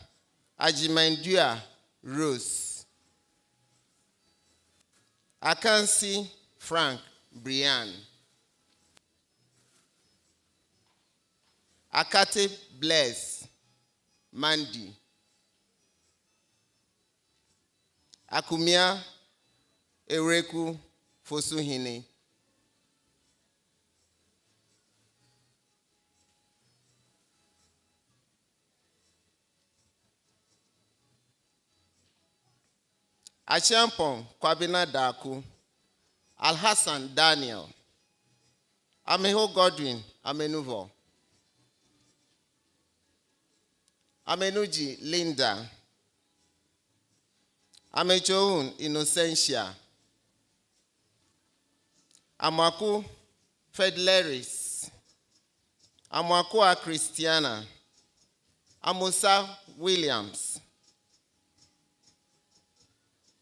Ajimandua Rose, Akansi Frank Brian, Akate Bless Mandy, Akumia Ereku Fosuhine, Achampon Kwabena Daku, Alhassan Daniel, Ameho Godwin Amenuvo, Amenuji Linda, Amechoun Innocentia, Amaku Fedleris, Amakua Christiana, Amusa Williams,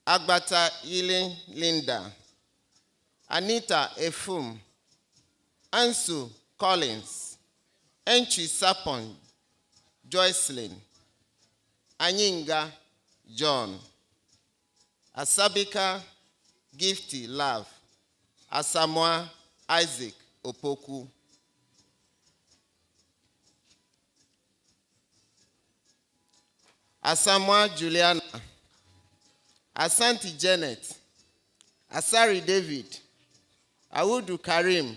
Agbata Yilin Linda, Anita Efum, Ansu Collins, Enchi Sapon Joycelyn, Anyinga John, Asabika Gifty Love, Asamoah Isaac Opoku, Asamoah Juliana, Asante Janet, Asari David, Awudu Karim,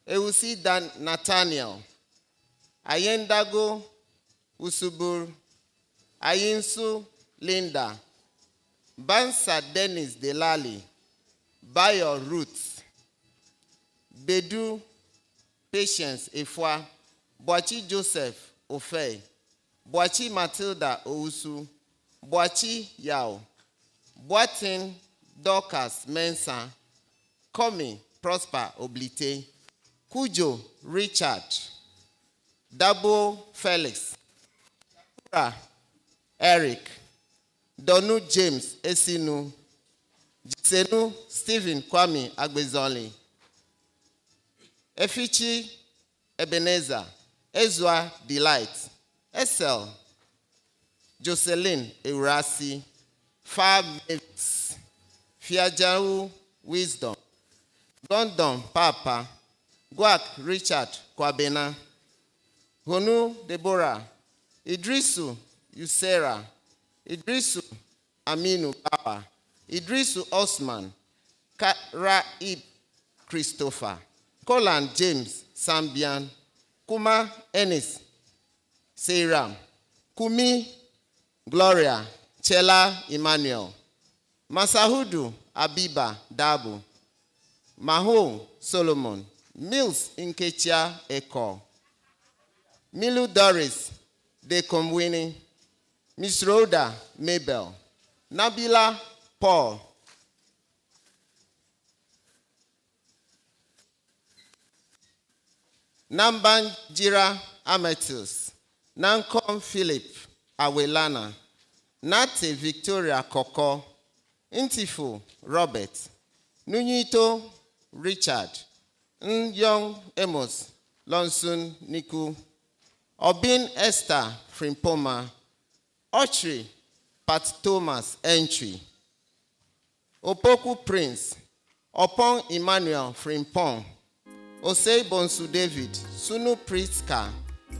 Ewusi Dan Nathaniel, Ayendago Usubur, Ayinsu Linda, Bansa Dennis Delali, Bayo Ruth, Bedu Patience Efwa, Boachi Joseph Ofei, Boachi Matilda Ousu, Boachi Yao, Boatin Dorcas Mensa, Komi Prosper Oblite, Kujo Richard, Dabo Felix, Eric, Donu James Esinu, Jisenu Stephen Kwame Agbezoli, Efichi Ebenezer, Ezra Delight, Esel, Jocelyn Eurasi, Fab Mavis, Fiajahu Wisdom, London Papa, Guak Richard Kwabena, Honu Deborah, Idrisu Yusera, Idrisu Aminu Baba, Idrisu Osman, Raib Christopher, Colin James Sambian, Kuma Ennis Seiram, Kumi Gloria Chela Emmanuel, Masahudu Abiba Dabu, Maho Solomon, Mills Nkechia Eko, Milu Doris Dekomwini, Miss Rhoda Mabel, Nabila Paul, Nambanjira Ametus, Nankom Philip Awelana, Nate Victoria Koko, Intifo Robert, Nunyito Richard, Young Amos Lonsun Niku, Obin Esther Frimpoma, Ochri Pat Thomas Entry, Opoku Prince, Opon Emmanuel Frimpong, Osei Bonsu David, Sunu Priska,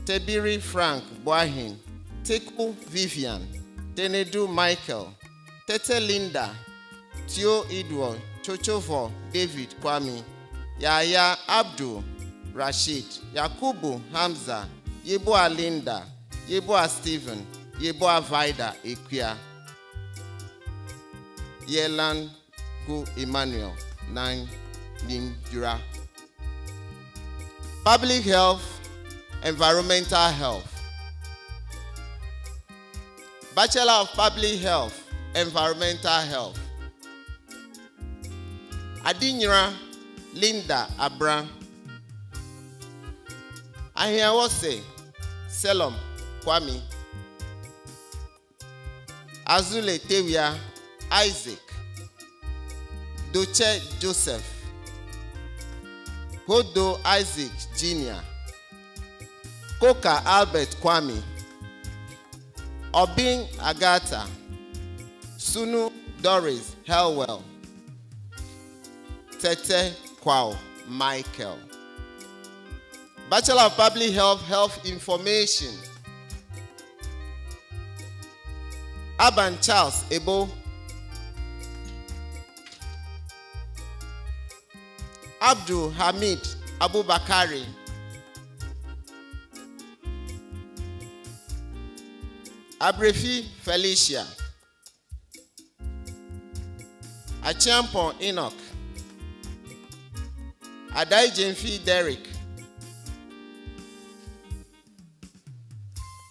Tebiri Frank Boahin, Teku Vivian, Tenedu Michael, Tete Linda, Tio Edward, Chochovo David Kwame, Yaya Abdul Rashid, Yakubu Hamza, Yeboah Linda, Yeboah Stephen, Yeboah Vida Equia, Yelan Ku Emmanuel, Nine Ninjura. Public health, environmental health. Bachelor of Public Health, Environmental Health. Adinyira Linda Abra. Ahiawose Selom Kwame. Azule Tewia Isaac. Doche Joseph. Hodo Isaac Jr. Koka Albert Kwame. Obin Agatha. Sunu Doris Helwell. Tete Kwao Michael. Bachelor of Public Health, Health Information. Aban Charles Ebo. Abdul Hamid Abubakari. Abrefi Felicia. Achiampon Enoch. Adai Jenfi Derek.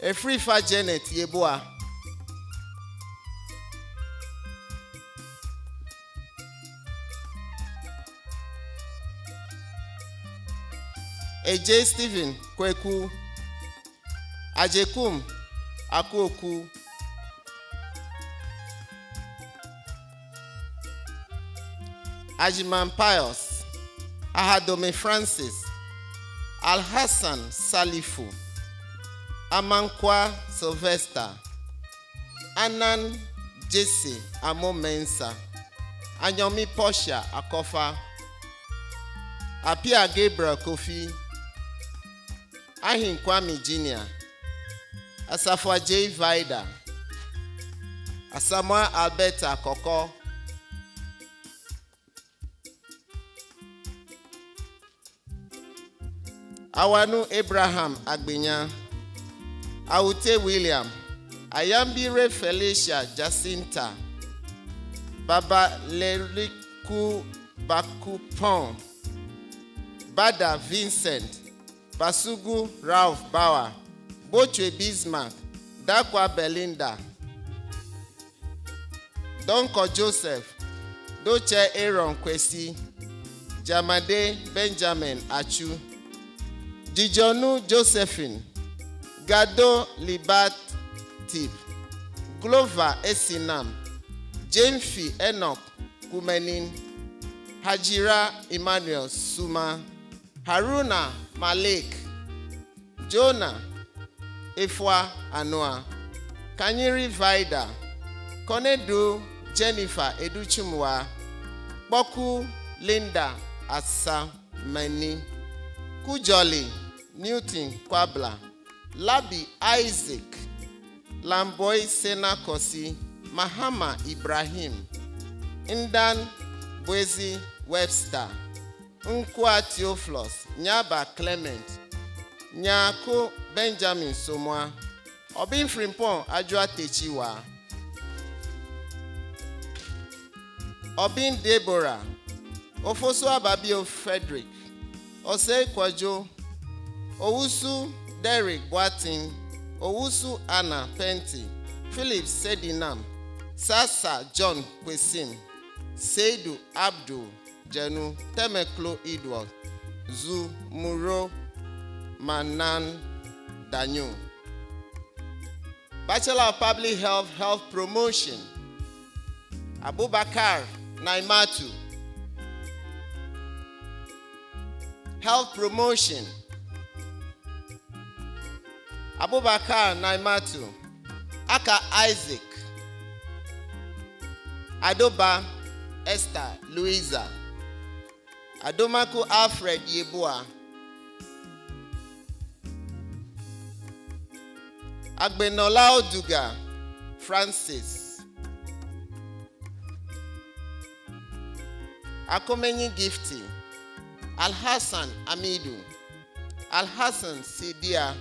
Efrifa Janet Yeboah. AJ Stephen Kweku. Ajekum Akuoku. Ajiman Pius. Ahadome Francis. Al-Hassan Salifu. Amankwa Sylvester. Anan Jesse Amo Mensa. Anyomi Portia Akofa. Apia Gabriel Kofi. Ahin Kwame Jr. Asafwa J. Vida. Asamoah Alberta Koko. Awanu Abraham Agbinya. Aute William. Ayambire Felicia Jacinta. Baba Leriku Bakupon. Bada Vincent. Basugu Ralph Bauer. Bochwe Bismarck. Dakwa Belinda. Donko Joseph. Doche Aaron Kwesi. Jamade Benjamin Achu, Dijonu Josephine, Gado Libat Tip, Glover Esinam, Jamefi Enoch Kumenin, Hajira Emmanuel Suma, Haruna Malik, Jonah Efwa Anoa, Kanyiri Vida, Konedu Jennifer Educhumwa, Boku Linda Asa Mani, Kujoli Newton Kwabla, Labi Isaac, Lamboy Sena Kosi, Mahama Ibrahim, Indan Bwezi Webster, Nkwa Theophilus, Nyaba Clement, Nyako Benjamin Somwa, Obin Frimpon Ajwa Techiwa, Obin Deborah, Ofosu Ababio Frederick, Ose Kwajo, Owusu Derek Boatin, Owusu Anna Penti, Philip Sedinam, Sasa John Kwesim, Seidu Abdul Jenu, Temeklo Edward, Zu Muro Manan Danyu. Bachelor of Public Health, Health Promotion, Abubakar Naimatu. Health Promotion, Abubakar Naimatu, Aka Isaac, Adoba Esther Louisa, Adomaku Alfred Yebua, Agbenola Oduga Francis, Akomenyi Gifty, Al-Hassan Amidu, Al-Hassan Sidia,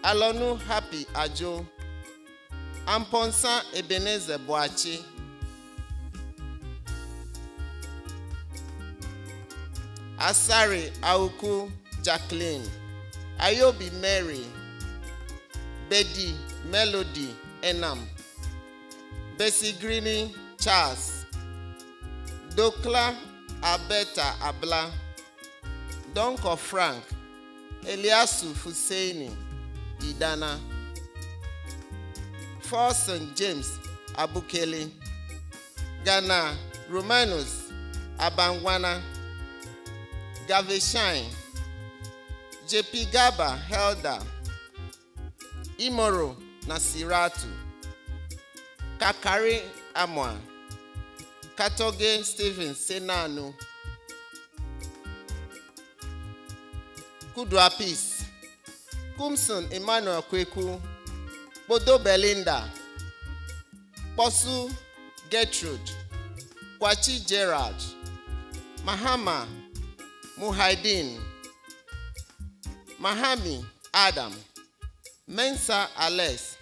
Alonu Happy Ajo, Amponsa Ebenezer Boachi, Asari Auku Jacqueline, Ayobi Mary, Bedi Melody Enam, Bessie Greeny Charles, Dokla Abeta Abla, Donko Frank, Eliasu Fuseini Idana, For St. James Abukele, Ghana Romanus Abangwana, Gaveshine, JP Gaba Helda, Imoro Nasiratu, Kakari Amwa, Katoge Stephen Senanu, Kudwa Peace, Kumson Emmanuel Kweku, Bodo Belinda, Posu Gertrude, Kwachi Gerard, Mahama Muhaidin, Mahami Adam, Mensa Alex,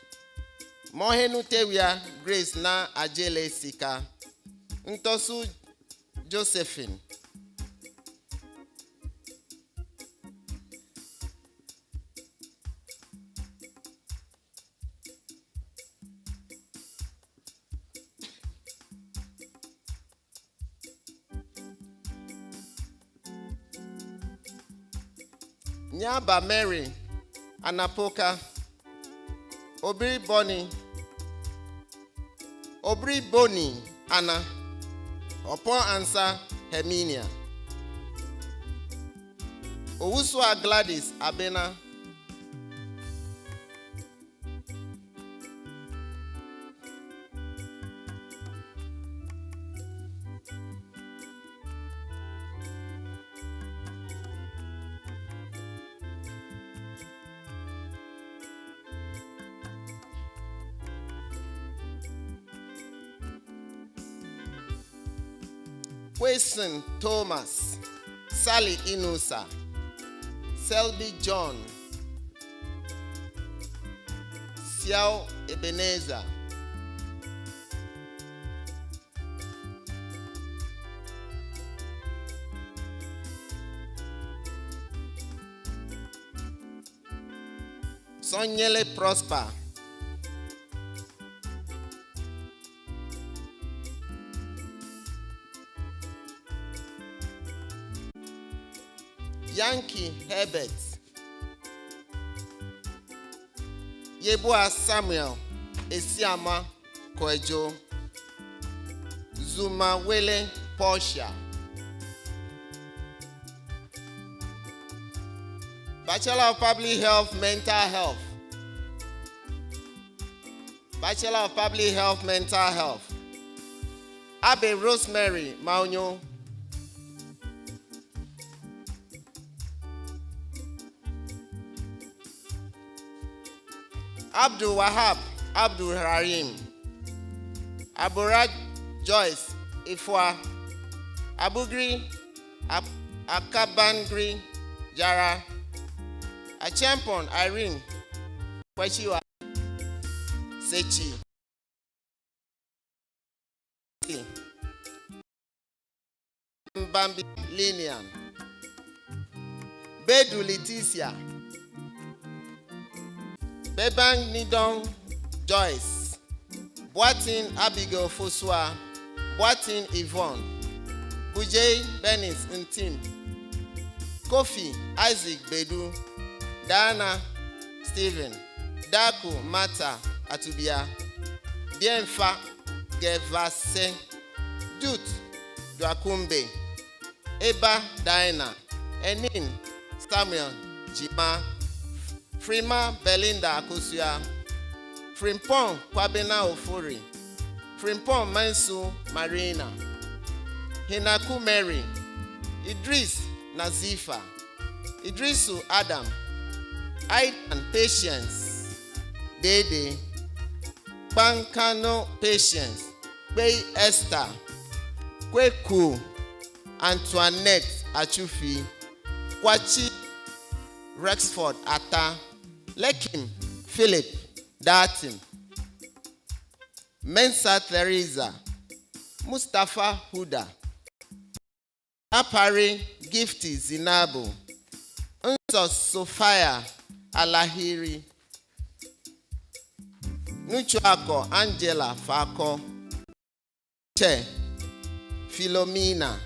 Mohenu Tewia Grace na Ajele Sika, Ntosu Josephine, Nyaba Mary Anapoka, Obri Boni Anna, Opon Ansa Herminia, Owuswa Gladys Abena, Wilson Thomas, Sally Inusa, Selby John, Siao Ebenezer, Sonyele Prosper, Yankee Herbert, Yeboah Samuel Esiama Kwejo, Zuma Wele Portia. Bachelor of Public Health, Mental Health. Bachelor of Public Health, Mental Health. Abe Rosemary Maunyo. Abdul Wahab Abdul Harim. Aburaj Joyce Ifwa. Abugri Akabangri Jara. Achampon Irene Kweshiwa Sechi. Mbambi Linian. Bedu Leticia. Bebang Nidong Joyce. Boatin Abigail Fosua. Boatin Yvonne. Bujay Benis Ntim. Kofi Isaac Bedu. Dana Stephen. Daku Mata Atubia. Bienfa Gevase. Jut Dwakumbe. Eba Diana. Enin Samuel Jima. Frima Belinda Akosua. Frimpong Kwabena Ofori. Frimpong Mansu Marina. Hinaku Mary. Idris Nazifa. Idrisu Adam. Aidan Patience. Dede. Bankano Patience. Bay Esther. Kweku Antoinette Achufi. Kwachi Rexford Ata. Lekim Philip Datim. Mensa Teresa. Mustafa Huda. Apari Gifty Zinabu. Unsos Sophia Alahiri. Nuchuako Angela Fako. Che Philomena.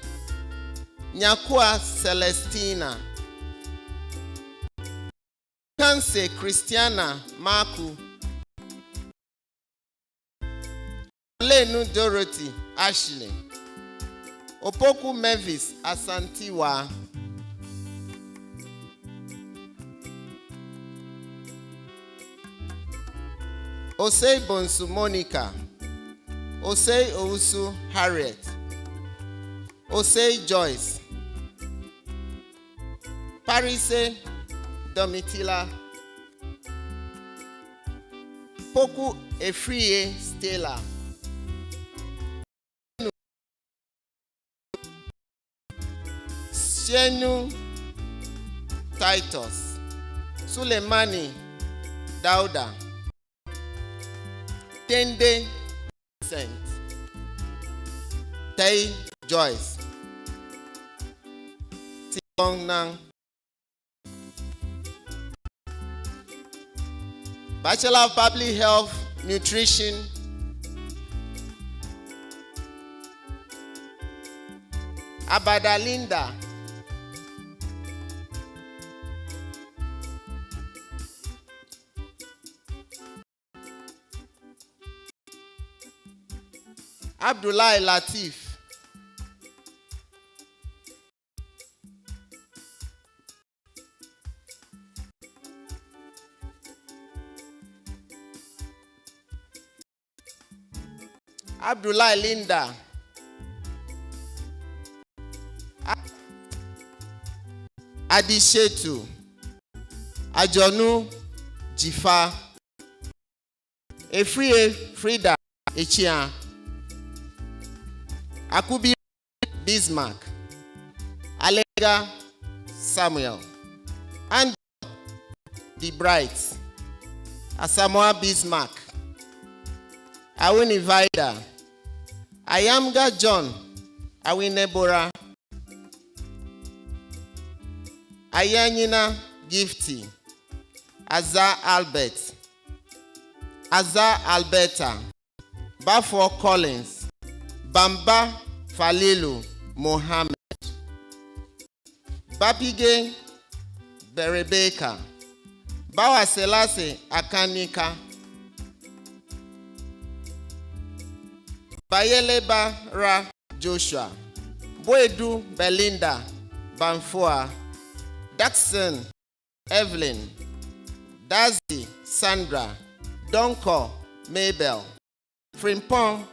Nyakua Celestina. Kanse Christiana Maku. Olenu Dorothy Ashley. Opoku Mavis Asantiwa. Osei Bonsu Monica. Osei Ousu Harriet. Osei Joyce. Parise Domitila. Poku Efrie Stella. Shenu Titus. Sulemani Dauda. Tende Saint. Tay Joyce. Tibong Nang. Bachelor of Public Health, Nutrition. Abadalinda. Abdullah Latif. Abdullah Linda. Adishetu. Ajonu Jifa. Efrie Frida Echia. Akubi Bismarck. Alega Samuel. And the Bright. Asamoah Bismarck. Awini Vida. Ayamga John. Awinebora. Ayanyina Gifty. Azar Albert. Azar Alberta. Bafo Collins. Bamba Falilu Mohammed. Bapige Berebeka, Bawa Selase Akanika, Bayeleba Ra Joshua, Boedu Belinda Banfoa, Daxon Evelyn, Dazi Sandra, Donko Mabel, Frimpong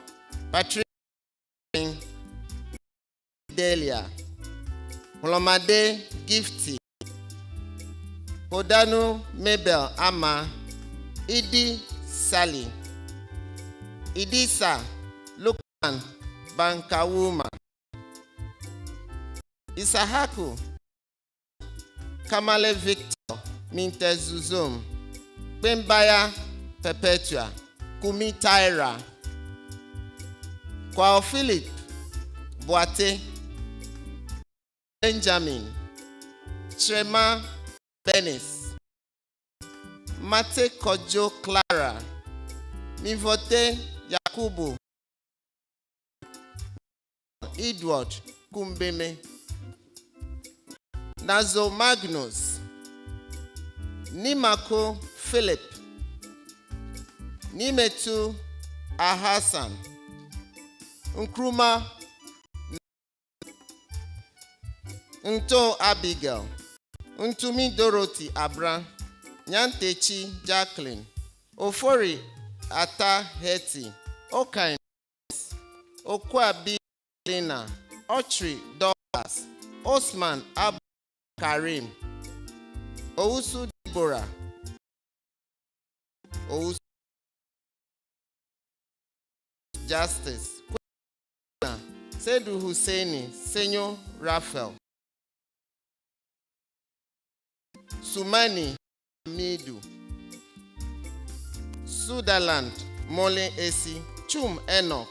Patrick Delia, Holomade Gifty, Podanu Mabel Ama, Idi Sally, Idisa Lukman Bankawuma, Isahaku Kamale Victor Mintezuzum, Bembaya Perpetua, Kumi Tyra, Kwao Philip Boate, Benjamin, Trema Benis, Mate Kojo Clara, Mivote Yakubu, Edward Kumbeme, Nazo Magnus, Nimako Philip, Nimetu Ahasan, Nkrumah Nto Abigail, Ntumi Dorothy Abra, Nyantechi Jacqueline, Ofori Ata Hetty, Okain, Okwabi Lena, Ochri Douglas, Osman Abu Karim, Ousu Deborah, Ousu Justice, Sedu Husseini, Senyo Raphael, Sumani Midu, Sudaland Mole Esi, Chum Enoch,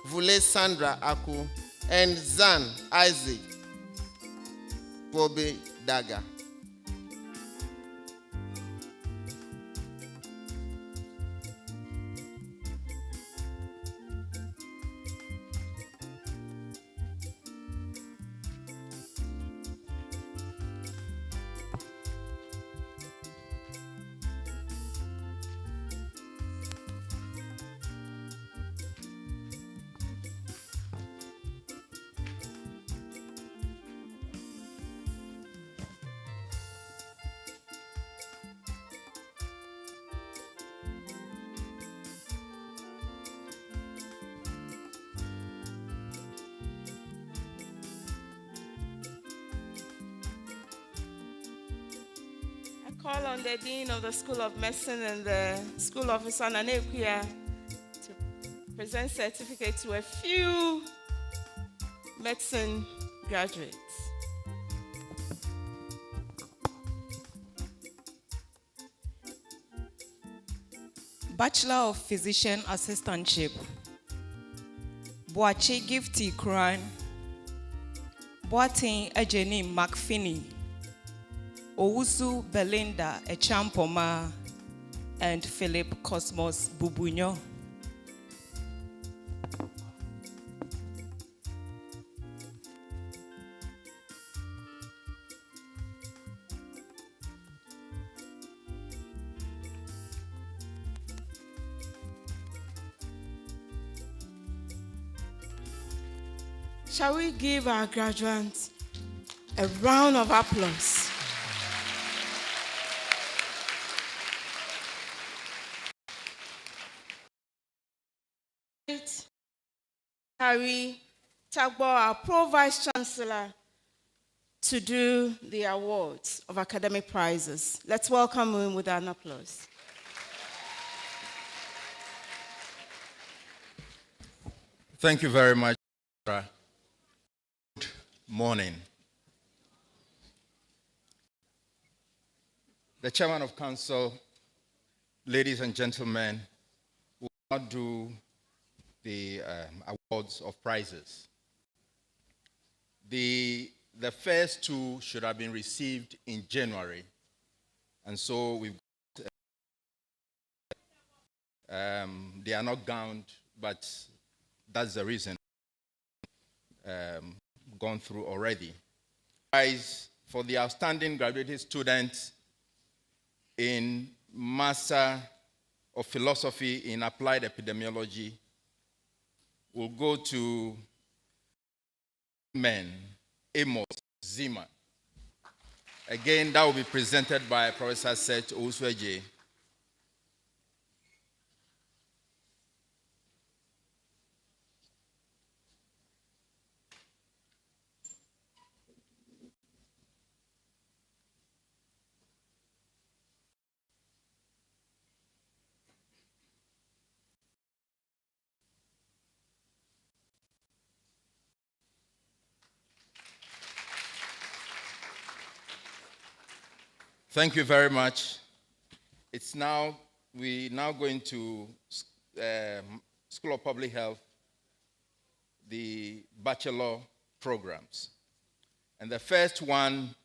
Vule Sandra Aku, and Zan Isaac Bobe Daga. Call on the Dean of the School of Medicine and the School Officer Nanekuya to present certificates to a few medicine graduates. Bachelor of Physician Assistantship, Boache Gifty Kran, Boatin Ejeni McFinney, Owusu Belinda Echampoma, and Philip Cosmos Bubunyo. Shall we give our graduates a round of applause? Harry Tagbo, our Pro Vice Chancellor, to do the awards of academic prizes. Let's welcome him with an applause. Thank you very much. Good morning. The Chairman of Council, ladies and gentlemen, will now do the awards of prizes. The first two should have been received in January, and so we've they are not gowned, but that's the reason gone through already. Prize for the outstanding graduating student in Master of Philosophy in Applied Epidemiology will go to Amos Zima. Again, that will be presented by Professor Seth Owusu-Ejie. Thank you very much. We're now going to School of Public Health, the bachelor programs. And the first one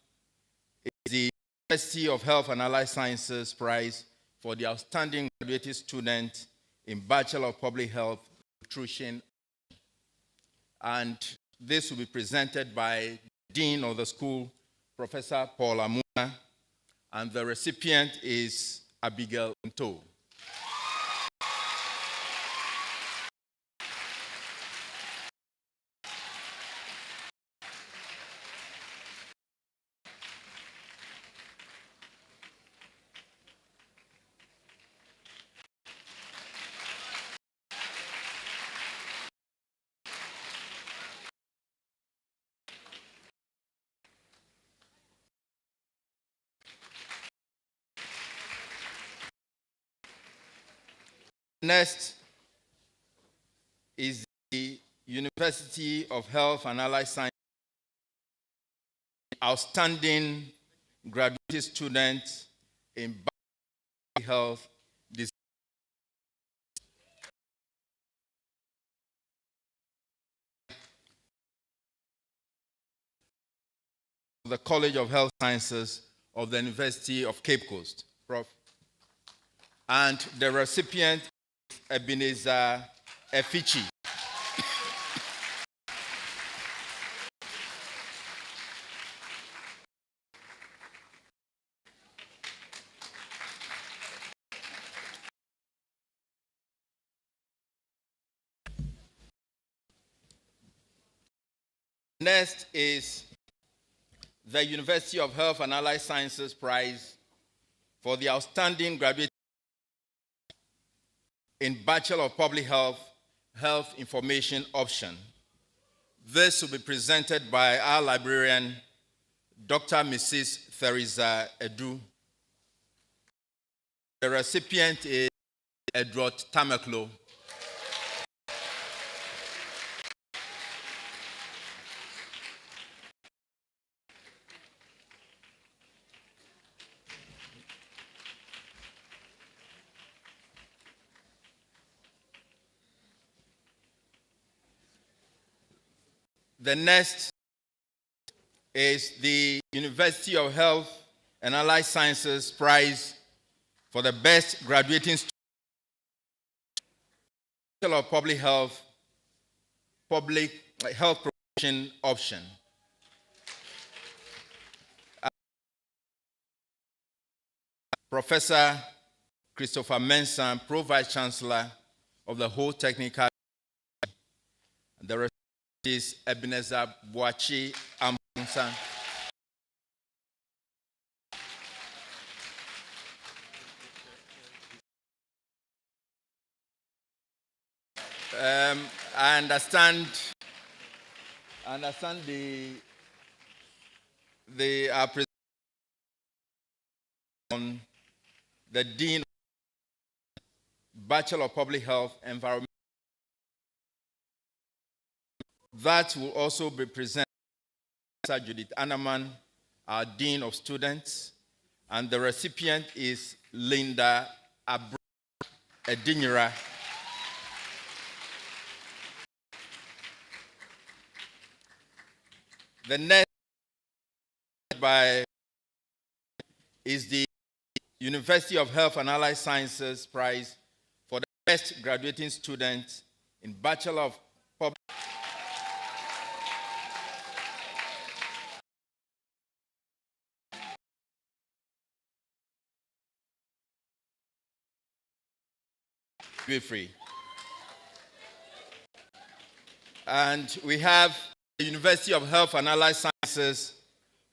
is the University of Health and Allied Sciences Prize for the outstanding graduate student in Bachelor of Public Health Nutrition. And this will be presented by Dean of the school, Professor Paul Amuna, and the recipient is Abigail Nto. Next is the University of Health and Allied Sciences outstanding graduate student in health. The College of Health Sciences of the University of Cape Coast, Prof. And the recipient Ebenezer Efichi. Next is the University of Health and Allied Sciences Prize for the outstanding graduate in Bachelor of Public Health, Health Information Option. This will be presented by our librarian, Dr. Mrs. Theresa Edu. The recipient is Edward Tamaklo. The next is the University of Health and Allied Sciences Prize for the best graduating student of Public Health Promotion Option. Professor Christopher Mensah, Pro Vice Chancellor of the whole technical. The recipient is Ebenezer Boachi Amunsan. I understand on the Dean of Bachelor of Public Health Environment. That will also be presented by Judith Anaman, our Dean of Students, and the recipient is Linda Edinyira. The next is the University of Health and Allied Sciences Prize for the best graduating student in Bachelor of Public midwifery. And we have the University of Health and Allied Sciences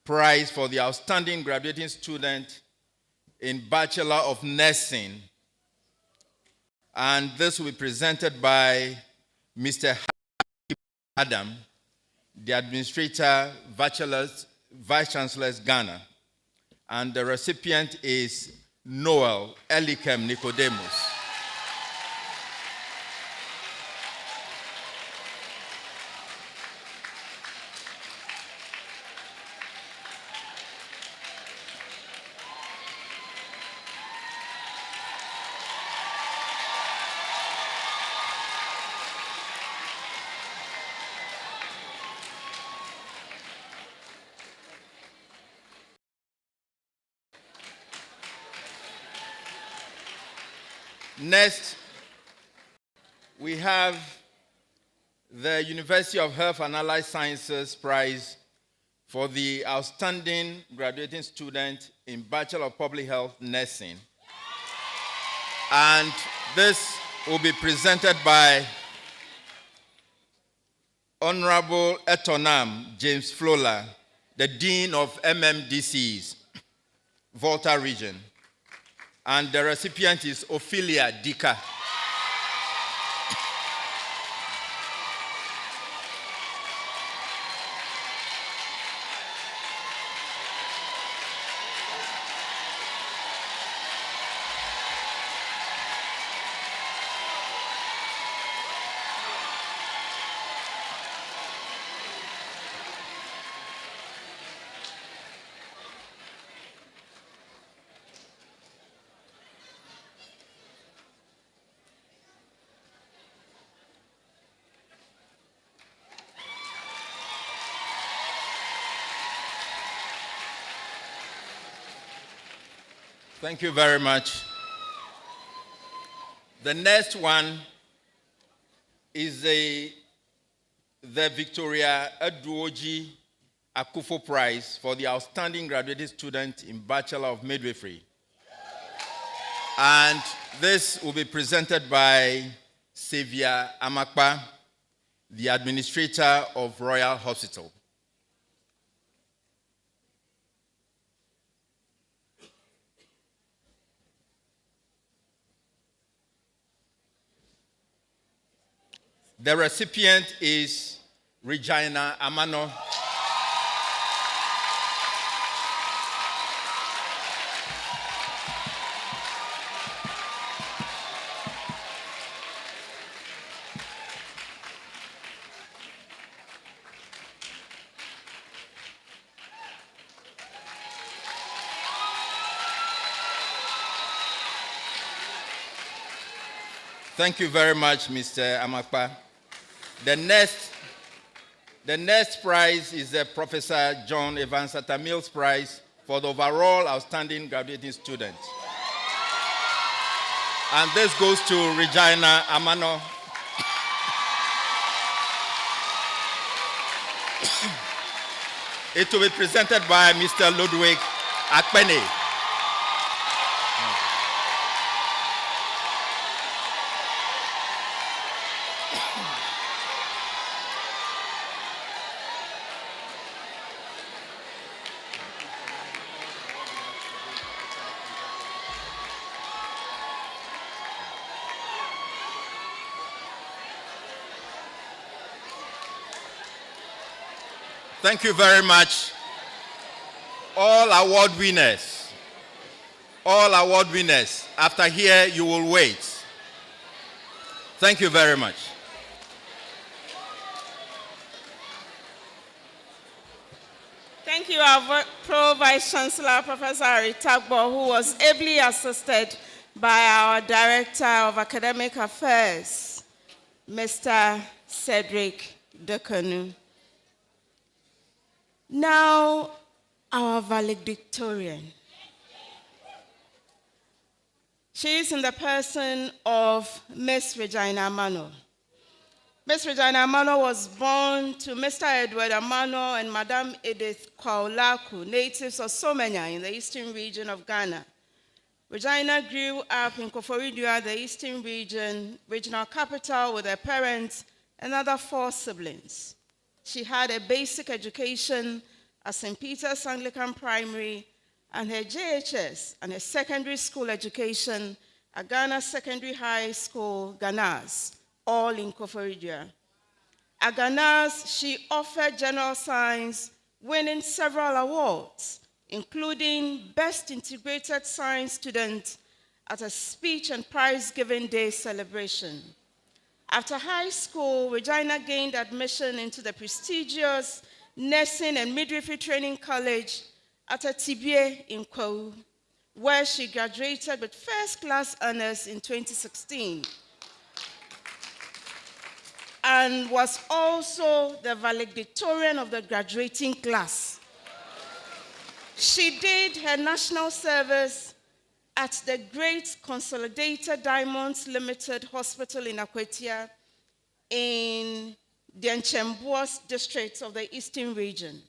prize for the outstanding graduating student in Bachelor of Nursing. And this will be presented by Mr. Adam, the Administrator, Vice Chancellor, Ghana. And the recipient is Noel Elikem Nicodemus. Next, we have the University of Health and Allied Sciences prize for the outstanding graduating student in Bachelor of Public Health Nursing. And this will be presented by Honorable Etonam James Flola, the Dean of MMDCs, Volta Region. And the recipient is Ophelia Dika. Thank you very much. The next one is the Victoria Eduoji Akufo Prize for the outstanding graduate student in Bachelor of Midwifery. And this will be presented by Xavier Amakpa, the Administrator of Royal Hospital. The recipient is Regina Amano. Thank you very much, Mr. Amakpa. The next prize is the Professor John Evans Mills Prize for the overall outstanding graduating student. And this goes to Regina Amano. It will be presented by Mr. Ludwig Akpene. Thank you very much. All award winners, after here you will wait. Thank you very much. Thank you, our Pro-Vice Chancellor, Professor Aritagbo, who was ably assisted by our Director of Academic Affairs, Mr. Cedric Dekanu. Now, our valedictorian. She is in the person of Miss Regina Amano. Miss Regina Amano was born to Mr. Edward Amano and Madame Edith Kwaolaku, natives of Somenya in the eastern region of Ghana. Regina grew up in Koforidua, the Eastern Region, regional capital, with her parents and other 4 siblings. She had a basic education at St. Peter's Anglican Primary and her JHS and her secondary school education at Ghana Secondary High School, Ganas, all in Koforidua. At Ganas, she offered general science, winning several awards, including Best Integrated Science Student at a speech and prize-giving day celebration. After high school, Regina gained admission into the prestigious Nursing and Midwifery Training College at Atibie in Kwahu, where she graduated with first-class honors in 2016 and was also the valedictorian of the graduating class. She did her national service at the Great Consolidated Diamonds Limited Hospital in Akwetia in the Nchembuos district of the Eastern Region.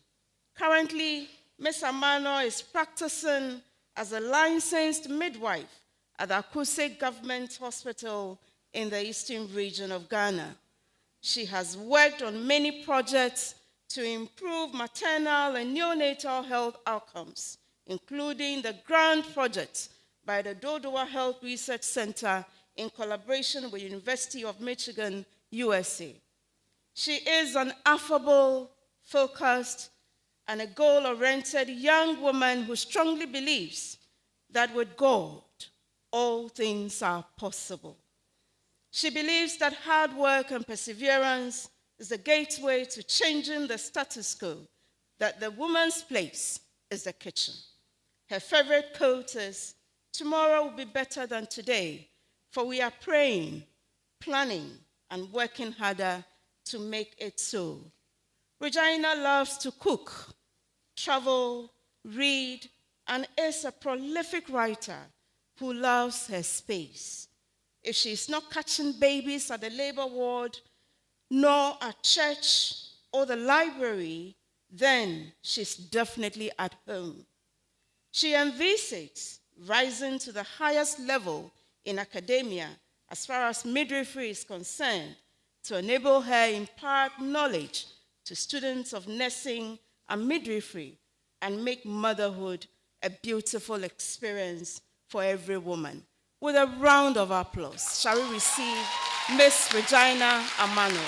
Currently, Ms. Amano is practicing as a licensed midwife at the Akuse Government Hospital in the Eastern Region of Ghana. She has worked on many projects to improve maternal and neonatal health outcomes, including the Grand Project by the Dodowa Health Research Center in collaboration with University of Michigan, USA. She is an affable, focused, and a goal-oriented young woman who strongly believes that with God, all things are possible. She believes that hard work and perseverance is the gateway to changing the status quo, that the woman's place is the kitchen. Her favorite quote is, "Tomorrow will be better than today, for we are praying, planning, and working harder to make it so." Regina loves to cook, travel, read, and is a prolific writer who loves her space. If she's not catching babies at the labor ward, nor at church or the library, then she's definitely at home. She envisages rising to the highest level in academia as far as midwifery is concerned to enable her impart knowledge to students of nursing and midwifery and make motherhood a beautiful experience for every woman. With a round of applause, shall we receive Miss Regina Amano.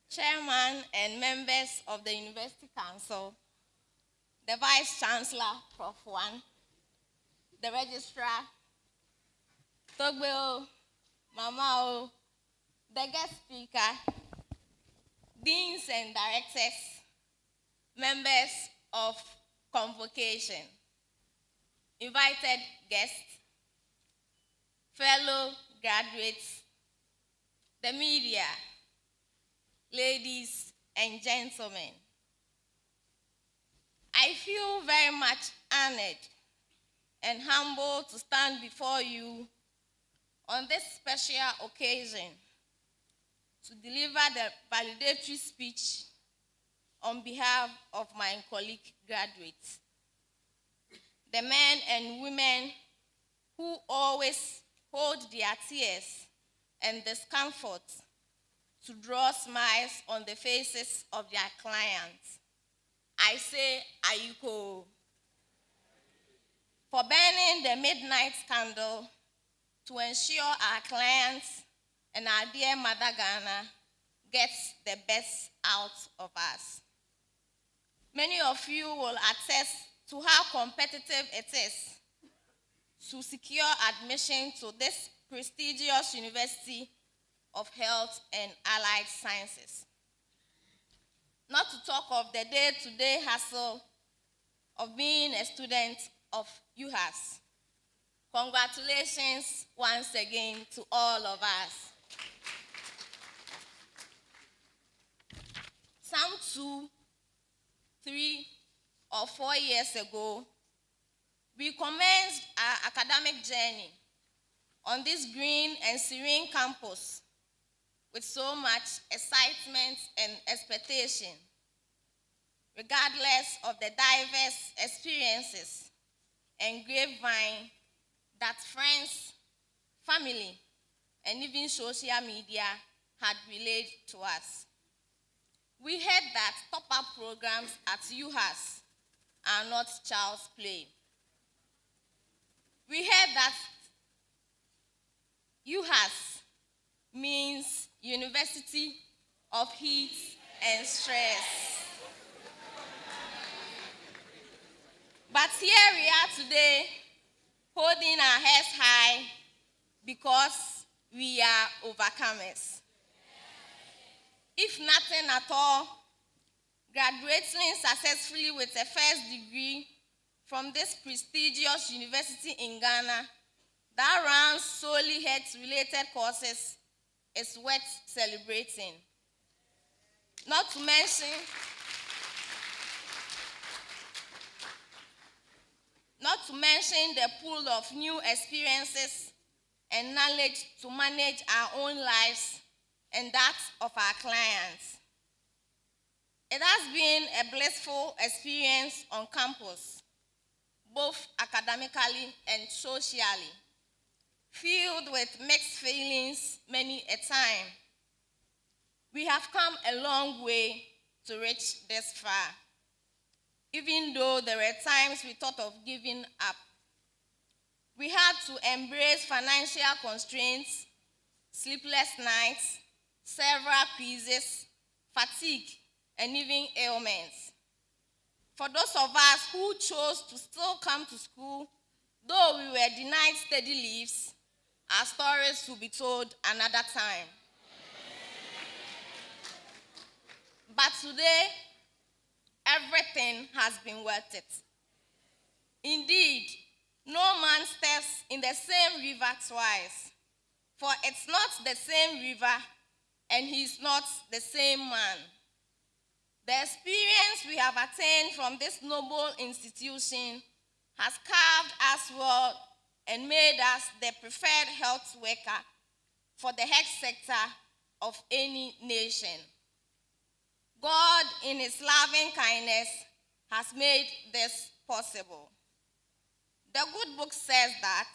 Chairman and members of the University Council, the Vice Chancellor, Prof. 1, the Registrar, Togbeo, Mamao, the guest speaker, deans and directors, members of convocation, invited guests, fellow graduates, the media, ladies and gentlemen, I feel very much honored and humbled to stand before you on this special occasion to deliver the validatory speech on behalf of my colleague graduates, the men and women who always hold their tears and discomfort to draw smiles on the faces of their clients. I say Ayuko for burning the midnight candle to ensure our clients and our dear Mother Ghana gets the best out of us. Many of you will attest to how competitive it is to secure admission to this prestigious University of Health and Allied Sciences. Not to talk of the day-to-day hustle of being a student of UHAS. Congratulations once again to all of us. some 2, 3, or 4 years ago, we commenced our academic journey on this green and serene campus with so much excitement and expectation, regardless of the diverse experiences and grapevine that friends, family, and even social media had relayed to us. We heard that top-up programs at UHAS are not child's play. We heard that UHAS means University of Heat and Stress. But here we are today, holding our heads high because we are overcomers. If nothing at all, graduating successfully with a first degree from this prestigious university in Ghana that runs solely health-related courses is worth celebrating. Not to mention the pool of new experiences and knowledge to manage our own lives and that of our clients. It has been a blissful experience on campus, both academically and socially, filled with mixed feelings many a time. We have come a long way to reach this far, even though there were times we thought of giving up. We had to embrace financial constraints, sleepless nights, several quizzes, fatigue, and even ailments. For those of us who chose to still come to school, though we were denied study leaves, our stories will be told another time. But today, everything has been worth it. Indeed, no man steps in the same river twice, for it's not the same river and he's not the same man. The experience we have attained from this noble institution has carved us well and made us the preferred health worker for the health sector of any nation. God, in his loving kindness, has made this possible. The good book says that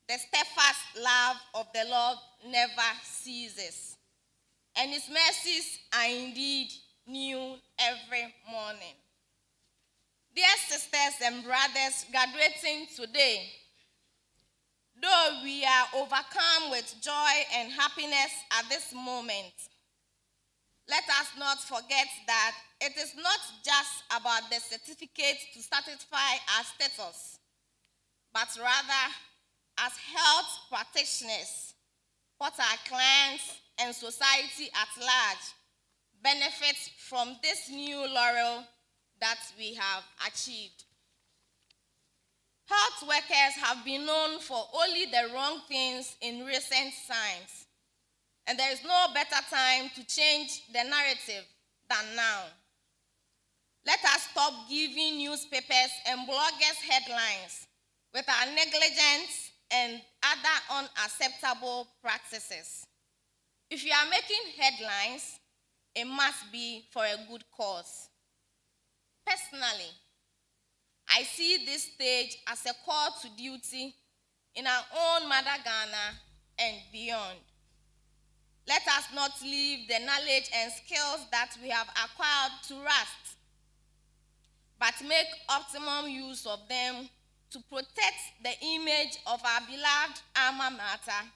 the steadfast love of the Lord never ceases, and his mercies are indeed new every morning. Dear sisters and brothers graduating today, though we are overcome with joy and happiness at this moment, let us not forget that it is not just about the certificate to satisfy our status, but rather, as health practitioners, what our clients and society at large benefit from this new laurel that we have achieved. Health workers have been known for only the wrong things in recent times, and there is no better time to change the narrative than now. Let us stop giving newspapers and bloggers headlines with our negligence and other unacceptable practices. If you are making headlines, it must be for a good cause. Personally, I see this stage as a call to duty in our own mother Ghana and beyond. Let us not leave the knowledge and skills that we have acquired to rust, but make optimum use of them to protect the image of our beloved alma mater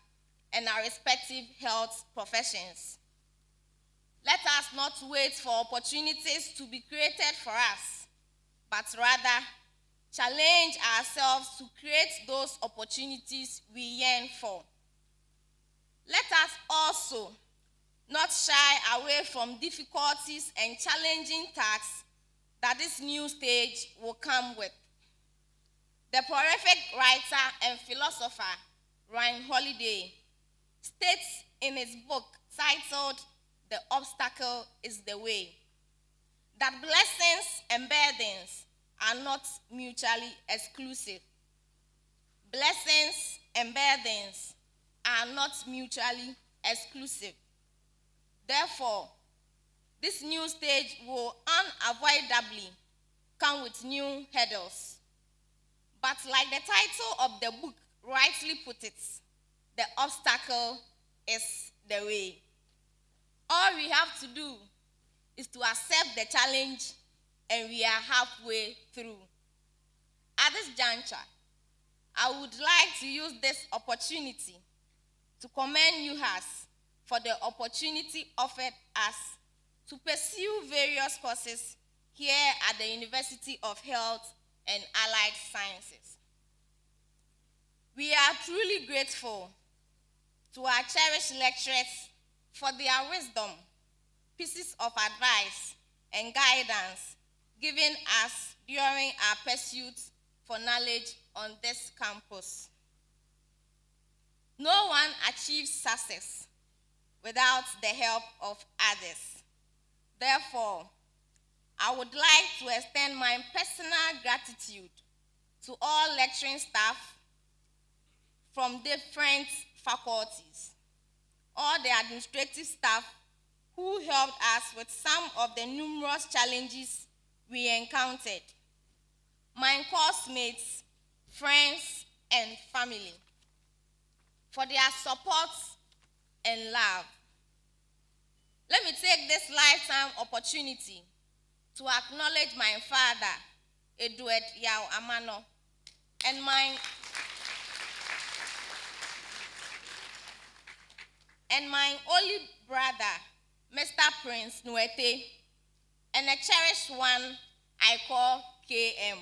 and our respective health professions. Let us not wait for opportunities to be created for us, but rather challenge ourselves to create those opportunities we yearn for. Let us also not shy away from difficulties and challenging tasks that this new stage will come with. The prolific writer and philosopher Ryan Holiday states in his book titled "The Obstacle is the Way" that blessings and burdens are not mutually exclusive. Blessings and burdens are not mutually exclusive. Therefore, this new stage will unavoidably come with new hurdles. But like the title of the book rightly put it, the obstacle is the way. All we have to do is to accept the challenge, and we are halfway through. At this juncture, I would like to use this opportunity to commend UHAS for the opportunity offered us to pursue various courses here at the University of Health and Allied Sciences. We are truly grateful to our cherished lecturers for their wisdom, pieces of advice, and guidance given us during our pursuit for knowledge on this campus. No one achieves success without the help of others. Therefore, I would like to extend my personal gratitude to all lecturing staff from different faculties, all the administrative staff who helped us with some of the numerous challenges we encountered, my course mates, friends, and family, for their support and love. Let me take this lifetime opportunity to acknowledge my father, Edward Yao Amano, and my only brother, Mr. Prince Nuete, and a cherished one I call KM.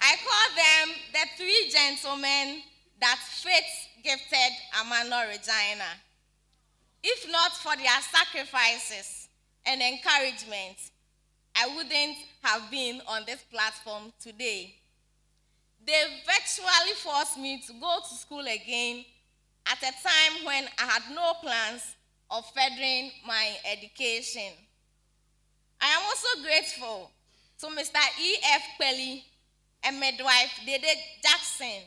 I call them the three gentlemen that fate gifted Amano Regina. If not for their sacrifices and encouragement, I wouldn't have been on this platform today. They virtually forced me to go to school again at a time when I had no plans of furthering my education. I am also grateful to Mr. E.F. Pelly and midwife Dede Jackson,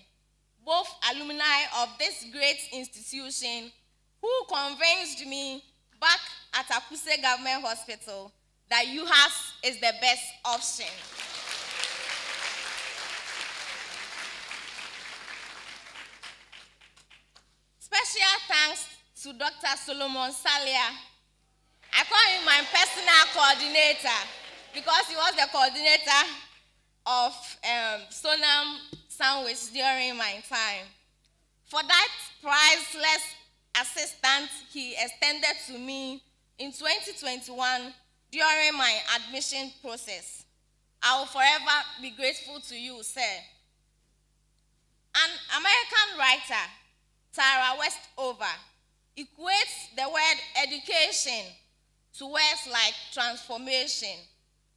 both alumni of this great institution, who convinced me back at Akuse Government Hospital that UHAS is the best option. Special thanks to Dr. Solomon Salia. I call him my personal coordinator because he was the coordinator of Sonam Sandwich during my time. For that priceless assistance he extended to me in 2021 during my admission process, I will forever be grateful to you, sir. An American writer, Tara Westover, equates the word education to words like transformation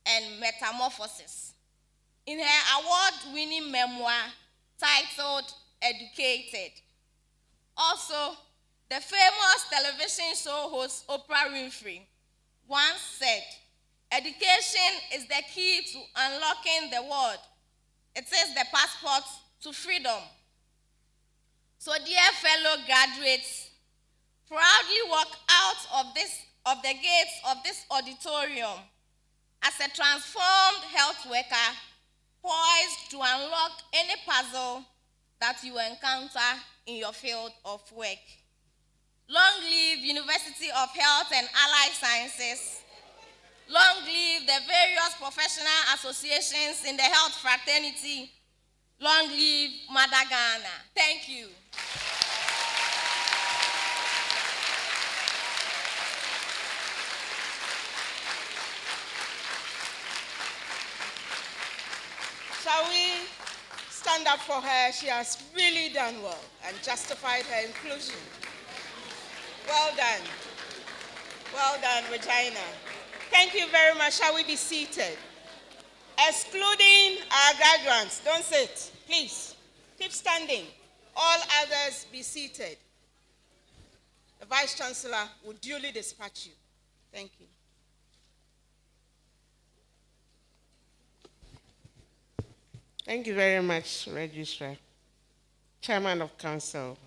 and metamorphosis in her award-winning memoir titled Educated. Also, the famous television show host Oprah Winfrey once said, "Education is the key to unlocking the world. It is the passport to freedom." So, dear fellow graduates, proudly walk out of the gates of this auditorium as a transformed health worker, poised to unlock any puzzle that you encounter in your field of work. Long live University of Health and Allied Sciences. Long live the various professional associations in the health fraternity. Long live Mother Ghana. Thank you. Shall we stand up for her? She has really done well and justified her inclusion. Well done. Well done, Regina. Thank you very much. Shall we be seated? Excluding our graduates, don't sit, please. Keep standing. All others be seated. The Vice Chancellor will duly dispatch you. Thank you. Thank you very much, Registrar. Chairman of Council,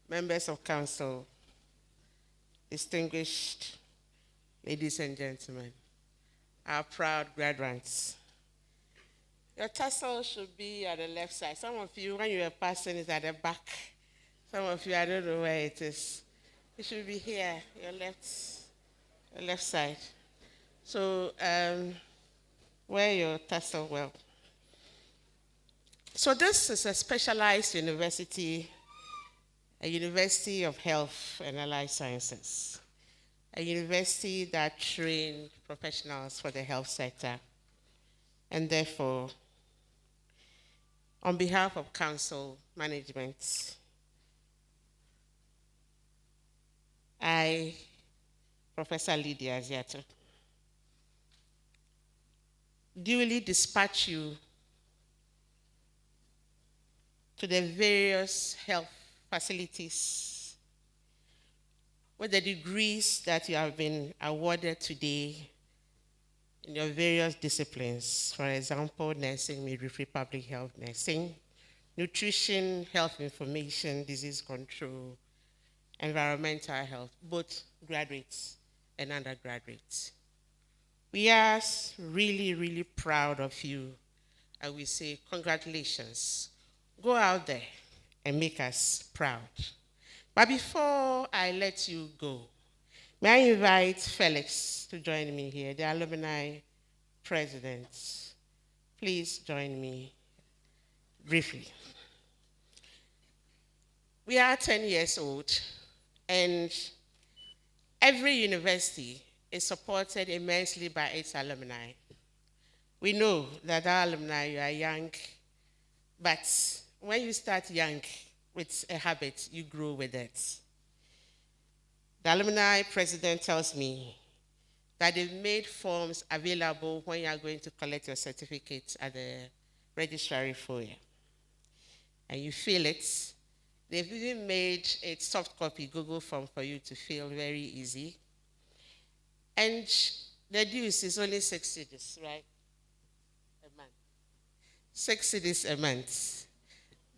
members of Council, distinguished ladies and gentlemen, our proud graduates. Your tassel should be at the left side. Some of you, when you are passing, it's at the back. Some of you, I don't know where it is. It should be here, your left side. So wear your tassel well. So this is a specialized university, a University of Health and Allied Sciences, a university that trains professionals for the health sector. And therefore, on behalf of council management, I, Professor Lydia Aziato, duly dispatch you to the various health facilities with the degrees that you have been awarded today in your various disciplines. For example, nursing, midwifery, public health nursing, nutrition, health information, disease control, environmental health, both graduates and undergraduates. We are really, really proud of you, and we say congratulations. Go out there and make us proud. But before I let you go, may I invite Felix to join me here, the alumni president. Please join me briefly. We are 10 years old, and every university is supported immensely by its alumni. We know that our alumni, you are young, but when you start young with a habit, you grow with it. The alumni president tells me that they've made forms available when you are going to collect your certificate at the registry foyer. And you fill it. They've even made a soft copy Google form for you to fill, very easy. And the dues is only 6 cedis, right? A month. 6 cedis a month.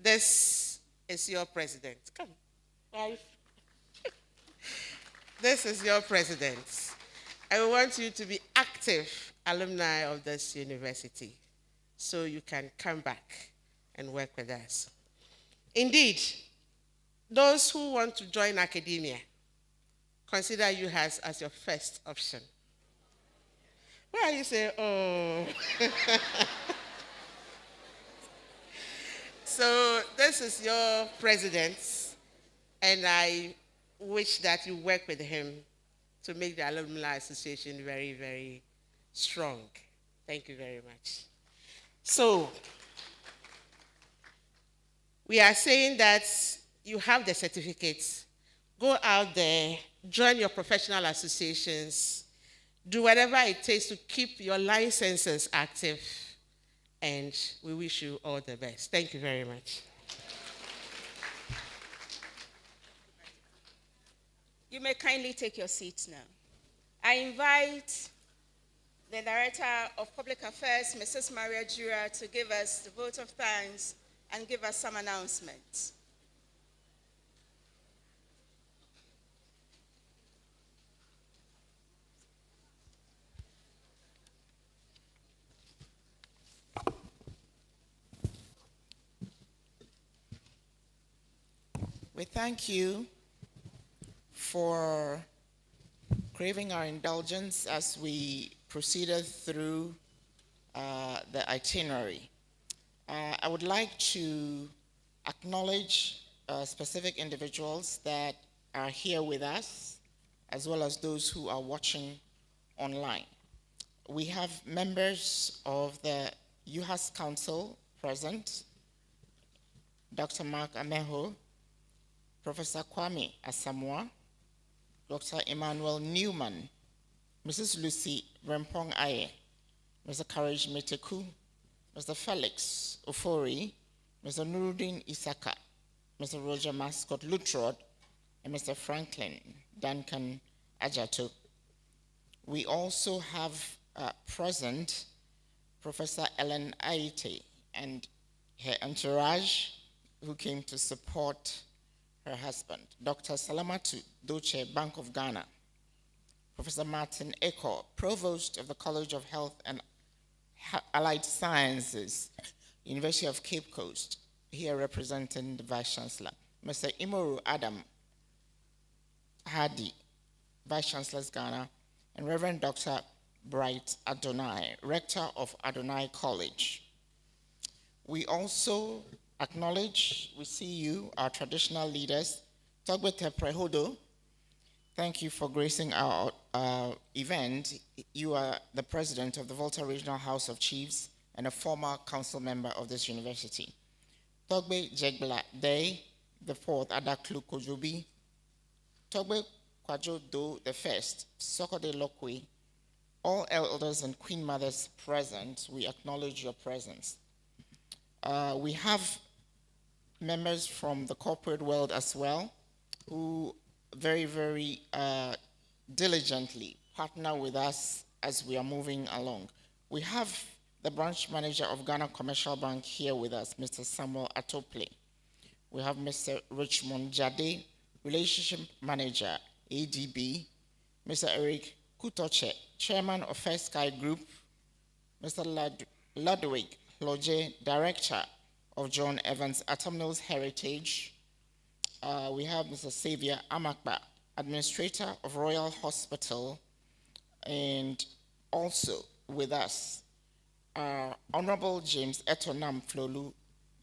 This is your president. Come. This is your president. I want you to be active alumni of this university so you can come back and work with us. Indeed, those who want to join academia, consider UHAS as your first option. Why you say, oh? So this is your president, and I wish that you work with him to make the Alumni Association very, very strong. Thank you very much. So we are saying that you have the certificates. Go out there, join your professional associations, do whatever it takes to keep your licenses active, and we wish you all the best. Thank you very much. You may kindly take your seats now. I invite the Director of Public Affairs, Mrs. Maria Jura, to give us the vote of thanks and give us some announcements. We thank you for craving our indulgence as we proceeded through the itinerary. I would like to acknowledge specific individuals that are here with us, as well as those who are watching online. We have members of the UHAS Council present, Dr. Mark Ameho, Professor Kwame Asamoah, Dr. Emmanuel Newman, Mrs. Lucy Rempong Aye, Mr. Courage Meteku, Mr. Felix Ofori, Mr. Nuruddin Isaka, Mr. Roger Mascot Lutrod, and Mr. Franklin Duncan Ajato. We also have present Professor Ellen Aite and her entourage who came to support her husband, Dr. Salamatu Doche, Bank of Ghana, Professor Martin Eko, Provost of the College of Health and Allied Sciences, University of Cape Coast, here representing the Vice Chancellor, Mr. Imoru Adam Hardy, Vice Chancellor's Ghana, and Reverend Dr. Bright Adonai, Rector of Adonai College. We also acknowledge, we see you, our traditional leaders. Togbete Prehodo, thank you for gracing our event. You are the president of the Volta Regional House of Chiefs and a former council member of this university. Togbe Jegbla Day, the fourth, Adaklu Kojobi. Togbe Kwajo Do the first, Sokode Lokwe. All elders and queen mothers present, we acknowledge your presence. We have members from the corporate world as well, who very, very diligently partner with us as we are moving along. We have the branch manager of Ghana Commercial Bank here with us, Mr. Samuel Atople. We have Mr. Richmond Jade, relationship manager, ADB, Mr. Eric Kutoche, chairman of First Sky Group, Mr. Ludwig Loje, director of John Evans Atomnos Heritage. We have Mr. Xavier Amakba, administrator of Royal Hospital, and also with us, Honorable James Etonam Flolu,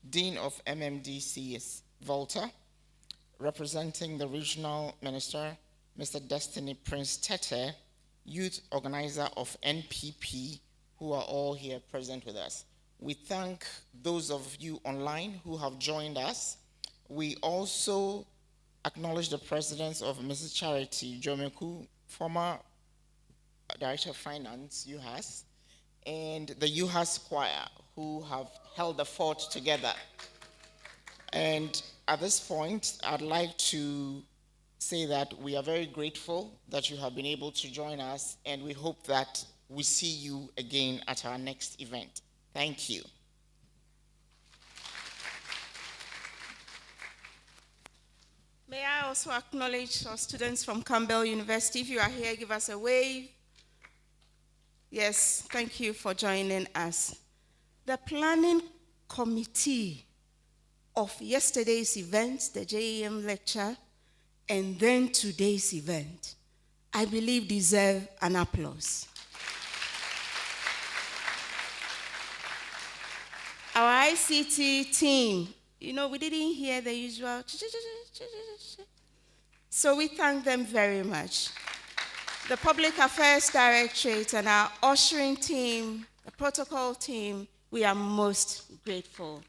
Dean of MMDC's Volta, representing the regional minister, Mr. Destiny Prince Tete, youth organizer of NPP, who are all here present with us. We thank those of you online who have joined us. We also acknowledge the presence of Mrs. Charity Jomeku, former Director of Finance, UHAS, and the UHAS choir, who have held the fort together. And at this point, I'd like to say that we are very grateful that you have been able to join us, and we hope that we see you again at our next event. Thank you. May I also acknowledge our students from Campbell University. If you are here, give us a wave. Yes, thank you for joining us. The planning committee of yesterday's event, the JEM lecture, and then today's event, I believe deserve an applause. Our ICT team, you know, we didn't hear the usual. So we thank them very much. The Public Affairs Directorate and our ushering team, the protocol team, we are most grateful.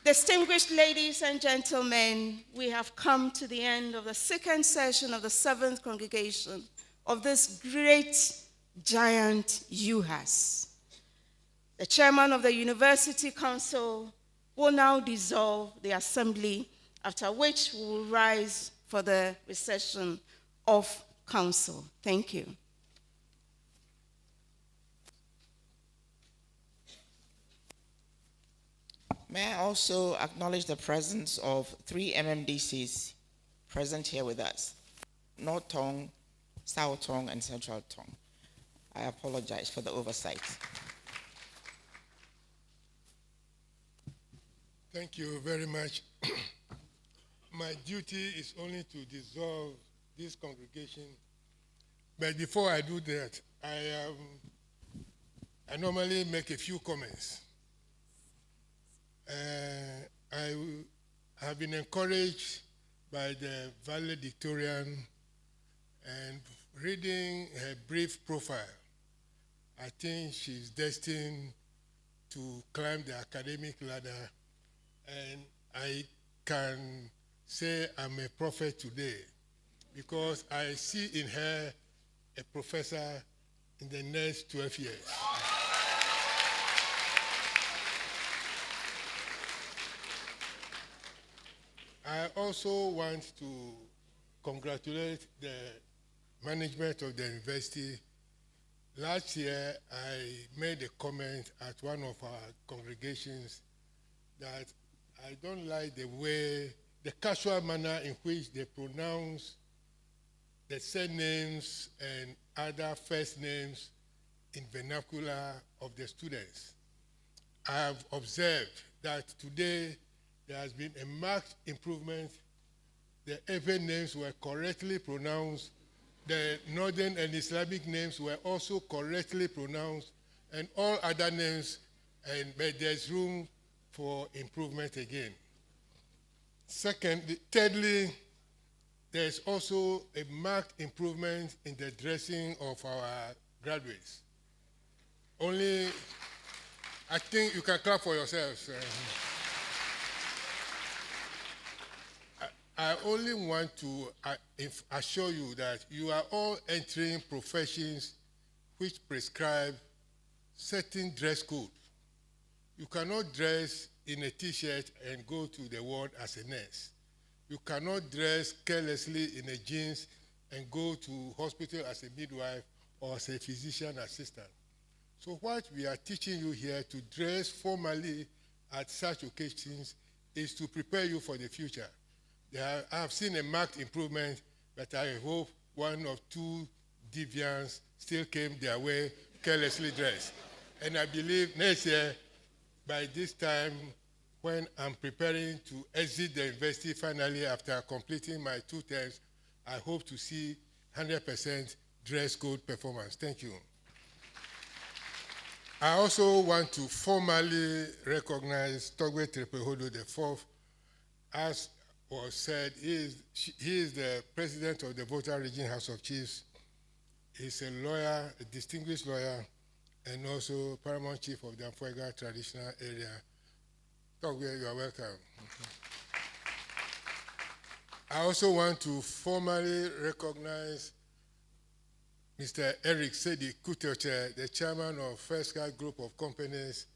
Distinguished ladies and gentlemen, we have come to the end of the second session of the 7th congregation of this great giant UHAS. The chairman of the University Council will now dissolve the assembly, after which we will rise for the recession of council. Thank you. May I also acknowledge the presence of 3 MMDCs present here with us, North Tongue, South Tongue, and Central Tongue. I apologize for the oversight. Thank you very much. My duty is only to dissolve this congregation. But before I do that, I normally make a few comments. I have been encouraged by the valedictorian, and reading her brief profile, I think she's destined to climb the academic ladder, and I can say I'm a prophet today because I see in her a professor in the next 12 years. I also want to congratulate the management of the university. Last year, I made a comment at one of our congregations that I don't like the casual manner in which they pronounce the surnames and other first names in vernacular of the students. I have observed that today there has been a marked improvement. The Ewe names were correctly pronounced. The Northern and Islamic names were also correctly pronounced, and all other names, but there's room for improvement again. Thirdly, there's also a marked improvement in the dressing of our graduates. I think you can clap for yourselves. I only want to assure you that you are all entering professions which prescribe certain dress code. You cannot dress in a t-shirt and go to the ward as a nurse. You cannot dress carelessly in a jeans and go to hospital as a midwife or as a physician assistant. So what we are teaching you here to dress formally at such occasions is to prepare you for the future. I have seen a marked improvement, but I hope one or two deviants still came their way carelessly dressed. And I believe next year, by this time, when I'm preparing to exit the university finally after completing my 2 terms, I hope to see 100% dress code performance. Thank you. I also want to formally recognize Togbe Trepehodo IV. As was said, he is the president of the Volta Region House of Chiefs. He's a lawyer, a distinguished lawyer, and also paramount chief of the Amfuega traditional area. Togbe, you are welcome. I also want to formally recognize Mr. Eric Sedi Kutoche, the chairman of First Card Group of Companies.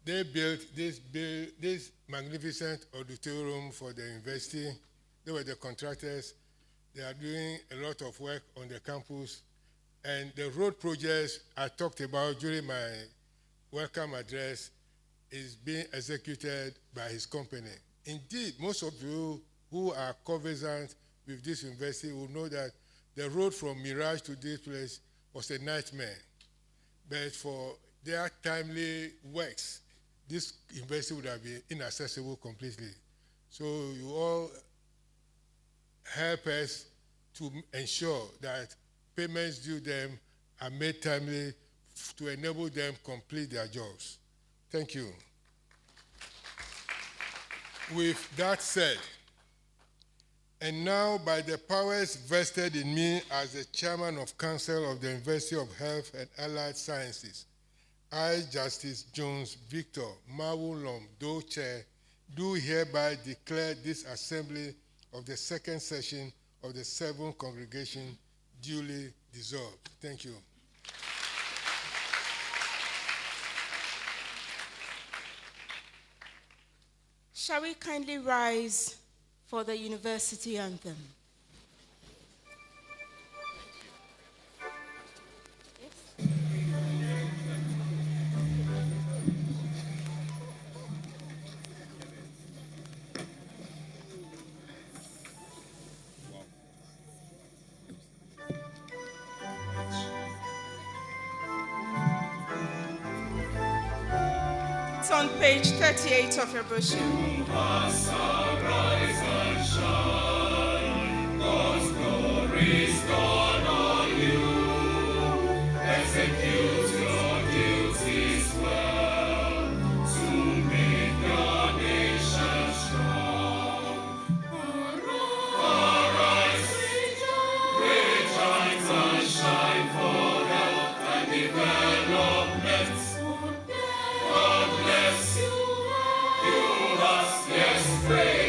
They built this magnificent auditorium for the university. They were the contractors. They are doing a lot of work on the campus. And the road projects I talked about during my welcome address is being executed by his company. Indeed, most of you who are conversant with this university will know that the road from Mirage to this place was a nightmare. But for their timely works, this university would have been inaccessible completely. So you all help us to ensure that payments due them are made timely to enable them complete their jobs. Thank you. With that said, and now by the powers vested in me as the chairman of council of the University of Health and Allied Sciences, I, Justice Jones Victor Mawulom Do Chair, do hereby declare this assembly of the second session of the 7th congregation duly dissolved. Thank you. Shall we kindly rise for the university anthem? It's on page 38 of your brochure. Yes, praise.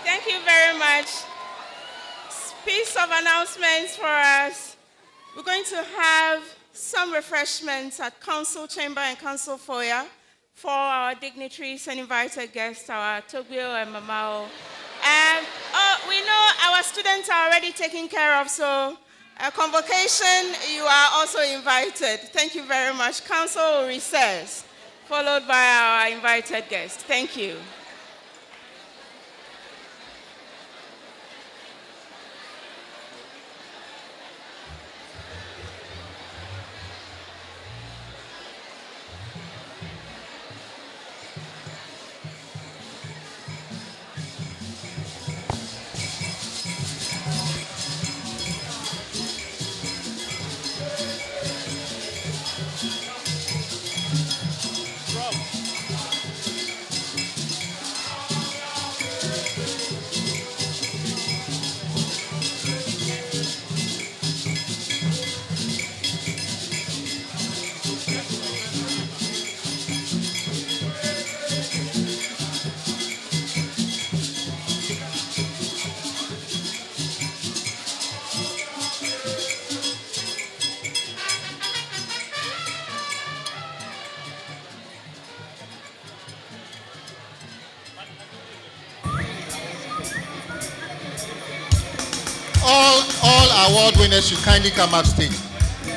Thank you very much. Piece of announcements for us. We're going to have some refreshments at Council Chamber and Council Foyer for our dignitaries and invited guests, our Togbio and Mamao. And we know our students are already taken care of, so a convocation, you are also invited. Thank you very much. Council will recess, followed by our invited guests. Thank you. All award winners should kindly come up stage.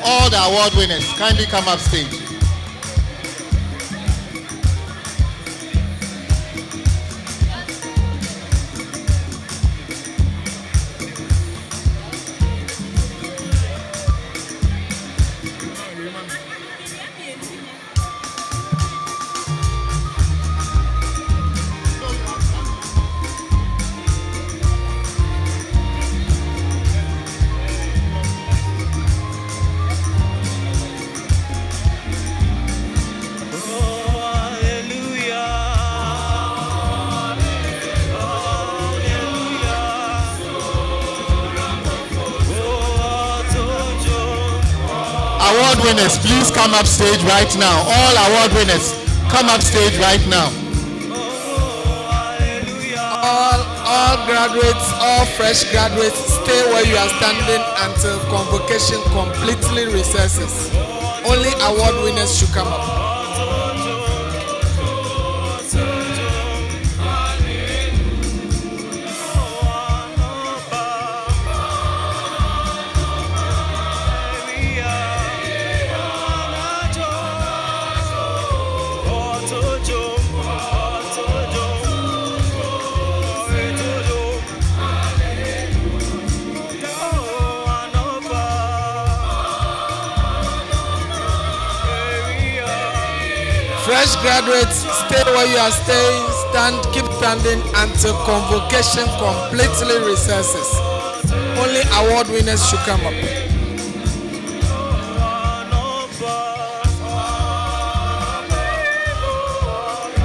All the award winners, kindly come up stage. Award winners, please come up stage right now. All award winners, come up stage right now. All graduates, all fresh graduates, stay where you are standing until convocation completely recesses. Only award winners should come up. Fresh graduates, stay where you are staying, keep standing until convocation completely recesses. Only award winners should come up.